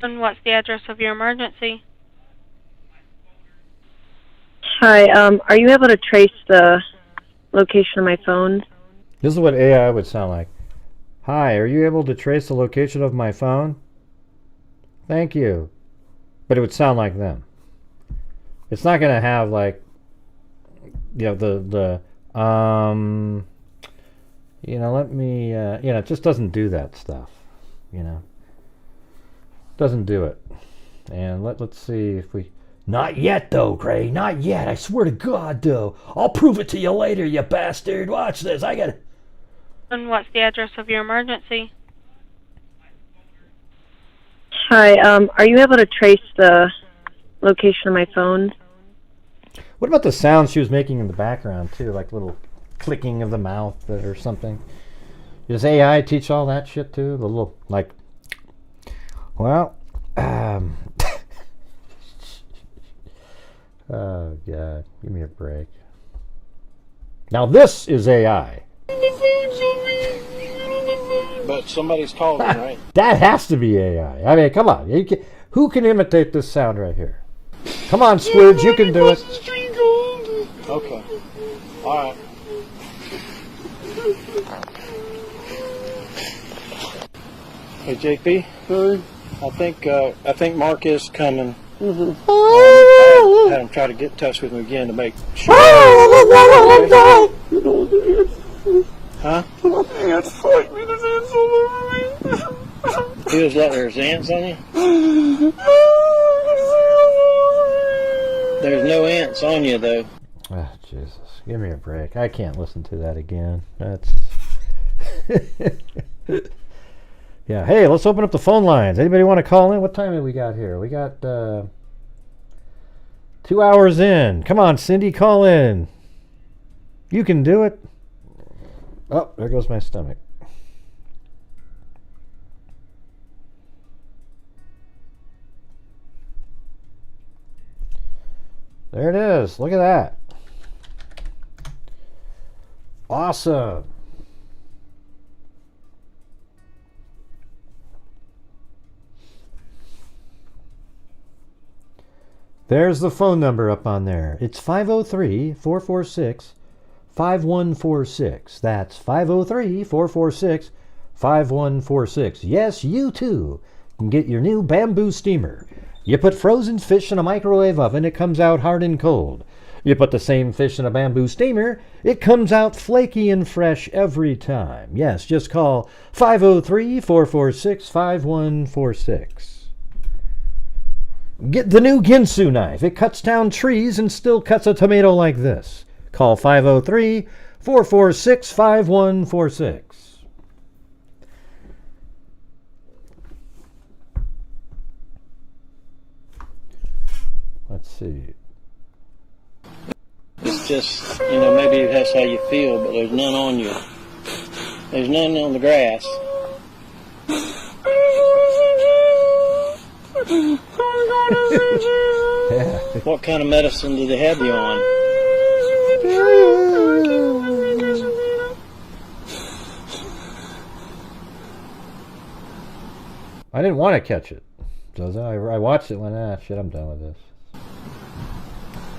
And what's the address of your emergency? Hi, are you able to trace the location of my phone? This is what AI would sound like. Hi, are you able to trace the location of my phone? Thank you. But it would sound like them. It's not going to have like, you know, you know, let me, you know, it just doesn't do that stuff, you know. Doesn't do it. And let's see if we... Not yet, though, Gray. Not yet. I swear to God, though. I'll prove it to you later, you bastard. Watch this. I got it. And what's the address of your emergency? Hi, are you able to trace the location of my phone? What about the sounds she was making in the background, too? Like little clicking of the mouth or something. Does AI teach all that shit, too? The little, like... Well, oh, God. Give me a break. Now, this is AI. But somebody's calling, right? That has to be AI. I mean, come on. Who can imitate this sound right here? Come on, Squids, you can do it. Okay. All right. Hey, JP. I think Mark is coming. I had him try to get in touch with me again to make sure. Huh? Ants fight me. There's ants all over me. He was like, there's ants on you? There's no ants on you, though. Oh, Jesus. Give me a break. I can't listen to that again. That's... Yeah, hey, let's open up the phone lines. Anybody want to call in? What time have we got here? We got 2 hours in. Come on, Cindy, call in. You can do it. Oh, there goes my stomach. There it is. Look at that. Awesome. There's the phone number up on there. It's 503-446-5146. That's 503-446-5146. Yes, you too can get your new bamboo steamer. You put frozen fish in a microwave oven, it comes out hard and cold. You put the same fish in a bamboo steamer, it comes out flaky and fresh every time. Yes, just call 503-446-5146. Get the new Ginsu knife. It cuts down trees and still cuts a tomato like this. Call 503-446-5146. Let's see. It's just, maybe that's how you feel, but there's none on you. There's none on the grass. Yeah. What kind of medicine do they have you on? I didn't want to catch it. So I watched it and went, shit, I'm done with this.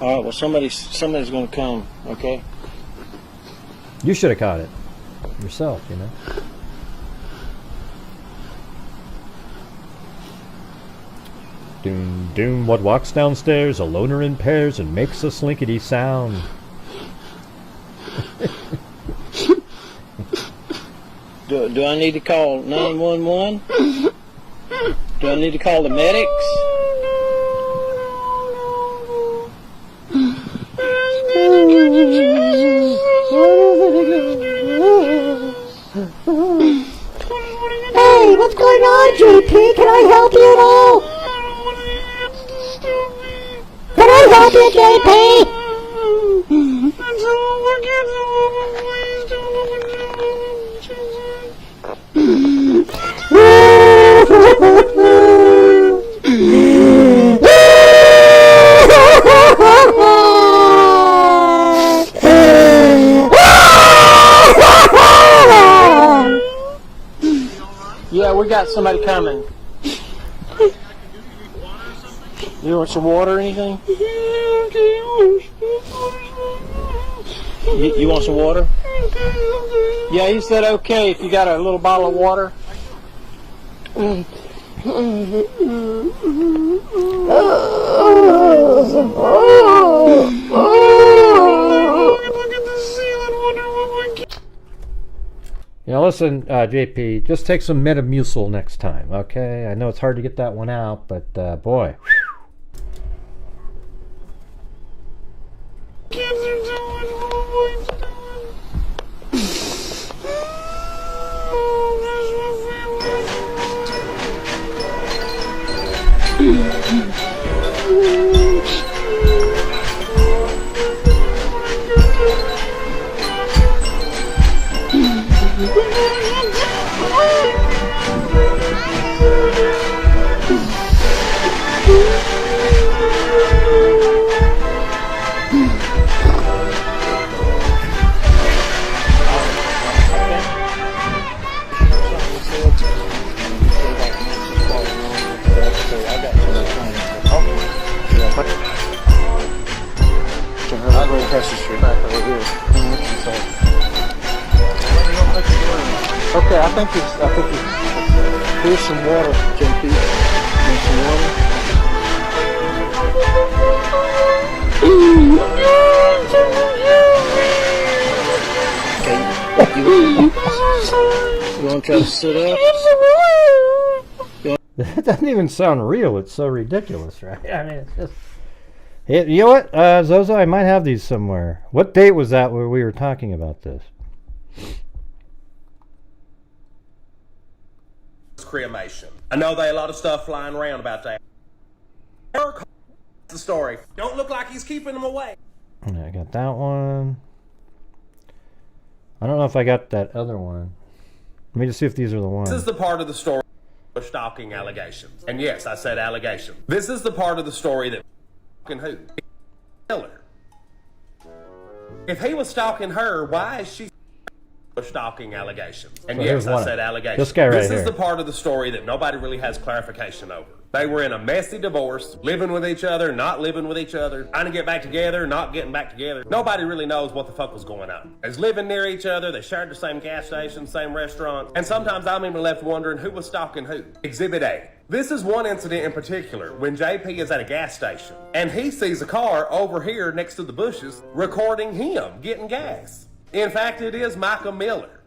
All right, well, somebody's going to come, okay? You should have caught it yourself, Doom, doom, what walks downstairs, a loner in pairs, and makes a slinkety sound. Do I need to call 911? Do I need to call the medics? Hey, what's going on, JP? Can I help you at all? Can I help you, JP? Yeah, we got somebody coming. You want some water or anything? You want some water? Yeah, he said okay if you got a little bottle of water. You know, listen, JP, just take some Metamucil next time, okay? I know it's hard to get that one out, but boy. Okay, I think it's, here's some water, JP. Want some water? Okay, you want to try to sit up? That doesn't even sound real. It's so ridiculous, right? I mean, it's just... Hey, you know what, Zozo? I might have these somewhere. What date was that where we were talking about this? Cremation. I know there a lot of stuff flying around about that. The story. Don't look like he's keeping them away. I got that one. I don't know if I got that other one. Let me just see if these are the ones. This is the part of the story of stalking allegations. And yes, I said allegation. This is the part of the story that who? Miller. If he was stalking her, why is she stalking allegations? And So yes, here's I one. said allegation. This guy right This is here. the part of the story that nobody really has clarification over. They were in a messy divorce, living with each other, not living with each other, trying to get back together, not getting back together. Nobody really knows what the fuck was going on. They was living near each other, they shared the same gas station, same restaurant, and sometimes I'm even left wondering who was stalking who. Exhibit A. This is one incident in particular when JP is at a gas station and he sees a car over here next to the bushes recording him getting gas. In fact, it is Mica Miller.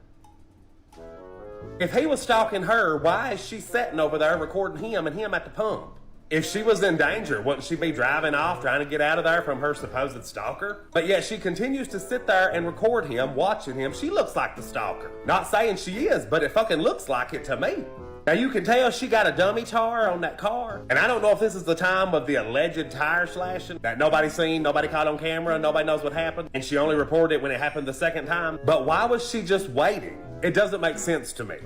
If he was stalking her, why is she sitting over there recording him and him at the pump? If she was in danger, wouldn't she be driving off trying to get out of there from her supposed stalker? But yet she continues to sit there and record him, watching him. She looks like the stalker. Not saying she is, but it fucking looks like it to me. Now you can tell she got a dummy tire on that car. And I don't know if this is the time of the alleged tire slashing that nobody seen, nobody caught on camera, nobody knows what happened. And she only reported it when it happened the second time. But why was she just waiting? It doesn't make sense to me.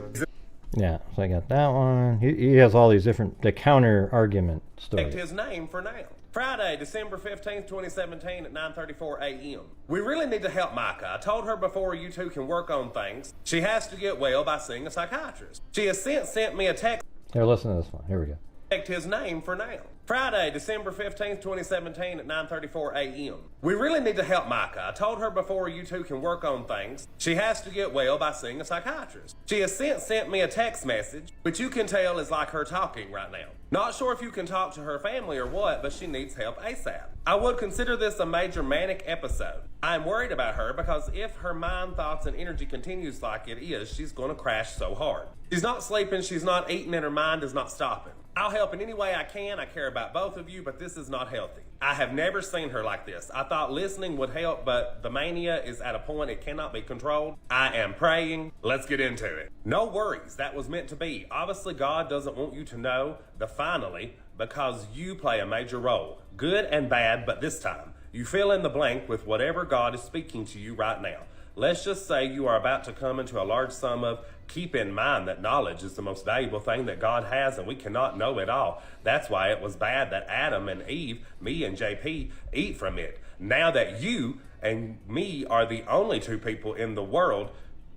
Yeah, so I got that one. He has all these different, the counter argument Checked stories. his name for now. Friday, December 15th, 2017 at 9:34 a.m. We really need to help Mica. I told her before you two can work on things, she has to get well by seeing a psychiatrist. She has since sent me a text. Here, listen to this one. Here we go. Checked his name for now. Friday, December 15th, 2017 at 9:34 a.m. We really need to help Mica. I told her before you two can work on things, she has to get well by seeing a psychiatrist. She has since sent me a text message, which you can tell is like her talking right now. Not sure if you can talk to her family or what, but she needs help ASAP. I would consider this a major manic episode. I am worried about her because if her mind, thoughts, and energy continues like it is, she's going to crash so hard. She's not sleeping, she's not eating, and her mind is not stopping. I'll help in any way I can. I care about both of you, but this is not healthy. I have never seen her like this. I thought listening would help, but the mania is at a point it cannot be controlled. I am praying. Let's get into it. No worries. That was meant to be. Obviously, God doesn't want you to know the finally because you play a major role. Good and bad, but this time, you fill in the blank with whatever God is speaking to you right now. Let's just say you are about to come into a large sum of. Keep in mind that knowledge is the most valuable thing that God has, and we cannot know it all. That's why it was bad that Adam and Eve, me and JP, eat from it. Now that you and me are the only two people in the world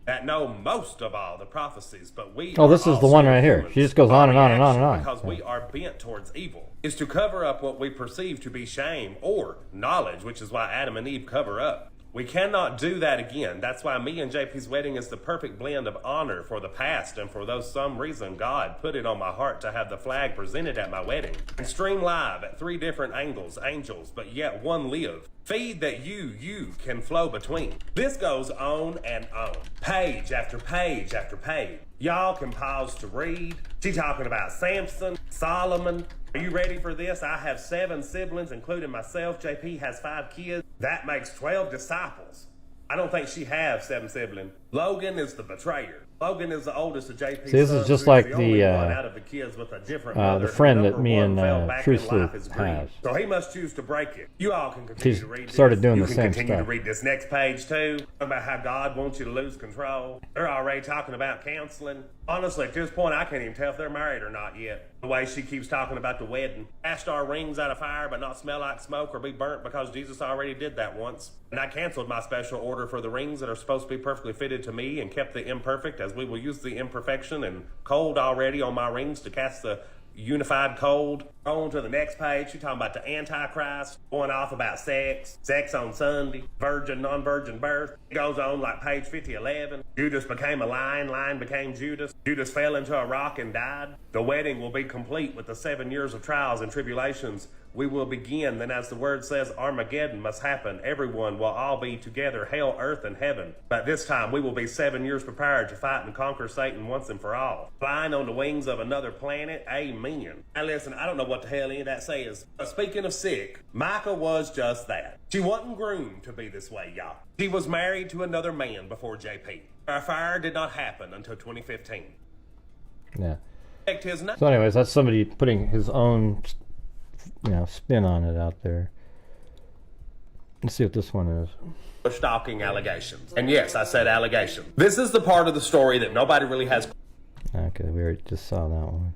that know most of all the prophecies, but we Oh, this is the one right here. She just goes on and on and on and on. Because we are bent towards evil, is to cover up what we perceive to be shame or knowledge, which is why Adam and Eve cover up. We cannot do that again. That's why me and JP's wedding is the perfect blend of honor for the past and for those some reason God put it on my heart to have the flag presented at my wedding. And stream live at 3 different angles, angels, but yet one live. Feed that you can flow between. This goes on and on. Page after page after page. Y'all can pause to read. She talking about Samson, Solomon. Are you ready for this? I have 7 siblings, including myself. JP has 5 kids. That makes 12 disciples. I don't think she has 7 siblings. Logan is the betrayer. Logan is the oldest of JP's See, this is just like the friend that me and Truth Sleuth has. So he must choose to break it. You all can continue to read this. Started doing the same You can continue stuff. to read this next page too, about how God wants you to lose control. They're already talking about counseling. Honestly, at this point, I can't even tell if they're married or not yet. The way she keeps talking about the wedding. Cast our rings out of fire but not smell like smoke or be burnt because Jesus already did that once. And I canceled my special order for the rings that are supposed to be perfectly fitted to me and kept the imperfect, as we will use the imperfection and cold already on my rings to cast the unified cold. On to the next page, you're talking about the Antichrist, going off about sex on Sunday, virgin, non-virgin birth. It goes on like page 5011. Judas became a lion became Judas. Judas fell into a rock and died. The wedding will be complete with the 7 years of trials and tribulations. We will begin, then as the word says, Armageddon must happen. Everyone will all be together, hell, earth, and heaven. But this time we will be 7 years prepared to fight and conquer Satan once and for all. Flying on the wings of another planet, amen. Now listen, I don't know what the hell any of that says. But speaking of sick, Mica was just that. She wasn't groomed to be this way, y'all. She was married to another man before JP. Our fire did not happen until 2015. Yeah. So anyways, that's somebody putting his own spin on it out there. Let's see what this one is. Stalking allegations. And yes, I said allegations. This is the part of the story that nobody really has. Okay, we already just saw that one.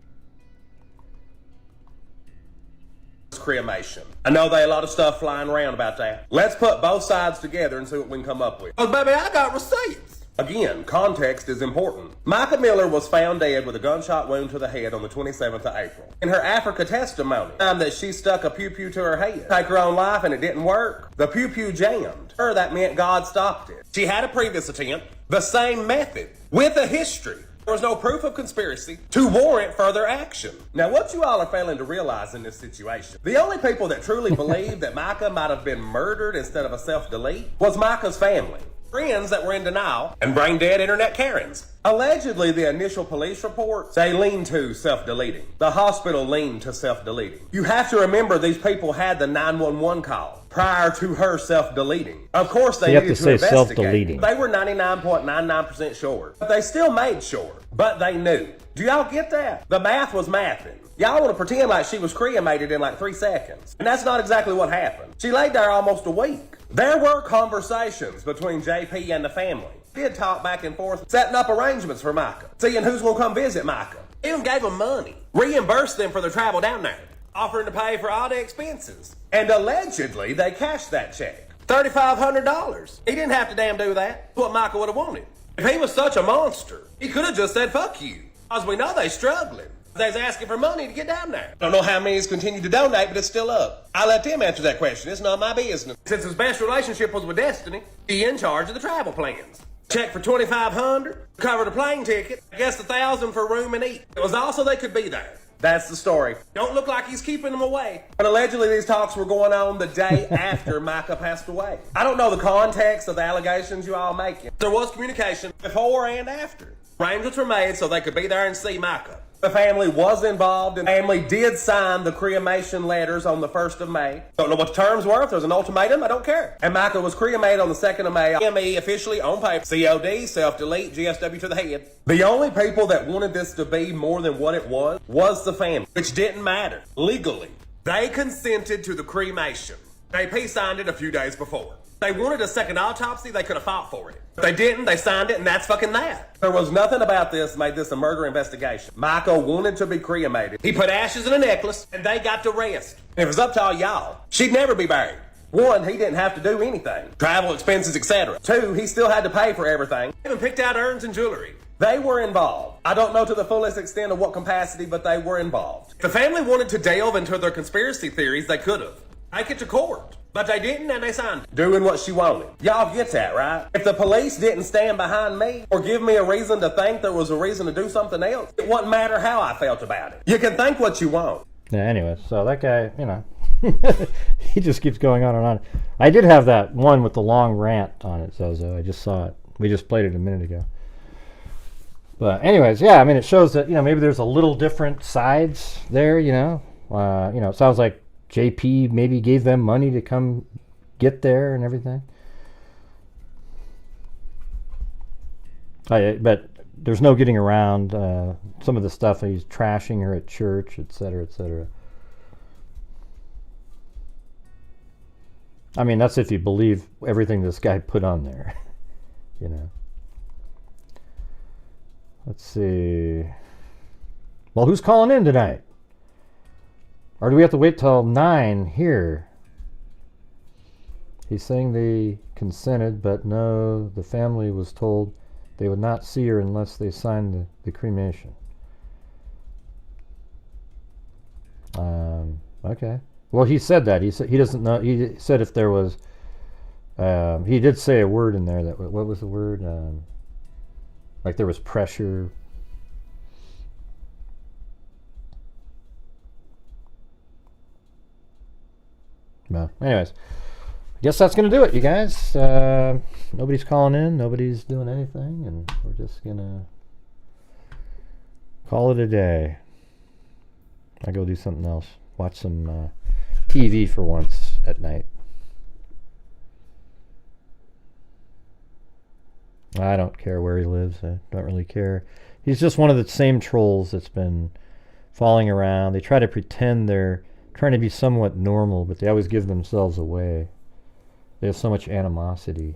Cremation. I know there are a lot of stuff flying around about that. Let's put both sides together and see what we can come up with. Oh, baby, I got receipts. Again, context is important. Mica Miller was found dead with a gunshot wound to the head on the 27th of April. In her Africa testimony, time that she stuck a pew-pew to her head, take her own life, and it didn't work. The pew-pew jammed. Her, that meant God stopped it. She had a previous attempt, the same method, with a history. There was no proof of conspiracy to warrant further action. Now, what you all are failing to realize in this situation, the only people that truly believe that Mica might have been murdered instead of a self-delete was Mica's family. Friends that were in denial, and brain dead internet Karens. Allegedly, the initial police reports, they leaned to self-deleting. The hospital leaned to self-deleting. You have to remember these people had the 911 call prior to her self-deleting. Of course, they needed to investigate. They were 99.99% sure, but they still made sure. But they knew. Do y'all get that? The math was mathing. Y'all want to pretend like she was cremated in like 3 seconds. And that's not exactly what happened. She laid there almost a week. There were conversations between JP and the family. Did talk back and forth, setting up arrangements for Mica, seeing who's going to come visit Mica. Even gave them money, reimbursed them for their travel down there, offering to pay for all the expenses. And allegedly, they cashed that check. $3,500. He didn't have to damn do that. What Mica would have wanted. If he was such a monster, he could have just said, fuck you. Because we know they're struggling. They's asking for money to get down there. I don't know how many's continue to donate, but it's still up. I let them answer that question. It's not my business. Since his best relationship was with Destiny, he in charge of the travel plans. Check for $2,500, cover the plane ticket, I guess $1,000 for room and eat. It was also they could be there. That's the story. Don't look like he's keeping them away. But allegedly these talks were going on the day after Mica passed away. I don't know the context of the allegations you all making. There was communication before and after. Arrangements were made so they could be there and see Mica. The family was involved, and the family did sign the cremation letters on the 1st of May. Don't know what the terms were. If there's an ultimatum, I don't care. And Mica was cremated on the 2nd of May. ME officially on paper. COD, self-delete, GSW to the head. The only people that wanted this to be more than what it was the family, which didn't matter. Legally, they consented to the cremation. AP signed it a few days before. They wanted a second autopsy, they could have fought for it. If they didn't, they signed it, and that's fucking that. There was nothing about this that made this a murder investigation. Mica wanted to be cremated. He put ashes in a necklace, and they got to rest. If it was up to all y'all, she'd never be buried. 1, he didn't have to do anything. Travel expenses, etc. 2, he still had to pay for everything. Even picked out urns and jewelry. They were involved. I don't know to the fullest extent of what capacity, but they were involved. If the family wanted to delve into their conspiracy theories, they could have. Take it to court. But they didn't, and they signed it. Doing what she wanted. Y'all get that, right? If the police didn't stand behind me or give me a reason to think there was a reason to do something else, it wouldn't matter how I felt about it. You can think what you want. Yeah, anyway, so that guy, you know, he just keeps going on and on. I did have that one with the long rant on it, Zozo. I just saw it. We just played it a minute ago. But anyways, yeah, I mean, it shows that, you know, maybe there's a little different sides there, you know. It sounds like JP maybe gave them money to come get there and everything. But there's no getting around some of the stuff. He's trashing her at church, etc., etc. I mean, that's if you believe everything this guy put on there, you know. Let's see. Well, who's calling in tonight? Or do we have to wait till 9 here? He's saying they consented, but no, the family was told they would not see her unless they signed the cremation. Okay. Well, he said that. He said he doesn't know. He said if there was. He did say a word in there. That what was the word? Like there was pressure. Well, anyways, I guess that's going to do it, you guys. Nobody's calling in. Nobody's doing anything. And we're just going to call it a day. I go do something else. Watch some TV for once at night. I don't care where he lives. I don't really care. He's just one of the same trolls that's been falling around. They try to pretend they're trying to be somewhat normal, but they always give themselves away. They have so much animosity.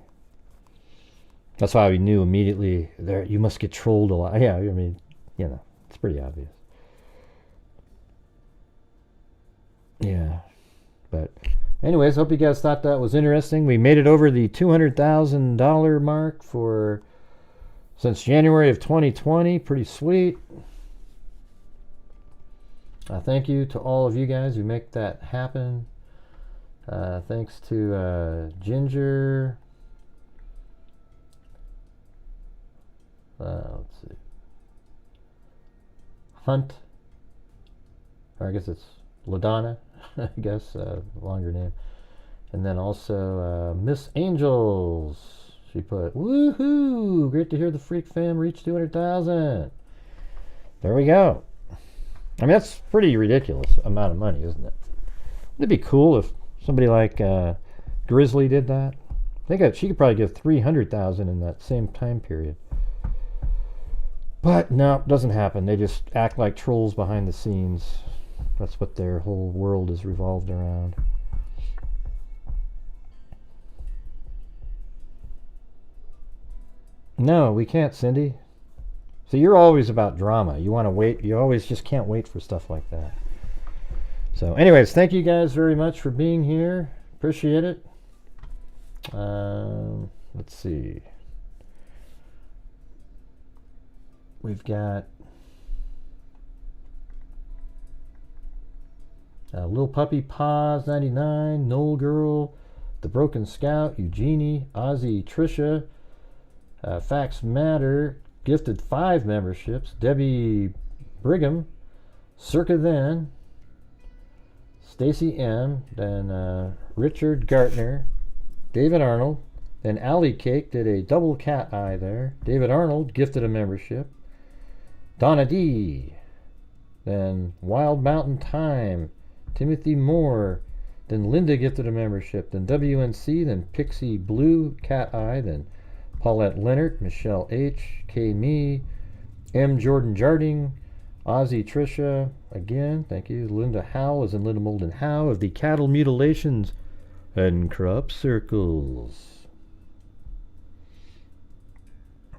That's why we knew immediately there you must get trolled a lot. Yeah, I mean, you know, it's pretty obvious. Yeah. But anyways, hope you guys thought that was interesting. We made it over the $200,000 mark for since January of 2020. Pretty sweet. Thank you to all of you guys who make that happen. Thanks to Ginger. Let's see. Hunt. Or I guess it's LaDonna. I guess longer name. And then also Miss Angels. She put, woohoo! Great to hear the Freak Fam reach 200,000. There we go. I mean, that's pretty ridiculous amount of money, isn't it? It'd be cool if somebody like Grizzly did that. I think she could probably give 300,000 in that same time period. But no, it doesn't happen. They just act like trolls behind the scenes. That's what their whole world is revolved around. No, we can't, Cindy. So you're always about drama. You want to wait. You always just can't wait for stuff like that. So anyways, thank you guys very much for being here. Appreciate it. Let's see. We've got Lil Puppy Paws 99, Noel Girl, The Broken Scout, Eugenie, Ozzy, Trisha, Facts Matter, gifted 5 memberships, Debbie Brigham, Circa Then, Stacy M, then Richard Gartner, David Arnold, then Allie Cake did a double cat eye there. David Arnold gifted a membership. Donna D, Then Wild Mountain Time, Timothy Moore. Then Linda gifted a membership. Then WNC. Then Pixie Blue, Cat Eye. Then Paulette Leonard, Michelle H. K. Me. M. Jordan Jarding. Ozzy Trisha. Again, thank you. Linda Howe, as in Linda Molden Howe of the Cattle Mutilations and Crop Circles.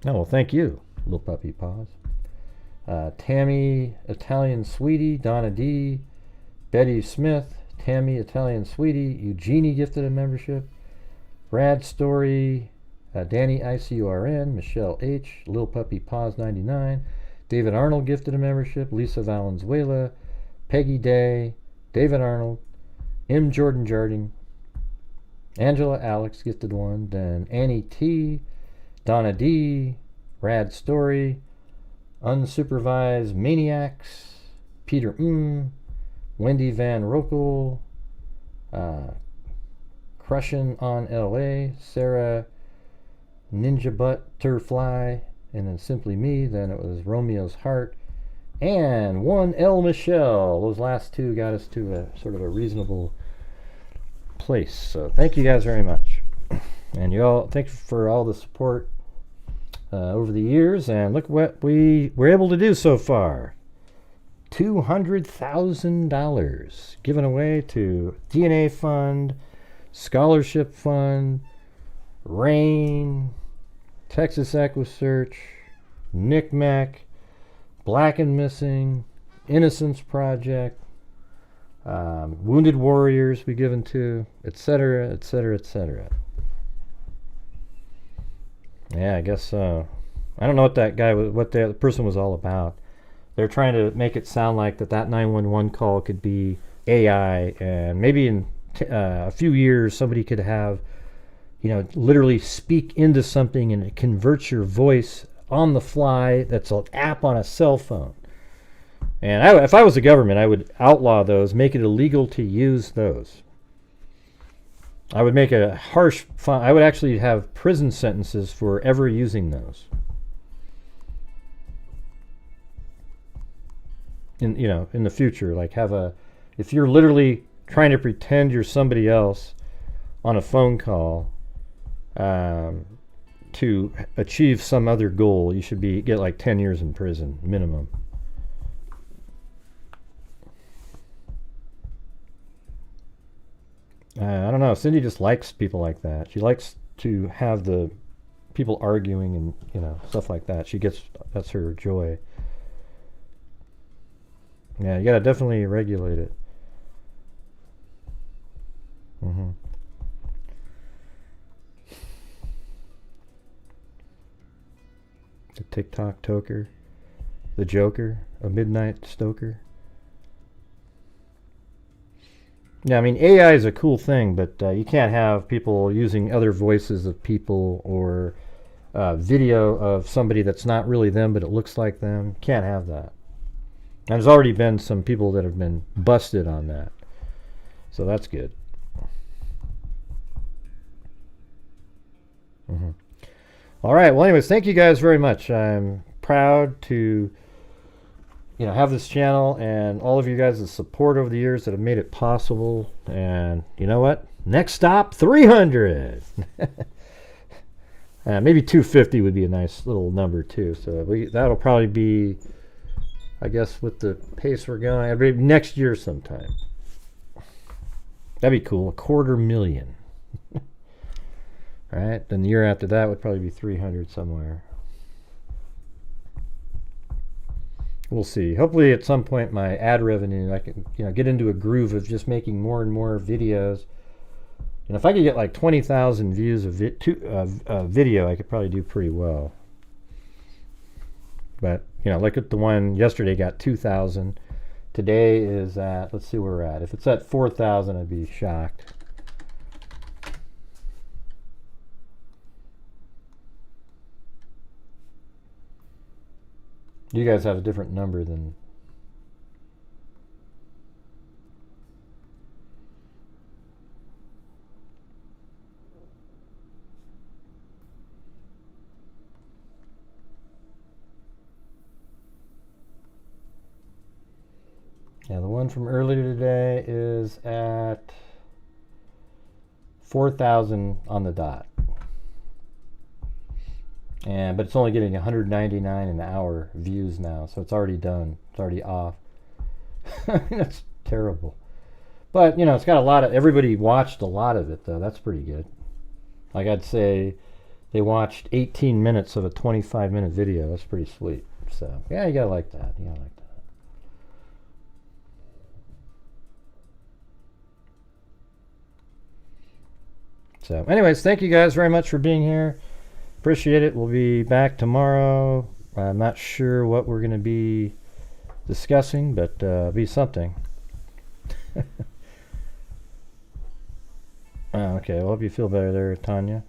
Oh, well, thank you, Little Puppy Paws. Tammy Italian Sweetie, Donna D, Betty Smith, Tammy Italian Sweetie, Eugenie gifted a membership, Brad Story, Danny ICURN, Michelle H, Little Puppy Paws 99, David Arnold gifted a membership, Lisa Valenzuela, Peggy Day, David Arnold, M. Jordan Jarding, Angela Alex gifted one, then Annie T, Donna D, Rad Story, Unsupervised Maniacs, Peter Wendy Van Rokel, Crushin' on LA, Sarah Ninja Butterfly, and then Simply Me. Then it was Romeo's Heart, and one L. Michelle. Those last two got us to a sort of a reasonable place. So thank you guys very much. And you all, thank you for all the support over the years. And look what we were able to do so far. $200,000 given away to DNA Fund, Scholarship Fund, RAIN, Texas EquiSearch, NICMAC, Black and Missing, Innocence Project, Wounded Warriors we given to, etc., etc., etc. Yeah, I guess I don't know what that guy, what the person was all about. They're trying to make it sound like that 911 call could be AI, and maybe in a few years somebody could have, literally speak into something and it converts your voice on the fly. That's an app on a cell phone. And if I was the government, I would outlaw those, make it illegal to use those. I would make a harsh fine. I would actually have prison sentences for ever using those. In the future, like if you're literally trying to pretend you're somebody else on a phone call to achieve some other goal, you should get like 10 years in prison minimum. I don't know. Cindy just likes people like that. She likes to have the people arguing and stuff like that. That's her joy. Yeah, you gotta definitely regulate it. The TikTok toker, the Joker, a midnight stoker. Yeah, I mean, AI is a cool thing, but you can't have people using other voices of people or video of somebody that's not really them, but it looks like them. Can't have that. And there's already been some people that have been busted on that. So that's good. All right. Well, anyways, thank you guys very much. I'm proud to have this channel and all of you guys' support over the years that have made it possible. And you know what? Next stop, 300. Maybe 250 would be a nice little number too. So that'll probably be, I guess, with the pace we're going, maybe next year sometime. That'd be cool. 250,000. All right. Then the year after that would probably be 300 somewhere. We'll see. Hopefully at some point my ad revenue, I can get into a groove of just making more and more videos. And if I could get like 20,000 views of video, I could probably do pretty well. But look at the one yesterday, got 2,000. Today is at, let's see where we're at. If it's at 4,000, I'd be shocked. You guys have a different number than... Yeah, the one from earlier today is at 4,000 on the dot. But it's only getting 199 an hour views now, so it's already done. It's already off. That's terrible. But, you know, it's got a lot of, everybody watched a lot of it, though. That's pretty good. Like I'd say they watched 18 minutes of a 25-minute video. That's pretty sweet. So, yeah, you gotta like that. You gotta like that. So, anyways, thank you guys very much for being here. Appreciate it. We'll be back tomorrow. I'm not sure what we're going to be discussing, but be something. Okay, well, hope you feel better there, Tanya.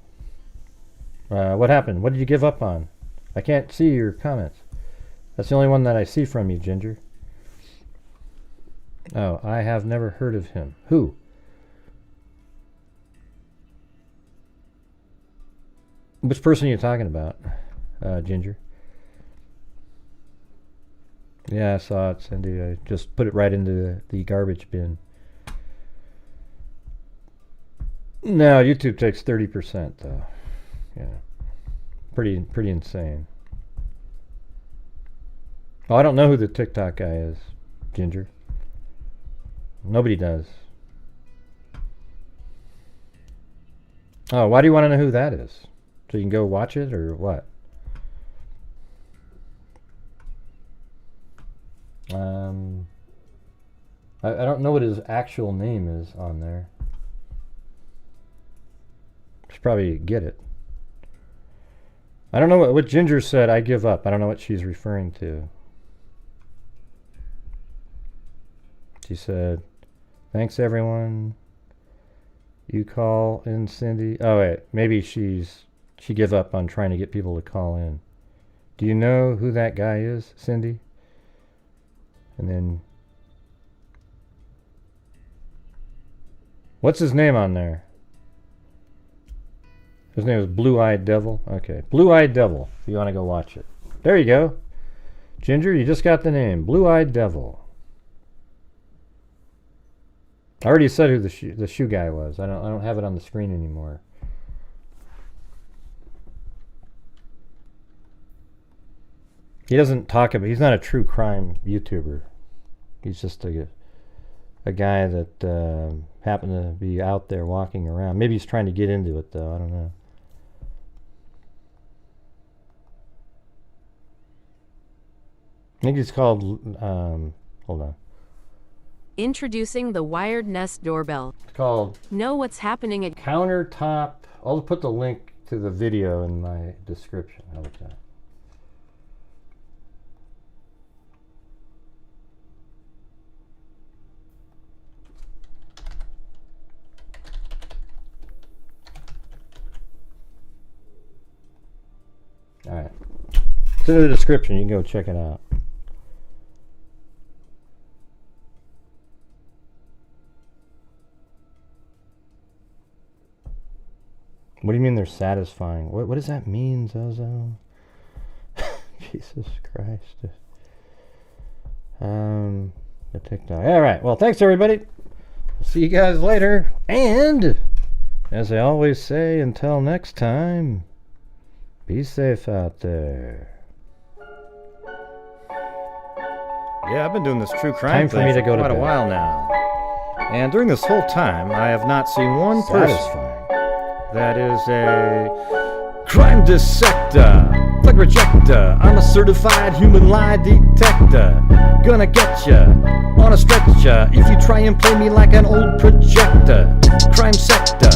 What happened? What did you give up on? I can't see your comments. That's the only one that I see from you, Ginger. Oh, I have never heard of him. Who? Which person are you talking about, Ginger? Yeah, I saw it, Cindy. I just put it right into the garbage bin. No, YouTube takes 30%, though. Yeah, pretty insane. Oh, I don't know who the TikTok guy is, Ginger. Nobody does. Oh, why do you want to know who that is? So you can go watch it, or what? I don't know what his actual name is on there. Should probably get it. I don't know what Ginger said. I give up. I don't know what she's referring to. She said, "Thanks everyone. You call in, Cindy." Oh wait, maybe she give up on trying to get people to call in. Do you know who that guy is, Cindy? And then, what's his name on there? His name is Blue-Eyed Devil. Okay, Blue-Eyed Devil. If you want to go watch it, there you go. Ginger, you just got the name, Blue-Eyed Devil. I already said who the shoe guy was. I don't have it on the screen anymore. He doesn't talk about. He's not a true crime YouTuber. He's just a guy that happened to be out there walking around. Maybe he's trying to get into it, though. I don't know. I think he's called. Hold on. Introducing the Wired Nest Doorbell. It's called. Know what's happening at Countertop. I'll put the link to the video in my description. How about that? Alright. It's in the description. You can go check it out. What do you mean they're satisfying? What does that mean, Zozo? Jesus Christ. The TikTok. Alright, well, thanks everybody. We'll see you guys later. And, as I always say, until next time, be safe out there. Yeah, I've been doing this true crime thing for me to go quite a while now. And during this whole time, I have not seen one person that is a crime dissector, plug rejector. I'm a certified human lie detector. Gonna get ya on a stretcher if you try and play me like an old projector. Crime sector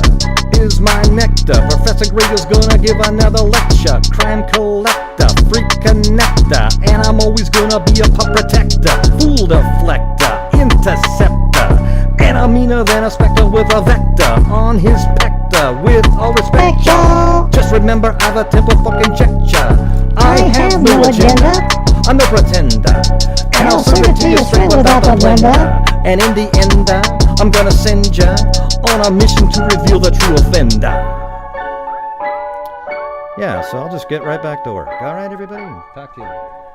is my nectar. Professor Gregor's gonna give another lecture. Crime collector, freak connector, and I'm always gonna be a pup protector. Fool deflector, interceptor, and I'm meaner than a specter with a vector on his pector. With all respect, just remember I've a temple fucking checked ya. I have no agenda, I'm no pretender, and I'll serve it to you straight without the blender. And in the end, I'm gonna send ya on a mission to reveal the true offender. Yeah, so I'll just get right back to work. Alright, everybody? Talk to you later.